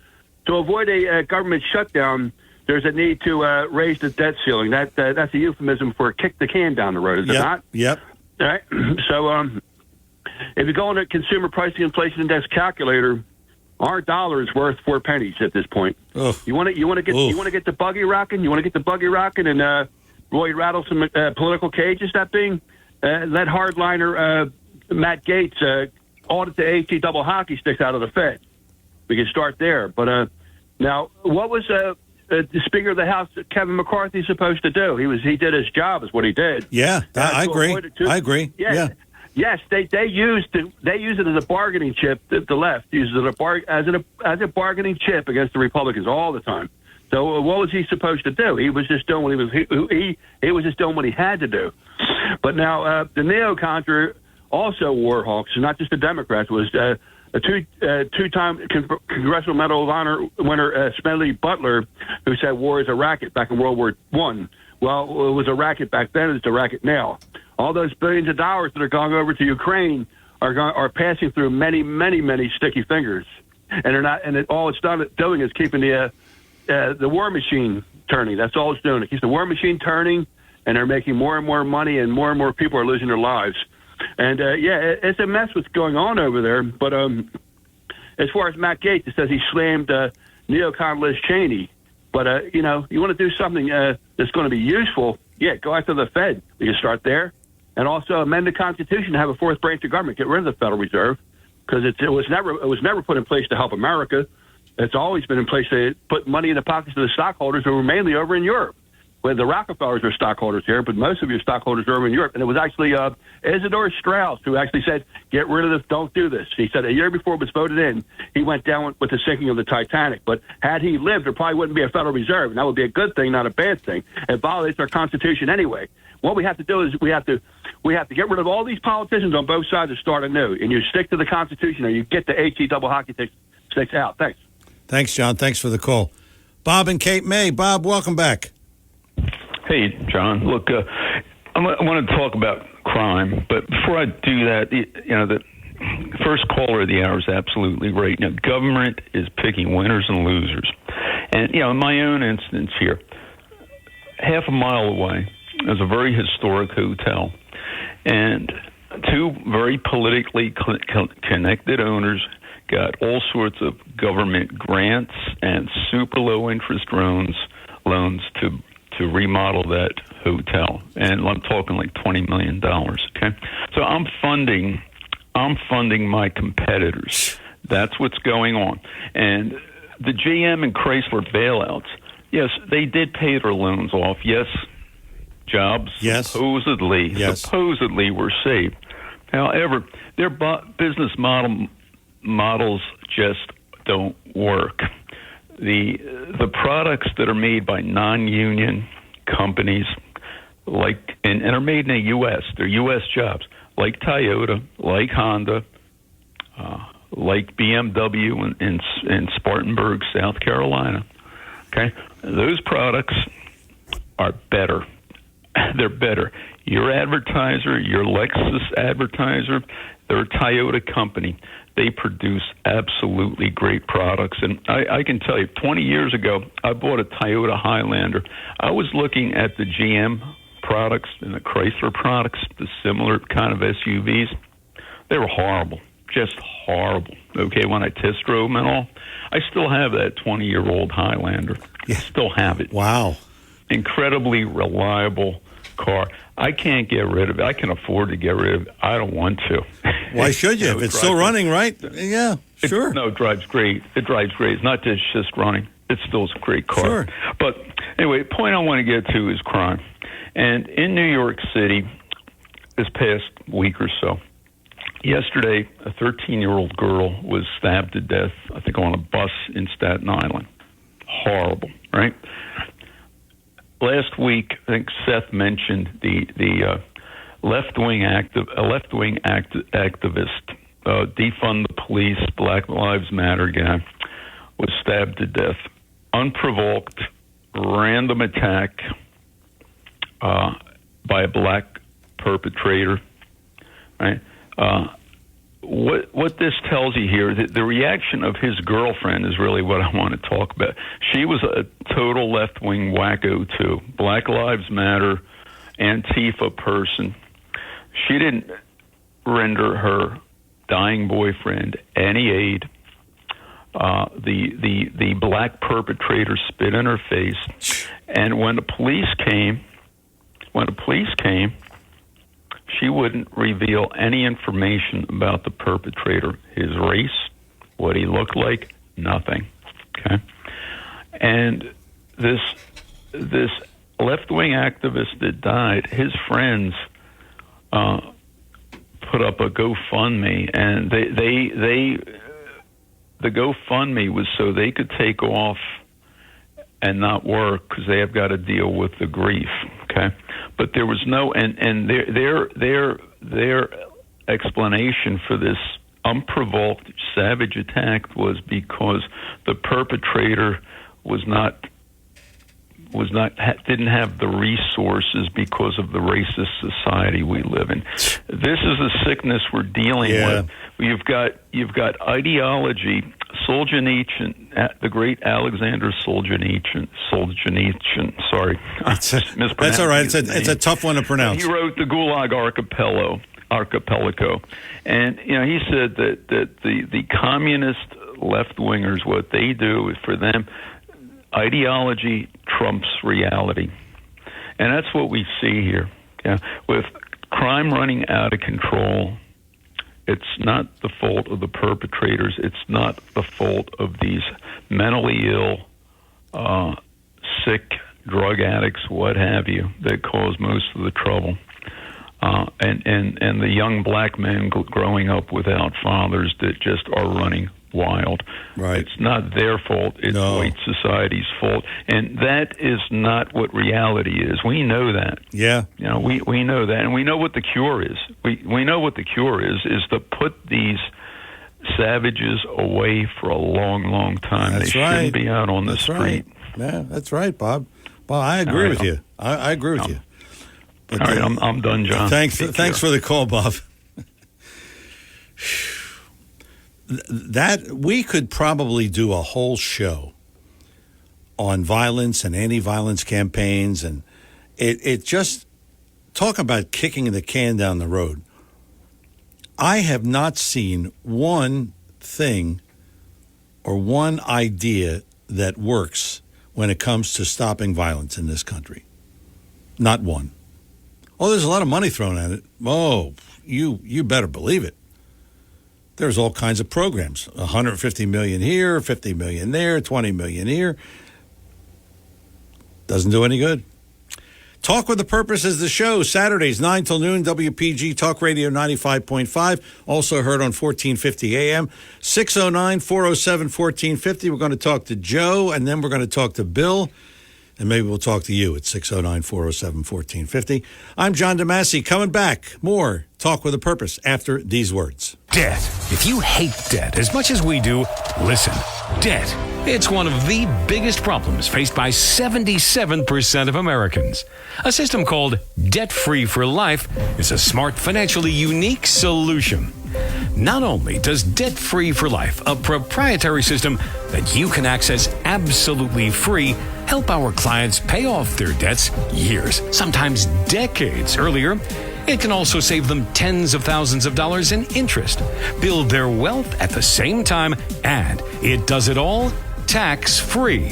to avoid a government shutdown, there's a need to raise the debt ceiling. That's a euphemism for kick the can down the road, is it not? Yep. All right. So if you go into Consumer Pricing Inflation Index calculator, our dollar is worth 4 pennies at this point. Ugh. You want to get the buggy rocking? You want to get the buggy rocking and Roy rattle some political cages? That being let hardliner Matt Gaetz audit the AT double hockey sticks out of the Fed. We can start there. But now, what was the Speaker of the House, Kevin McCarthy, supposed to do? He did his job, is what he did. Yeah, I agree. I agree. Yeah. Yes, they used it as a bargaining chip. The left uses it as a bargaining chip against the Republicans all the time. So what was he supposed to do? He was just doing what he was just doing what he had to do. But now the neocons also war hawks, and not just the Democrats. Was a two-time Congressional Medal of Honor winner Smedley Butler, who said war is a racket back in World War I. Well, it was a racket back then. It's a racket now. All those billions of dollars that are going over to Ukraine are passing through many, many, many sticky fingers, and they're not. And all it's doing is keeping the war machine turning. That's all it's doing. It keeps the war machine turning, and they're making more and more money, and more people are losing their lives. And it's a mess what's going on over there. But as far as Matt Gaetz, it says he slammed neocon Liz Cheney. But you want to do something that's going to be useful. Yeah, go after the Fed. We can start there. And also amend the Constitution to have a fourth branch of government. Get rid of the Federal Reserve, because it was never put in place to help America. It's always been in place to put money in the pockets of the stockholders who were mainly over in Europe. Where the Rockefellers are stockholders here, but most of your stockholders are over in Europe. And it was actually Isidor Strauss who actually said, "Get rid of this. Don't do this." He said a year before it was voted in, he went down with the sinking of the Titanic. But had he lived, there probably wouldn't be a Federal Reserve, and that would be a good thing, not a bad thing. It violates our Constitution anyway. What we have to do is we have to get rid of all these politicians on both sides and start anew. And you stick to the Constitution, or you get the AT double hockey sticks out. Thanks. Thanks, John. Thanks for the call. Bob and Cape May. Bob, welcome back. Hey, John. Look, I want to talk about crime, but before I do that, the first caller of the hour is absolutely right. Government is picking winners and losers. And, in my own instance here, half a mile away is a very historic hotel, and two very politically connected owners got all sorts of government grants and super low interest loans to remodel that hotel, and I'm talking like $20 million. Okay, so I'm funding my competitors. That's what's going on. And the GM and Chrysler bailouts, yes, they did pay their loans off. Yes, jobs supposedly were saved. However, their business models just don't work. The products that are made by non-union companies, like and are made in the U.S., they're U.S. jobs, like Toyota, like Honda, like BMW in Spartanburg, South Carolina. Okay, those products are better. They're better. Your advertiser, your Lexus advertiser, they're a Toyota company. They produce absolutely great products. And I can tell you, 20 years ago, I bought a Toyota Highlander. I was looking at the GM products and the Chrysler products, the similar kind of SUVs. They were horrible, just horrible. Okay, when I test drove them and all, I still have that 20-year-old Highlander. Still have it. Wow. Incredibly reliable car. I can't get rid of it. I can afford to get rid of it. I don't want to. Why should you? If it's still running, right? Yeah, sure. No, it drives great. It drives great. It's not just running. It still is a great car. Sure. But anyway, the point I want to get to is crime. And in New York City, this past week or so, yesterday, a 13-year-old girl was stabbed to death, I think, on a bus in Staten Island. Horrible, right? Last week, I think Seth mentioned the left-wing activist, defund the police, Black Lives Matter guy, was stabbed to death. Unprovoked, random attack by a black perpetrator. Right? What this tells you here, that the reaction of his girlfriend is really what I want to talk about. She was a total left-wing wacko, too. Black Lives Matter, Antifa person. She didn't render her dying boyfriend any aid. The black perpetrator spit in her face. And when the police came, she wouldn't reveal any information about the perpetrator, his race, what he looked like, nothing. Okay, and this left-wing activist that died, his friends put up a GoFundMe, and the GoFundMe was so they could take off and not work because they have got to deal with the grief. Okay, but there was no and their explanation for this unprovoked savage attack was because the perpetrator didn't have the resources because of the racist society we live in. This is a sickness we're dealing with. You've got ideology. Solzhenitsyn, the great Alexander Solzhenitsyn. Sorry, that's all right. It's a tough one to pronounce. He wrote the Gulag Archipelago, and he said that the communist left wingers, what they do is, for them, ideology trumps reality, and that's what we see here. Yeah, with crime running out of control. It's not the fault of the perpetrators. It's not the fault of these mentally ill, sick drug addicts, what have you, that cause most of the trouble. And the young black men growing up without fathers that just are running wild. Right. It's not their fault. It's white society's fault. And that is not what reality is. We know that. Yeah. We know that. And we know what the cure is. We know what the cure is to put these savages away for a long, long time. That's they shouldn't be out on the street. Right. Yeah, that's right, Bob. Well, I agree with you. I agree with you. But all right, I'm done, John. Thanks for the call, Bob. That we could probably do a whole show on violence and anti-violence campaigns, and it just talk about kicking the can down the road. I have not seen one thing or one idea that works when it comes to stopping violence in this country. Not one. Oh, there's a lot of money thrown at it. Oh, you better believe it. There's all kinds of programs. 150 million here, 50 million there, 20 million here. Doesn't do any good. Talk with a Purpose is the show. Saturdays, 9 till noon, WPG Talk Radio 95.5. Also heard on 1450 AM. 609-407-1450. We're going to talk to Joe, and then we're going to talk to Bill. And maybe we'll talk to you at 609-407-1450. I'm John DeMasi. Coming back. More Talk with a Purpose after these words. Debt. If you hate debt as much as we do, listen. Debt. It's one of the biggest problems faced by 77% of Americans. A system called Debt Free for Life is a smart, financially unique solution. Not only does Debt Free for Life, a proprietary system that you can access absolutely free, help our clients pay off their debts years, sometimes decades earlier, it can also save them tens of thousands of dollars in interest, build their wealth at the same time, and it does it all tax-free.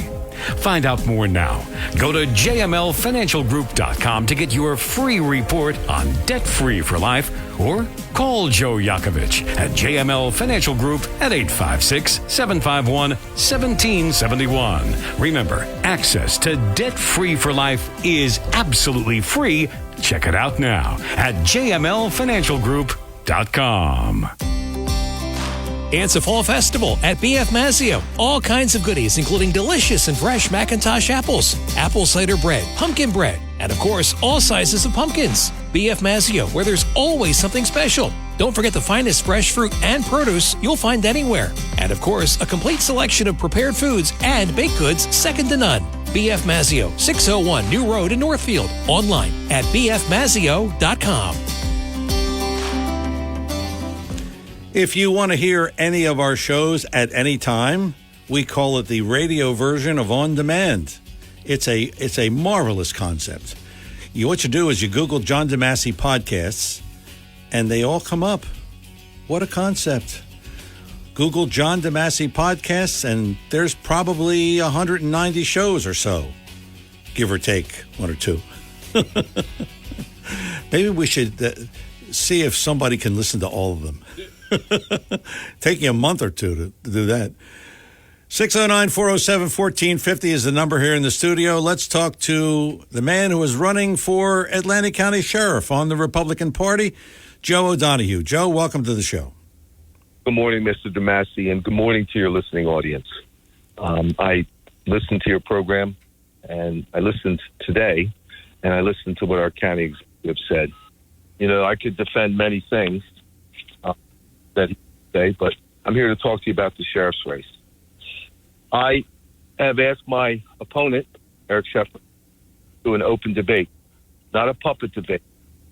Find out more now. Go to jmlfinancialgroup.com to get your free report on Debt Free for Life, or call Joe Yakovich at JML Financial Group at 856-751-1771. Remember, access to Debt Free for Life is absolutely free. Check it out now at jmlfinancialgroup.com. It's a fall festival at BF Mazzio. All kinds of goodies, including delicious and fresh McIntosh apples, apple cider bread, pumpkin bread, and of course, all sizes of pumpkins. BF Mazzio, where there's always something special. Don't forget the finest fresh fruit and produce you'll find anywhere. And of course, a complete selection of prepared foods and baked goods second to none. BF Mazzio, 601 New Road in Northfield. Online at bfmazzio.com. If you want to hear any of our shows at any time, we call it the radio version of On Demand. It's a marvelous concept. What you do is you Google John DeMasi podcasts, and they all come up. What a concept. Google John DeMasi podcasts, and there's probably 190 shows or so, give or take one or two. Maybe we should see if somebody can listen to all of them. Taking a month or two to do that. 609-407-1450 is the number here in the studio. Let's talk to the man who is running for Atlantic County Sheriff on the Republican Party, Joe O'Donoghue. Joe, welcome to the show. Good morning, Mr. DeMasi, and good morning to your listening audience. I listened to your program, and I listened today, and I listened to what our county executive said. You know, I could defend many things that he say, but I'm here to talk to you about the sheriff's race. I have asked my opponent, Eric Scheffler, to do an open debate, not a puppet debate,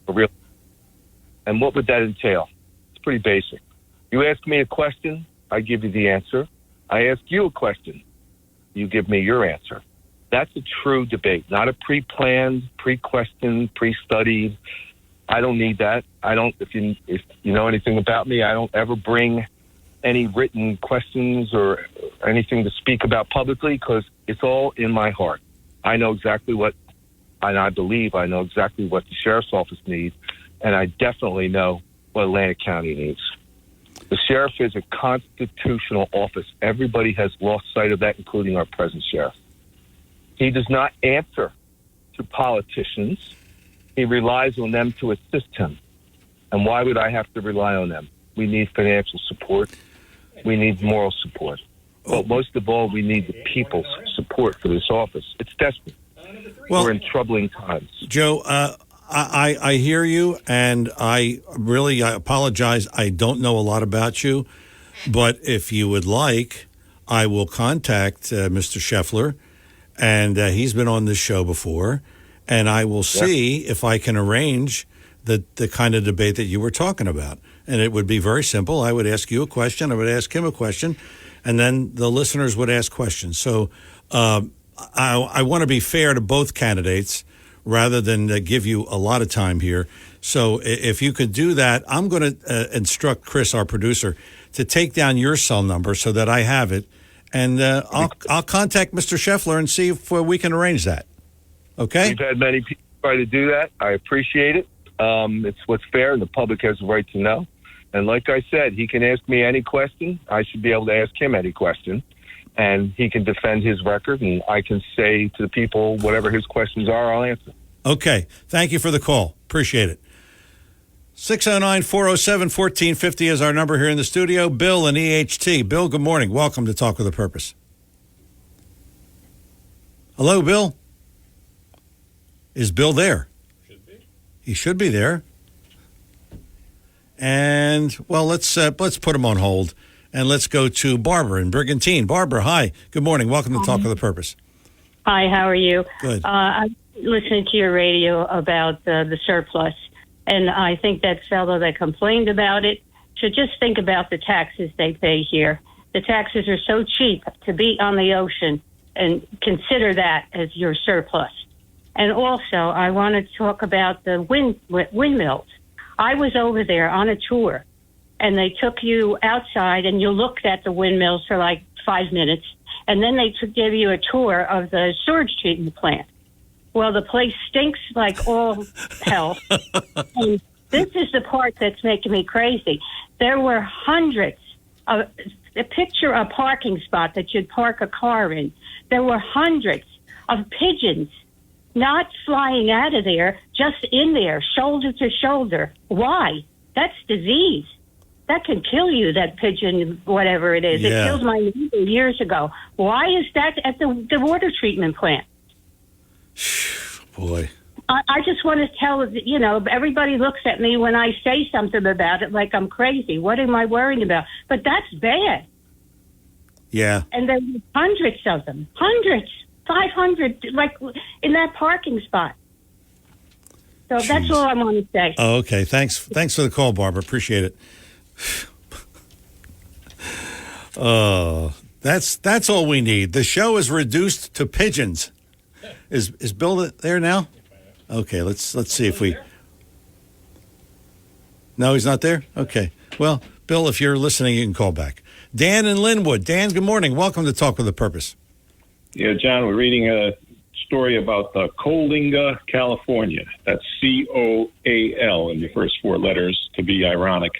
a real. And what would that entail? It's pretty basic. You ask me a question, I give you the answer. I ask you a question, you give me your answer. That's a true debate, not a pre-planned, pre-questioned, pre-studied. I don't need that. I don't. If you know anything about me, I don't ever bring any written questions or anything to speak about publicly because it's all in my heart. I know exactly what, and I believe I know exactly what the sheriff's office needs, and I definitely know what Atlantic County needs. The sheriff is a constitutional office. Everybody has lost sight of that, including our present sheriff. He does not answer to politicians. He relies on them to assist him. And why would I have to rely on them? We need financial support. We need moral support. But most of all, we need the people's support for this office. It's desperate. Well, we're in troubling times. Joe, I hear you, and I apologize. I don't know a lot about you. But if you would like, I will contact Mr. Scheffler, and he's been on this show before. And I will see if I can arrange the kind of debate that you were talking about. And it would be very simple. I would ask you a question. I would ask him a question. And then the listeners would ask questions. So I want to be fair to both candidates rather than give you a lot of time here. So if you could do that, I'm going to instruct Chris, our producer, to take down your cell number so that I have it. And I'll contact Mr. Scheffler and see if we can arrange that. Okay. We've had many people try to do that. I appreciate it. It's what's fair, and the public has the right to know. And like I said, he can ask me any question. I should be able to ask him any question. And he can defend his record, and I can say to the people whatever his questions are, I'll answer. Okay. Thank you for the call. Appreciate it. 609-407-1450 is our number here in the studio. Bill and EHT. Bill, good morning. Welcome to Talk with a Purpose. Hello, Bill. Is Bill there? Should be. He should be there. And, well, let's put him on hold, and let's go to Barbara in Brigantine. Barbara, hi. Good morning. Welcome to Talk with a Purpose. Hi, how are you? Good. I'm listening to your radio about the surplus, and I think that fellow that complained about it should just think about the taxes they pay here. The taxes are so cheap to be on the ocean, and consider that as your surplus. And also, I want to talk about the windmills. I was over there on a tour, and they took you outside, and you looked at the windmills for like 5 minutes, and then they give you a tour of the sewage treatment plant. Well, the place stinks like all hell. And this is the part that's making me crazy. There were hundreds of, picture a parking spot that you'd park a car in. There were hundreds of pigeons not flying out of there, just in there, shoulder to shoulder. Why? That's disease. That can kill you, that pigeon, whatever it is. Yeah. It killed my neighbor years ago. Why is that at the water treatment plant? Boy. I just want to tell, everybody looks at me when I say something about it like I'm crazy. What am I worrying about? But that's bad. Yeah. And there were hundreds of them. Hundreds. 500, like in that parking spot. So that's all I want to say. Oh, okay. Thanks for the call, Barbara. Appreciate it. That's all we need. The show is reduced to pigeons. Is Bill there now? Okay, let's see if we. No, he's not there? Okay. Well, Bill, if you're listening, you can call back. Dan in Linwood. Dan, good morning. Welcome to Talk with a Purpose. Yeah, John, we're reading a story about Coalinga, California. That's C-O-A-L in the first four letters, to be ironic.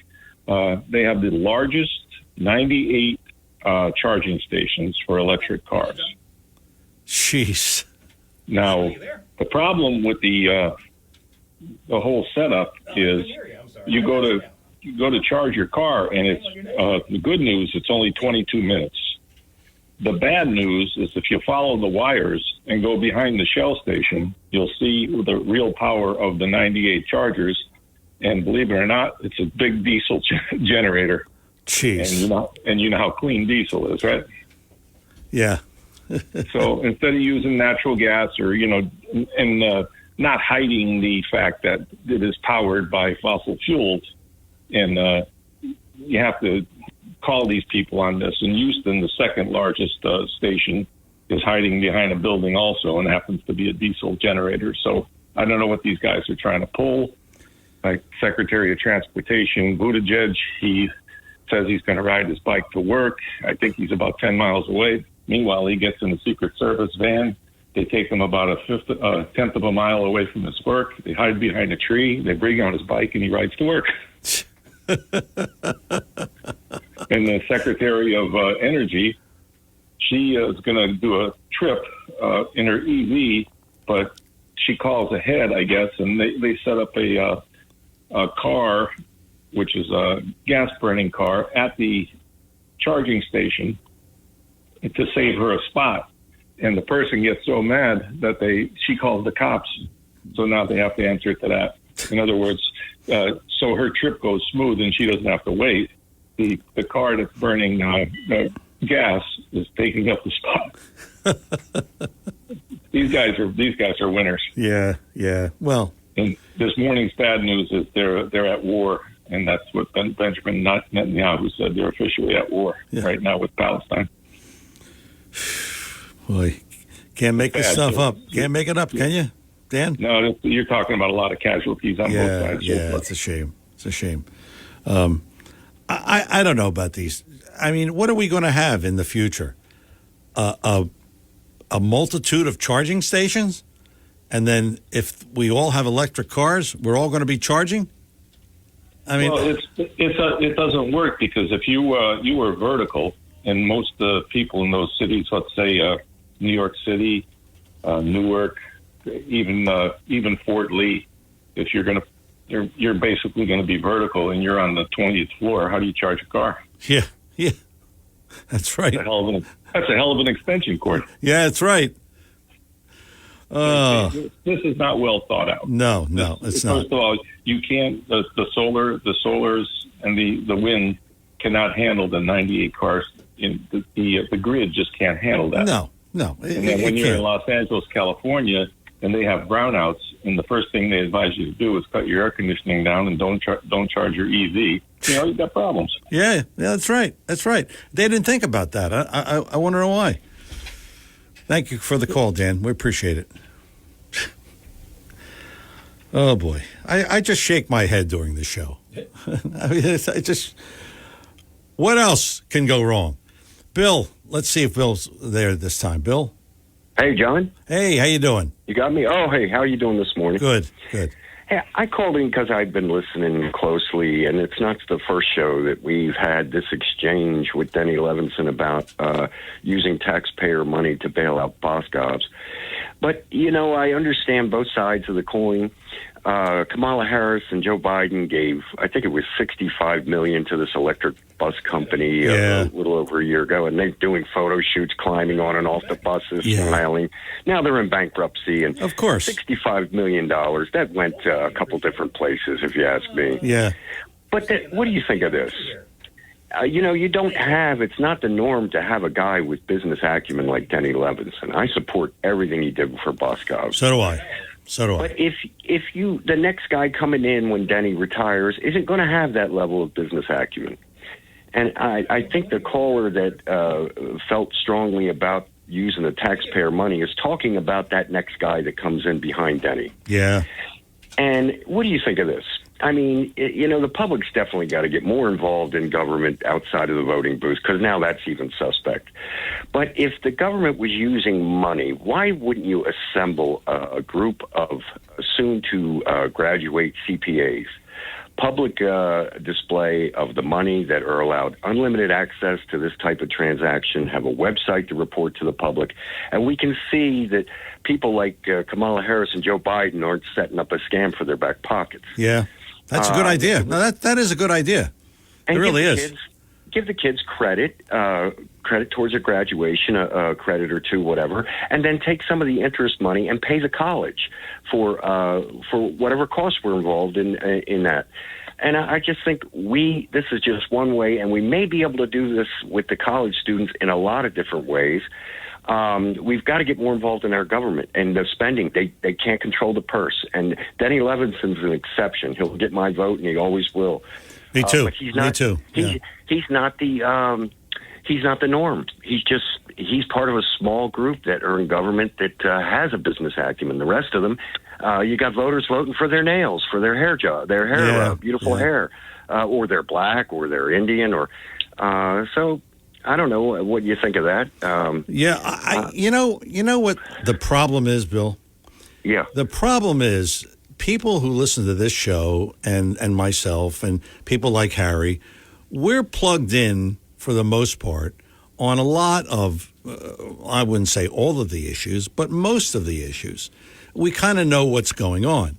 They have the largest 98 charging stations for electric cars. Jeez. Now, the problem with the whole setup is you go to charge your car, and it's the good news, it's only 22 minutes. The bad news is if you follow the wires and go behind the Shell station, you'll see the real power of the 98 chargers. And believe it or not, it's a big diesel generator. Jeez. And you know how clean diesel is, right? Yeah. So instead of using natural gas or, not hiding the fact that it is powered by fossil fuels, and you have to call these people on this. In Houston, the second largest station is hiding behind a building also, and happens to be a diesel generator. So I don't know what these guys are trying to pull. Like Secretary of Transportation Buttigieg, he says he's going to ride his bike to work. I think he's about 10 miles away. Meanwhile, he gets in a Secret Service van. They take him about a tenth of a mile away from his work. They hide behind a tree. They bring on his bike, and he rides to work. And the Secretary of Energy, she is going to do a trip in her EV, but she calls ahead, I guess, and they set up a car, which is a gas-burning car, at the charging station to save her a spot. And the person gets so mad that she calls the cops, so now they have to answer to that. In other words, so her trip goes smooth and she doesn't have to wait. The car that's burning gas is taking up the spot. These guys are winners. Yeah. Well, and this morning's bad news is they're at war, and that's what Benjamin Netanyahu said. They're officially at war right now with Palestine. Boy, can't make this stuff up. Can't make it up, can you, Dan? No, you're talking about a lot of casualties on both sides. Yeah, it's a shame. It's a shame. I don't know about these. I mean, what are we going to have in the future? A multitude of charging stations? And then if we all have electric cars, we're all going to be charging? I mean, well, it doesn't work, because if you were vertical, and most people in those cities, let's say New York City, Newark, even Fort Lee, if you're basically going to be vertical and you're on the 20th floor, how do you charge a car? Yeah, that's right. That's a hell of an extension cord. Yeah, that's right. This is not well thought out. No, it's not. First of all, you can't. The solars, and the wind cannot handle the 98 cars. In the grid just can't handle that. No. And then when you're in Los Angeles, California, and they have brownouts, and the first thing they advise you to do is cut your air conditioning down and don't charge your EV. You've got problems. Yeah, that's right. They didn't think about that. I wonder why. Thank you for the call, Dan. We appreciate it. Oh, boy. I just shake my head during the show. I mean, what else can go wrong? Bill, let's see if Bill's there this time. Bill? Hey, John. Hey, how you doing? You got me? Oh, hey, how are you doing this morning? Good. Hey, I called in because I've been listening closely, and it's not the first show that we've had this exchange with Denny Levinson about using taxpayer money to bail out boss gobs. But, I understand both sides of the coin. Kamala Harris and Joe Biden gave, I think it was $65 million to this electric bus company a little over a year ago, and they're doing photo shoots, climbing on and off the buses, smiling. Now they're in bankruptcy, and of course, $65 million, that went a couple different places, if you ask me. Yeah. But what do you think of this? It's not the norm to have a guy with business acumen like Denny Levinson. I support everything he did for Boscov. So do I. But if the next guy coming in when Denny retires isn't going to have that level of business acumen. And I think the caller that felt strongly about using the taxpayer money is talking about that next guy that comes in behind Denny. Yeah. And what do you think of this? I mean, the public's definitely got to get more involved in government outside of the voting booth, because now that's even suspect. But if the government was using money, why wouldn't you assemble a group of soon-to-graduate CPAs, public display of the money that are allowed unlimited access to this type of transaction, have a website to report to the public, and we can see that people like Kamala Harris and Joe Biden aren't setting up a scam for their back pockets. Yeah. That's a good idea. No, that is a good idea. It really is. Give the kids credit towards their graduation, a credit or two, whatever, and then take some of the interest money and pay the college for whatever costs were involved in that. And I just think this is just one way, and we may be able to do this with the college students in a lot of different ways. We've got to get more involved in our government and the spending. They can't control the purse. And Denny Levinson's an exception. He'll get my vote, and he always will. Me too. But he's not, Me too. Yeah. He's not the norm. He's part of a small group that are in government that has a business acumen. The rest of them, you got voters voting for their nails, for their hair job, beautiful hair, or they're black, or they're Indian, or so. I don't know what you think of that. You know what the problem is, Bill? Yeah. The problem is people who listen to this show and myself and people like Harry, we're plugged in for the most part on a lot of, I wouldn't say all of the issues, but most of the issues. We kind of know what's going on.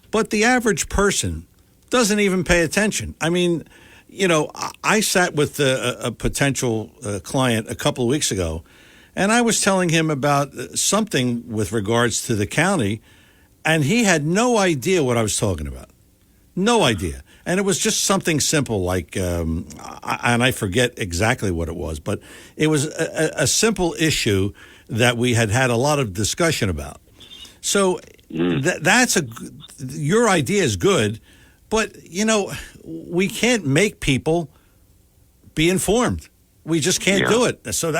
But the average person doesn't even pay attention. I mean, I sat with a potential client a couple of weeks ago, and I was telling him about something with regards to the county, and he had no idea what I was talking about. No idea. And it was just something simple like, and I forget exactly what it was, but it was a simple issue that we had a lot of discussion about. So your idea is good. But, we can't make people be informed. We just can't do it. So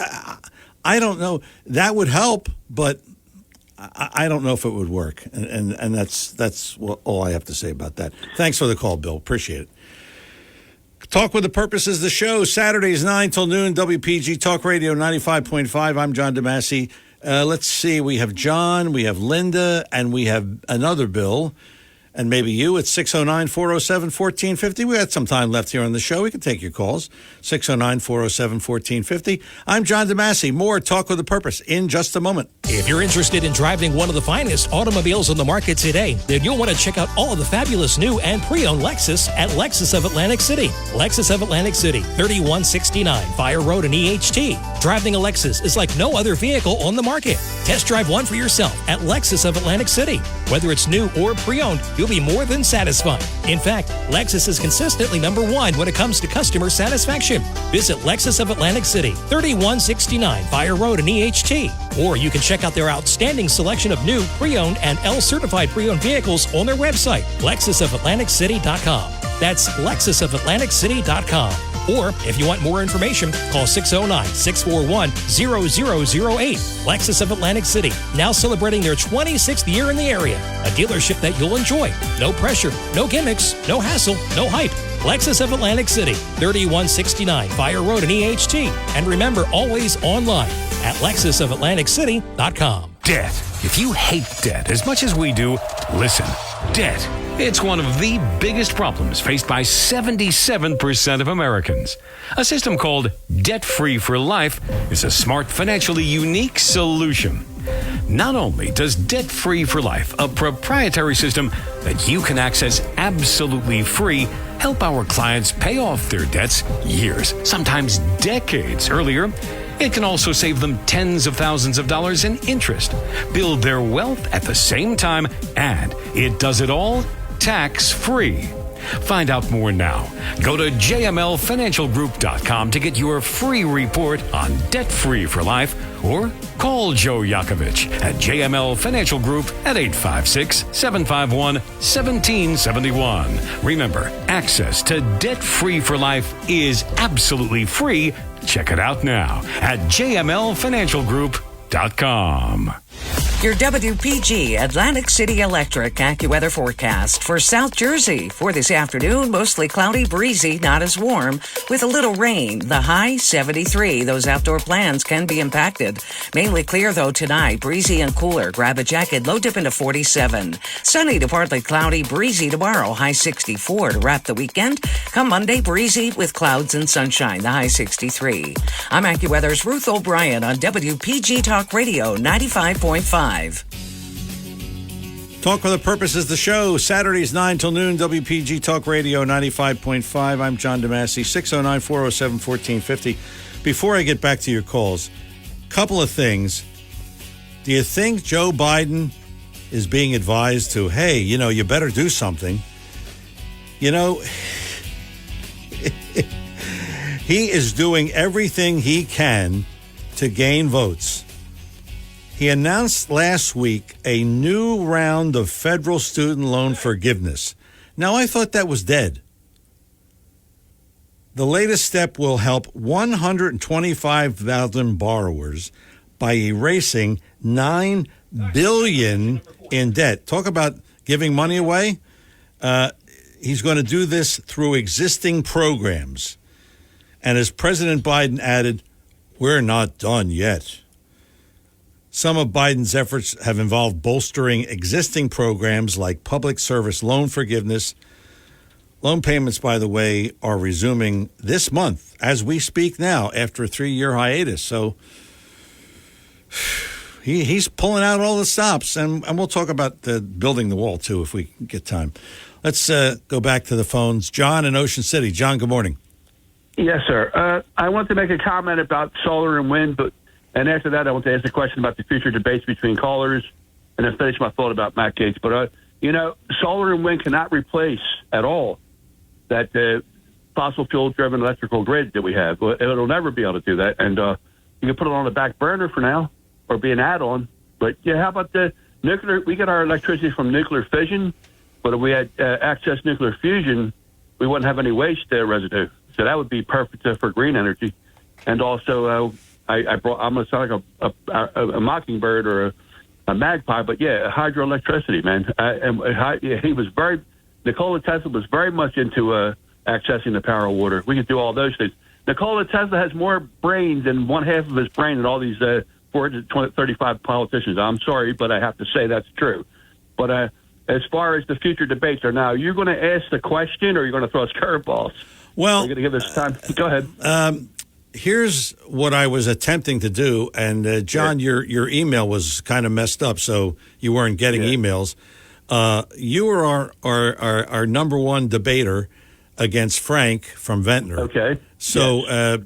I don't know. That would help, but I don't know if it would work. And that's all I have to say about that. Thanks for the call, Bill. Appreciate it. Talk with the Purpose is the show. Saturdays 9 till noon, WPG Talk Radio 95.5. I'm John DeMasi. Let's see. We have John, we have Linda, and we have another Bill. and maybe you at 609-407-1450. We got some time left here on the show. We can take your calls, 609-407-1450. I'm John DeMasi. More Talk with a Purpose in just a moment. If you're interested in driving one of the finest automobiles on the market today, then you'll want to check out all of the fabulous new and pre-owned Lexus at Lexus of Atlantic City. Lexus of Atlantic City, 3169 Fire Road in EHT. Driving a Lexus is like no other vehicle on the market. Test drive one for yourself at Lexus of Atlantic City. Whether it's new or pre-owned, you'll be more than satisfied. In fact, Lexus is consistently #1 when it comes to customer satisfaction. Visit Lexus of Atlantic City, 3169 Fire Road in EHT. Or you can check out their outstanding selection of new, pre-owned, and L-certified pre-owned vehicles on their website, LexusOfAtlanticCity.com. That's LexusOfAtlanticCity.com. Or, if you want more information, call 609-641-0008. Lexus of Atlantic City, now celebrating their 26th year in the area. A dealership that you'll enjoy. No pressure, no gimmicks, no hassle, no hype. Lexus of Atlantic City, 3169 Fire Road in EHT. And remember, always online at LexusOfAtlanticCity.com. Debt. If you hate debt as much as we do, listen. Debt. It's one of the biggest problems faced by 77% of Americans. A system called Debt Free for Life is a smart, financially unique solution. Not only does Debt Free for Life, a proprietary system that you can access absolutely free, help our clients pay off their debts years, sometimes decades earlier, it can also save them tens of thousands of dollars in interest, build their wealth at the same time, and it does it all tax-free. Find out more now. Go to jmlfinancialgroup.com to get your free report on Debt Free for Life, or call Joe Yakovich at JML Financial Group at 856-751-1771. Remember, access to Debt Free for Life is absolutely free. Check it out now at jmlfinancialgroup.com. Your WPG Atlantic City Electric AccuWeather forecast for South Jersey. For this afternoon, mostly cloudy, breezy, not as warm, with a little rain. The high 73. Those outdoor plans can be impacted. Mainly clear, though, tonight. Breezy and cooler. Grab a jacket. Low dip into 47. Sunny to partly cloudy, breezy tomorrow. High 64 to wrap the weekend. Come Monday, breezy with clouds and sunshine. The high 63. I'm AccuWeather's Ruth O'Brien on WPG Talk Radio 95.5. Talk with a Purpose is the show. Saturdays 9 till noon, WPG Talk Radio 95.5. I'm John DeMasi, 609-407-1450. Before I get back to your calls, couple of things. Do you think Joe Biden is being advised to, hey, you better do something? He is doing everything he can to gain votes. He announced last week a new round of federal student loan forgiveness. Now, I thought that was dead. The latest step will help 125,000 borrowers by erasing $9 billion in debt. Talk about giving money away. He's going to do this through existing programs. And as President Biden added, we're not done yet. Some of Biden's efforts have involved bolstering existing programs like public service loan forgiveness. Loan payments, by the way, are resuming this month as we speak now after a 3-year hiatus. So he's pulling out all the stops, and we'll talk about building the wall, too, if we get time. Let's go back to the phones. John in Ocean City. John, good morning. Yes, sir. I want to make a comment about solar and wind, and after that, I want to ask a question about the future debates between callers, and then finish my thought about Matt Gaetz. But, solar and wind cannot replace at all that fossil fuel-driven electrical grid that we have. It'll never be able to do that, and you can put it on the back burner for now or be an add-on. But, how about the nuclear? We get our electricity from nuclear fission, but if we had access nuclear fusion, we wouldn't have any waste residue. So that would be perfect for green energy. And also, I'm going to sound like a mockingbird or a magpie, but hydroelectricity, man. Nikola Tesla was very much into accessing the power of water. We could do all those things. Nikola Tesla has more brains than one half of his brain than all these 435 politicians. I'm sorry, but I have to say that's true. But as far as the future debates are now. You're going to ask the question, or you're going to throw us curveballs? Well, you're going to give us time. Go ahead. Here's what I was attempting to do, and John, your email was kind of messed up, so you weren't getting emails. You were our number one debater against Frank from Ventnor. Okay. So,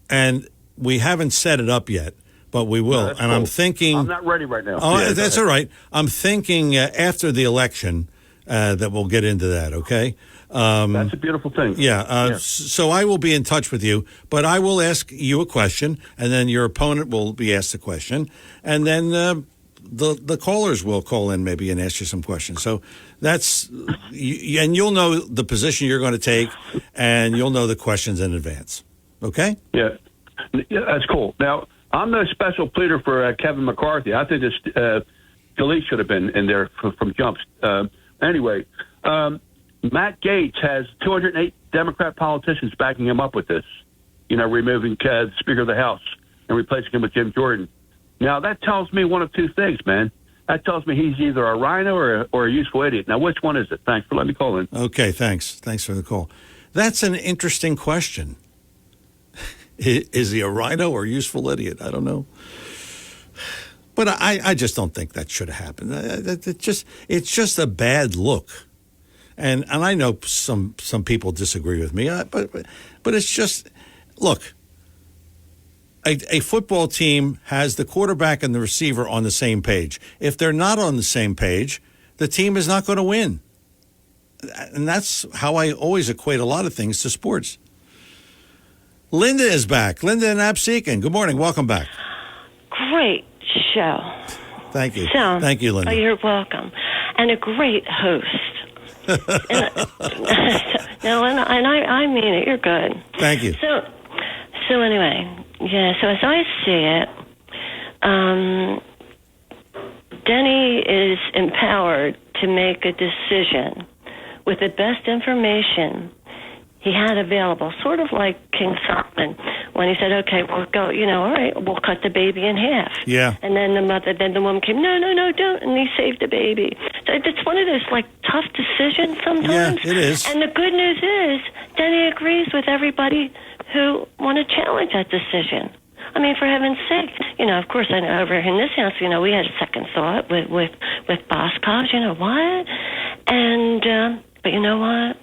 and we haven't set it up yet, but we will. No, and I'm thinking, I'm not ready right now. Oh, that's all right. I'm thinking after the election that we'll get into that. Okay. That's a beautiful thing. Yeah. So I will be in touch with you, but I will ask you a question, and then your opponent will be asked a question, and then the callers will call in maybe and ask you some questions. So that's and you'll know the position you're going to take, and you'll know the questions in advance. Okay? Yeah, that's cool. Now, I'm no special pleader for Kevin McCarthy. I think this Scalise should have been in there from jumps. Anyway. Matt Gaetz has 208 Democrat politicians backing him up with this, removing the Speaker of the House and replacing him with Jim Jordan. Now, that tells me one of two things, man. That tells me he's either a rhino or a useful idiot. Now, which one is it? Thanks for letting me call in. Okay, thanks. Thanks for the call. That's an interesting question. Is he a rhino or a useful idiot? I don't know. But I just don't think that should have happened. It's just a bad look. And I know some people disagree with me, but it's just, look, a football team has the quarterback and the receiver on the same page. If they're not on the same page, the team is not going to win. And that's how I always equate a lot of things to sports. Linda is back. Linda in Absecon. Good morning. Welcome back. Great show. Thank you. So, thank you, Linda. Oh, you're welcome. And a great host. No, and I mean it. You're good. Thank you. So anyway, so as I see it, Denny is empowered to make a decision with the best information he had available, sort of like King Solomon when he said, "Okay, we'll go. All right, we'll cut the baby in half." Yeah. And then the woman came, "No, don't," and he saved the baby. So it's one of those tough decisions sometimes. Yeah, it is. And the good news is, Denny agrees with everybody who want to challenge that decision. I mean, for heaven's sake, of course, I know over in this house, we had a second thought with Boscov, what? And but you know what?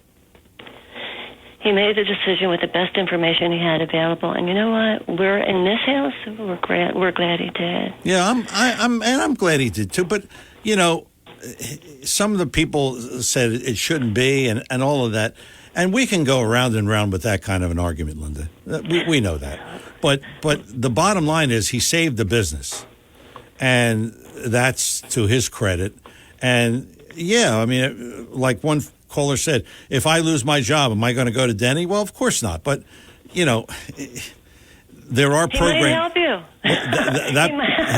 He made the decision with the best information he had available, and you know what? We're in this house. We're glad he did. Yeah, I'm glad he did too. But some of the people said it shouldn't be, and all of that, and we can go around and round with that kind of an argument, Linda. We know that, but the bottom line is he saved the business, and that's to his credit. And yeah, I mean, like one caller said, if I lose my job, am I going to go to Denny? Well, of course not. But, there are programs. He may help you.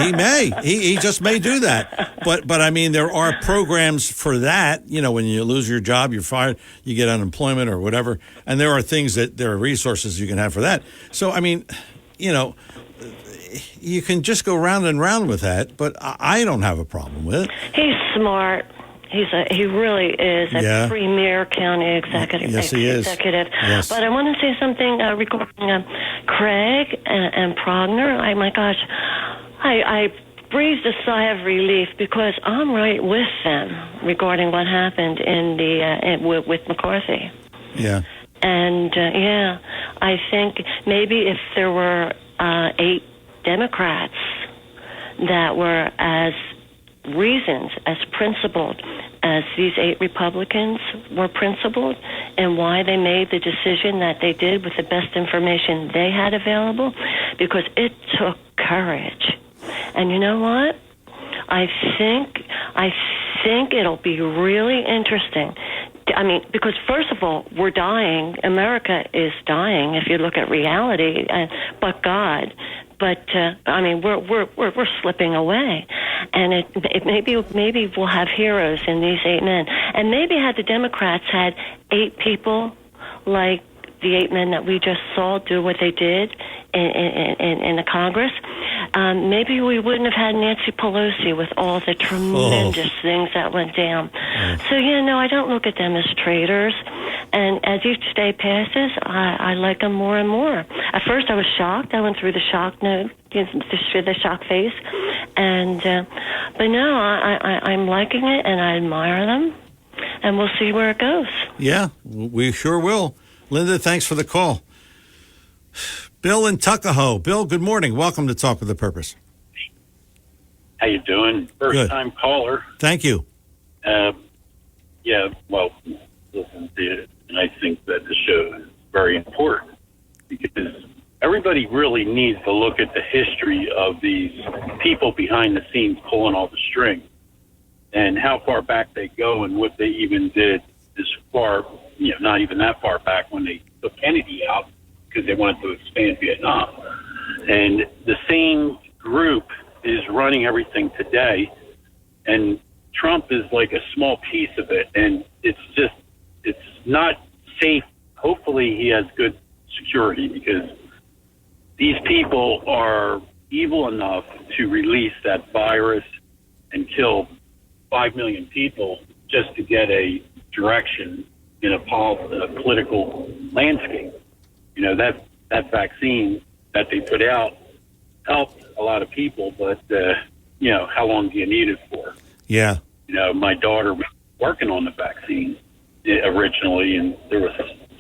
He may. He just may do that. But I mean, there are programs for that. When you lose your job, you're fired, you get unemployment or whatever. And there are there are resources you can have for that. So, I mean, you can just go round and round with that. But I don't have a problem with it. He's smart. He really is a premier county executive. Yes, he is. Yes. But I want to say something regarding Craig and Progner. Oh my gosh, I breathed a sigh of relief because I'm right with them regarding what happened with McCarthy. Yeah. And I think maybe if there were 8 Democrats that were as reasons as principled as these 8 Republicans were principled, and why they made the decision that they did with the best information they had available, because it took courage. And you know what? I think it'll be really interesting. I mean, because first of all, we're dying. America is dying if you look at reality, but God. But I mean, we're slipping away, and it maybe we'll have heroes in these 8 men, and maybe had the Democrats had 8 people like the 8 men that we just saw do what they did in the Congress, maybe we wouldn't have had Nancy Pelosi with all the tremendous things that went down. So, I don't look at them as traitors. And as each day passes, I like them more and more. At first, I was shocked. I went through the shock note, the shock phase. And but now I'm liking it, and I admire them. And we'll see where it goes. Yeah, we sure will. Linda, thanks for the call. Bill in Tuckahoe. Bill, good morning. Welcome to Talk with a Purpose. How you doing? First-time caller. Thank you. Listen to it, and I think that the show is very important because everybody really needs to look at the history of these people behind the scenes pulling all the strings and how far back they go and what they even did as far, not even that far back when they took Kennedy out because they wanted to expand Vietnam. And the same group is running everything today, and Trump is like a small piece of it, and it's not safe. Hopefully he has good security because these people are evil enough to release that virus and kill 5 million people just to get a direction in a political landscape. That vaccine that they put out helped a lot of people, but, how long do you need it for? Yeah. My daughter was working on the vaccine originally, and there was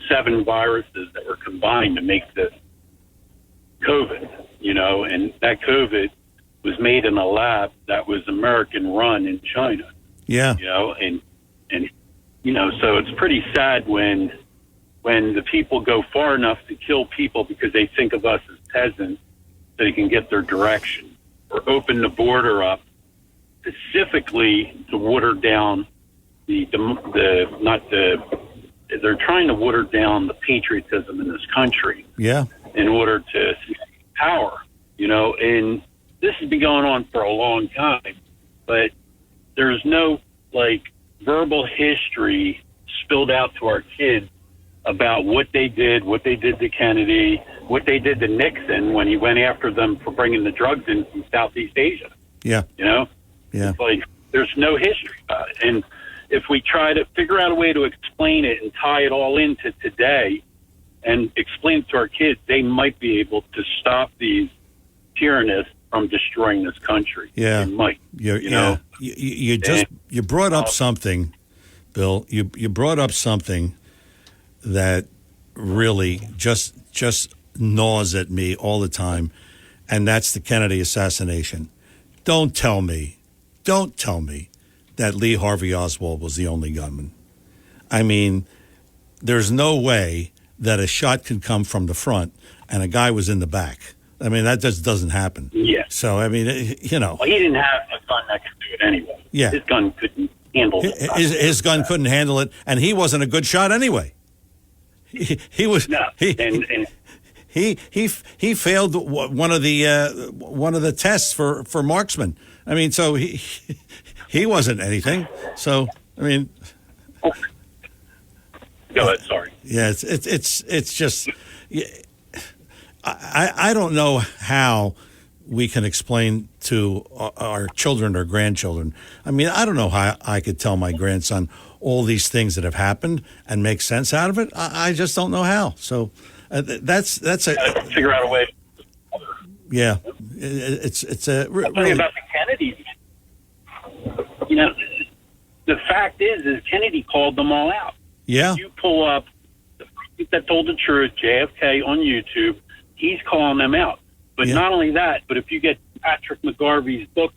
7 viruses that were combined to make the COVID, and that COVID was made in a lab that was American run in China. Yeah. So it's pretty sad when the people go far enough to kill people because they think of us as peasants so they can get their direction, or open the border up specifically to water down they're trying to water down the patriotism in this country. Yeah. In order to see power, and this has been going on for a long time, but there's no verbal history spilled out to our kids about what they did to Kennedy, what they did to Nixon when he went after them for bringing the drugs in from Southeast Asia. Yeah. Yeah. It's like there's no history about it. And if we try to figure out a way to explain it and tie it all into today and explain it to our kids, they might be able to stop these tyrannists from destroying this country. Yeah. They might. You brought up something, Bill. You brought up something that really just gnaws at me all the time, and that's the Kennedy assassination. Don't tell me that Lee Harvey Oswald was the only gunman. I mean, there's no way that a shot could come from the front and a guy was in the back. I mean, that just doesn't happen. Yeah. So, I mean, Well, he didn't have a gun that could do it anyway. Yeah. His gun couldn't handle it. His gun couldn't handle it, and he wasn't a good shot anyway. He was. No. He failed one of the tests for marksman. I mean, so he wasn't anything. So, I mean. Go ahead. Sorry. Yeah, it's just. I don't know how we can explain to our children or grandchildren. I mean, I don't know how I could tell my grandson all these things that have happened and make sense out of it. I just don't know how. So that's a figure out a way. Yeah, it's a really about the Kennedys. The fact is Kennedy called them all out. Yeah. You pull up the that told the truth, JFK on YouTube. He's calling them out. But not only that, but if you get Patrick McGarvey's book,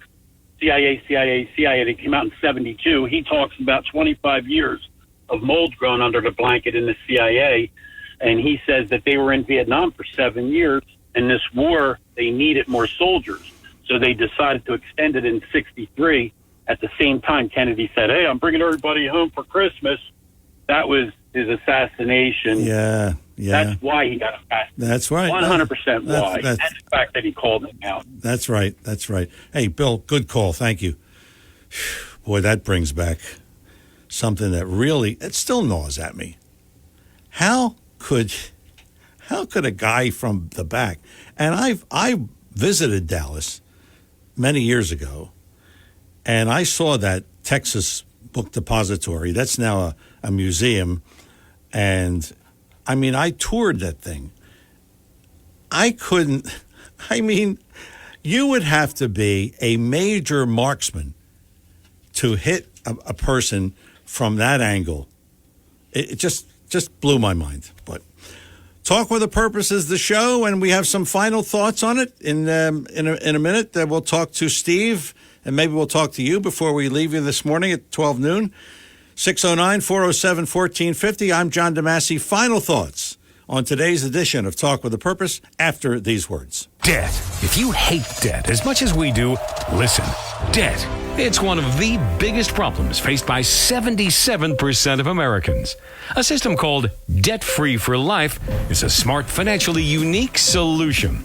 CIA, that came out in 1972, he talks about 25 years of mold growing under the blanket in the CIA. And he says that they were in Vietnam for 7 years. And this war, they needed more soldiers. So they decided to extend it in 1963. At the same time, Kennedy said, hey, I'm bringing everybody home for Christmas. That was his assassination. Yeah. That's why he got assassinated. That's right. 100% why. That's and the fact that he called him out. That's right. Hey, Bill, good call. Thank you. Boy, that brings back something that really, it still gnaws at me. How could how could a guy from the back? And I visited Dallas many years ago, and I saw that Texas Book Depository. That's now a museum. And, I mean, I toured that thing. You would have to be a major marksman to hit a person from that angle. It just blew my mind. But Talk with a Purpose is the show, and we have some final thoughts on it in a minute. We'll talk to Steve, and maybe we'll talk to you before we leave you this morning at 12 noon. 609-407-1450. I'm John DeMasi. Final thoughts on today's edition of Talk with a Purpose after these words. Debt. If you hate debt as much as we do, listen. Debt. It's one of the biggest problems faced by 77% of Americans. A system called Debt Free for Life is a smart, financially unique solution.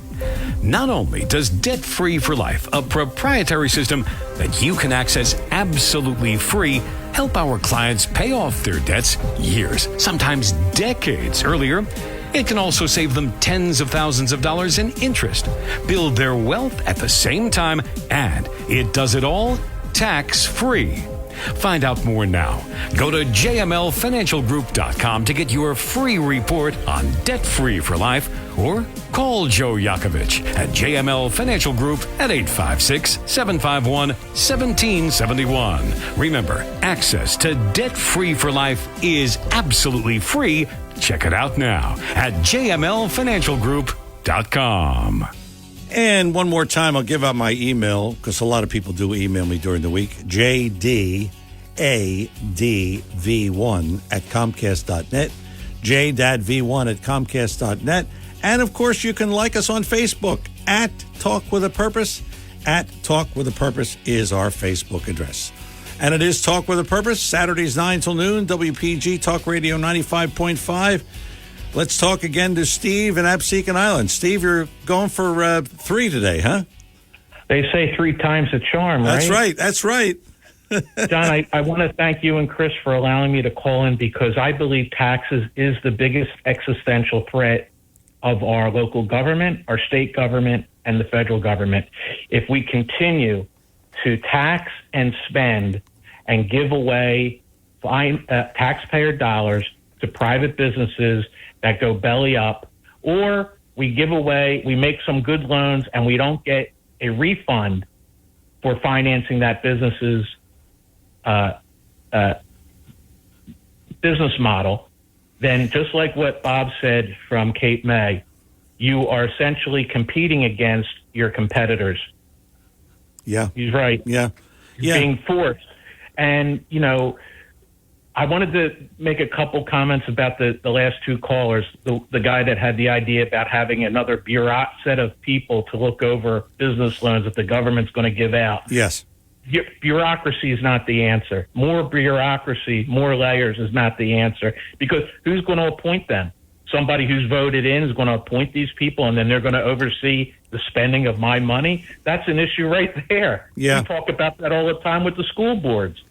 Not only does Debt Free for Life, a proprietary system that you can access absolutely free, help our clients pay off their debts years, sometimes decades earlier, it can also save them tens of thousands of dollars in interest, build their wealth at the same time, and it does it all tax-free. Find out more now. Go to jmlfinancialgroup.com to get your free report on Debt Free for Life, or call Joe Yakovich at JML Financial Group at 856-751-1771. Remember, access to Debt Free for Life is absolutely free. Check it out now at jmlfinancialgroup.com. And one more time, I'll give out my email, because a lot of people do email me during the week, jdadv1@comcast.net, jdadv1@comcast.net. And, of course, you can like us on Facebook, at Talk With a Purpose. At Talk With a Purpose is our Facebook address. And it is Talk With a Purpose, Saturdays 9 till noon, WPG Talk Radio 95.5. Let's talk again to Steve in Absecon Island. Steve, you're going for 3 today, huh? They say 3 times a charm, right? That's right. John, I want to thank you and Chris for allowing me to call in, because I believe taxes is the biggest existential threat of our local government, our state government, and the federal government. If we continue to tax and spend and give away taxpayer dollars to private businesses that go belly up, or we make some good loans and we don't get a refund for financing that business's business model, then just like what Bob said from Cape May, you are essentially competing against your competitors. Yeah. He's right. Yeah. You're being forced. And, I wanted to make a couple comments about the last 2 callers. The guy that had the idea about having another set of people to look over business loans that the government's going to give out. Yes. Bureaucracy is not the answer. More bureaucracy, more layers is not the answer, because who's going to appoint them? Somebody who's voted in is going to appoint these people, and then they're going to oversee the spending of my money. That's an issue right there. Yeah. We talk about that all the time with the school boards.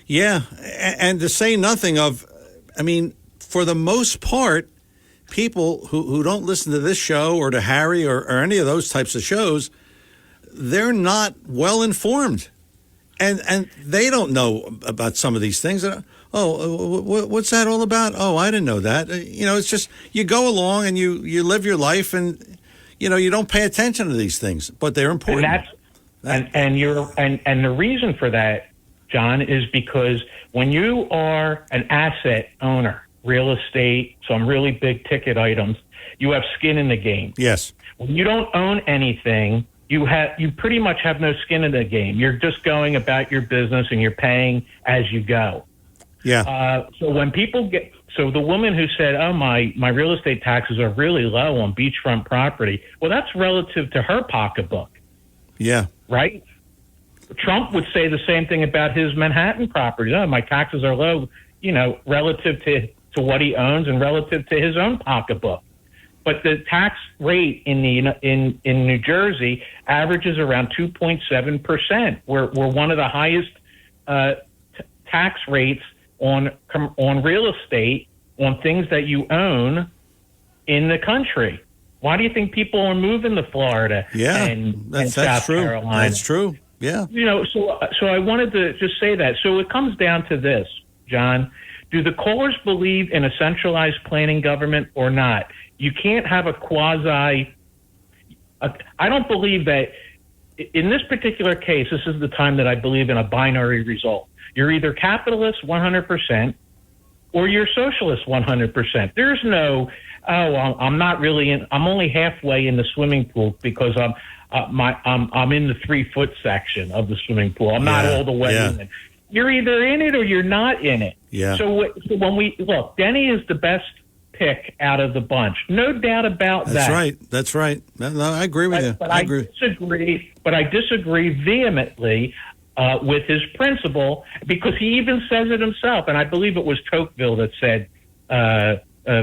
Yeah, and to say nothing of, for the most part, people who don't listen to this show or to Harry or any of those types of shows, they're not well informed. And they don't know about some of these things. What's that all about? Oh, I didn't know that. It's just you go along and you live your life, and you don't pay attention to these things, but they're important. And the reason for that, John, is because when you are an asset owner, real estate, some really big ticket items, you have skin in the game. Yes. When you don't own anything, you pretty much have no skin in the game. You're just going about your business and you're paying as you go. Yeah. So when people the woman who said, "Oh, my real estate taxes are really low on beachfront property," well, that's relative to her pocketbook. Yeah. Right? Trump would say the same thing about his Manhattan properties. Oh, my taxes are low, relative to what he owns and relative to his own pocketbook. But the tax rate in New Jersey averages around 2.7%. We're one of the highest tax rates on real estate, on things that you own, in the country. Why do you think people are moving to Florida and South true. Carolina? That's true. Yeah. So I wanted to just say that. So it comes down to this, John. Do the callers believe in a centralized planning government or not? You can't have a quasi. I don't believe that in this particular case, this is the time that I believe in a binary result. You're either capitalist 100% or you're socialist 100%. There's no, I'm not really in, I'm only halfway in the swimming pool because I'm in the 3-foot section of the swimming pool. I'm not all the way in it. You're either in it or you're not in it. Yeah. So when we look, Denny is the best pick out of the bunch, no doubt about that. That's right. No, I agree with you. But I agree. I disagree vehemently with his principle, because he even says it himself, and I believe it was Tocqueville that said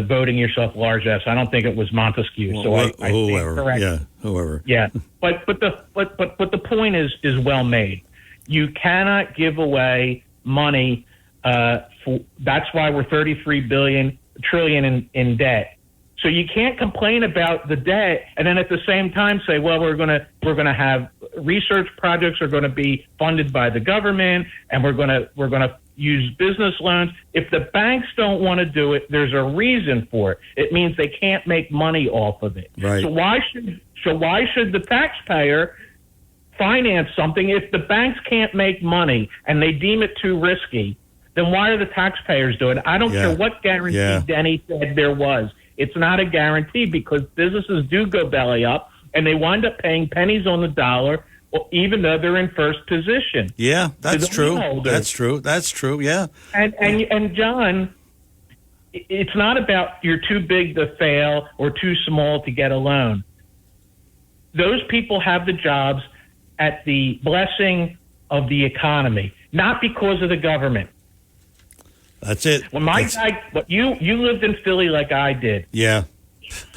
voting yourself large S. I don't think it was Montesquieu. So I whoever, correct. yeah, whoever. Yeah, but the point is well made. You cannot give away money. That's why we're 33 trillion in debt. So you can't complain about the debt and then at the same time say, well, we're gonna have research projects are going to be funded by the government, and we're gonna use business loans. If the banks don't want to do it, there's a reason for it. It means they can't make money off of it. Right. So why should the taxpayer finance something if the banks can't make money and they deem it too risky? Then why are the taxpayers doing it? I don't care what guarantee Denny said there was. It's not a guarantee, because businesses do go belly up and they wind up paying pennies on the dollar, even though they're in first position. Yeah, that's true. Holders. That's true. Yeah. And John, it's not about you're too big to fail or too small to get a loan. Those people have the jobs at the blessing of the economy, not because of the government. That's it. When you lived in Philly like I did. Yeah.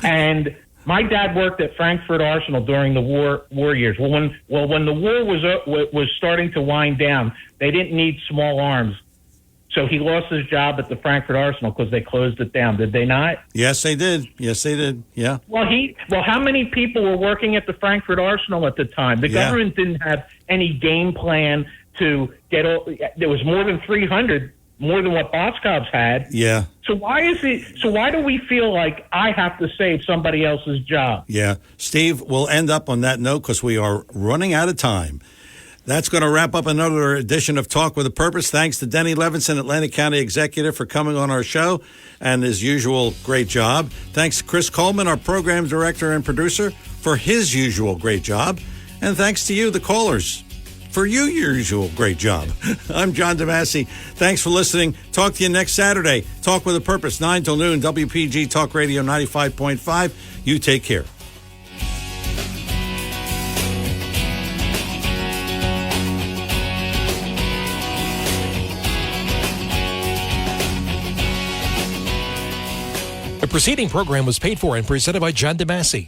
And my dad worked at Frankfurt Arsenal during the war years. Well, when the war was starting to wind down, they didn't need small arms. So he lost his job at the Frankfurt Arsenal because they closed it down. Did they not? Yes, they did. Yeah. Well, how many people were working at the Frankfurt Arsenal at the time? The government didn't have any game plan to get. There was more than 300. More than what Boscov's had. Yeah. So why do we feel like I have to save somebody else's job? Yeah. Steve, we'll end up on that note because we are running out of time. That's going to wrap up another edition of Talk with a Purpose. Thanks to Denny Levinson, Atlantic County Executive, for coming on our show, and his usual great job. Thanks to Chris Coleman, our program director and producer, for his usual great job. And thanks to you, the callers, for your usual great job. I'm John DeMasi. Thanks for listening. Talk to you next Saturday. Talk with a Purpose, 9 till noon, WPG Talk Radio 95.5. You take care. The preceding program was paid for and presented by John DeMasi.